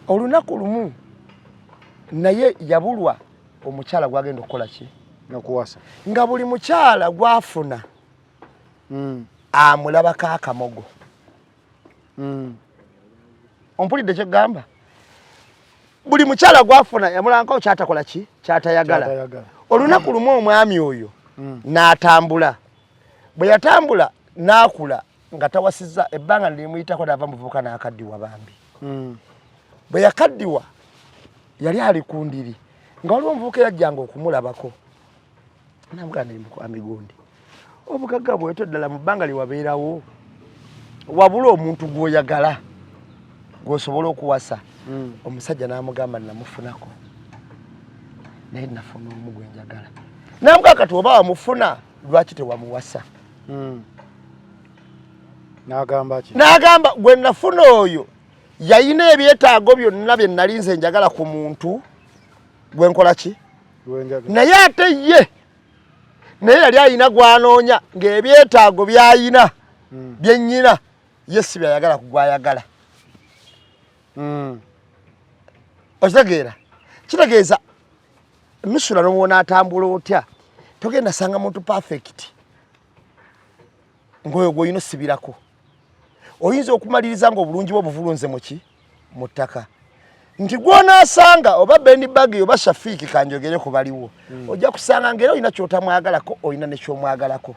olunaku lumu naye yabulwa omukyala gwagenda okukola ki nakuwasa nga buli mukyala gwafuna amulabako akamogo ompulidde kyegamba buli mukyala gwafuna yamulankawo kyatakola ki kyatayagala olunaku lumu omwami oyo n'atambula bwe yatambula n'akula nga tawasizza ebbanga nelimuyitako n'ava muvubuka n'akaddiwa bambi bwe yakaddiwa yali ali ku ndiri nga waliwo omuvubuka yajjanga okumulabako namugana amigundi obugagga bweto ddala mu bbanga lyewabeerawo wabula omuntu gw'oyagala gw'osobola okuwasa omusajja n'amugamba namufunako naye nafuna omu gwe njagala namugaa kati oba wamufuna lwaki tewamuwasa N'agamba gwe nafuna oyo yayina ebyetaago byonna bye nalinze njagala ku muntu gwe nkola ki naye ate ye naye yali ayina gwanoonya ng'ebyetaago byayina byennyina ye si byayagala kugwayagala okitegeera kitegeeza nusula n'omuwona atambula otya togenda sanga muntu perfect ng'oyo gw'olina osibirako oyinza okumaliriza ng'obulungi bwo buvulunze mu ttaka nti gw'onaasanga oba Bendi Bagi oba Shafiiki kanjogere ku baliwo ojja kusanga ng'era olina ky'otamwagalako olina ne ky'omwagalako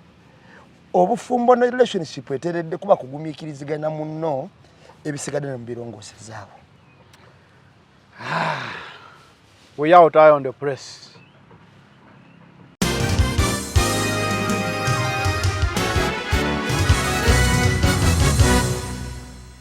obufumbo ne relationship eteredde kuba kugumiikirizigana munno ebisigadde mu birongoosi zaawo. We are out on the press.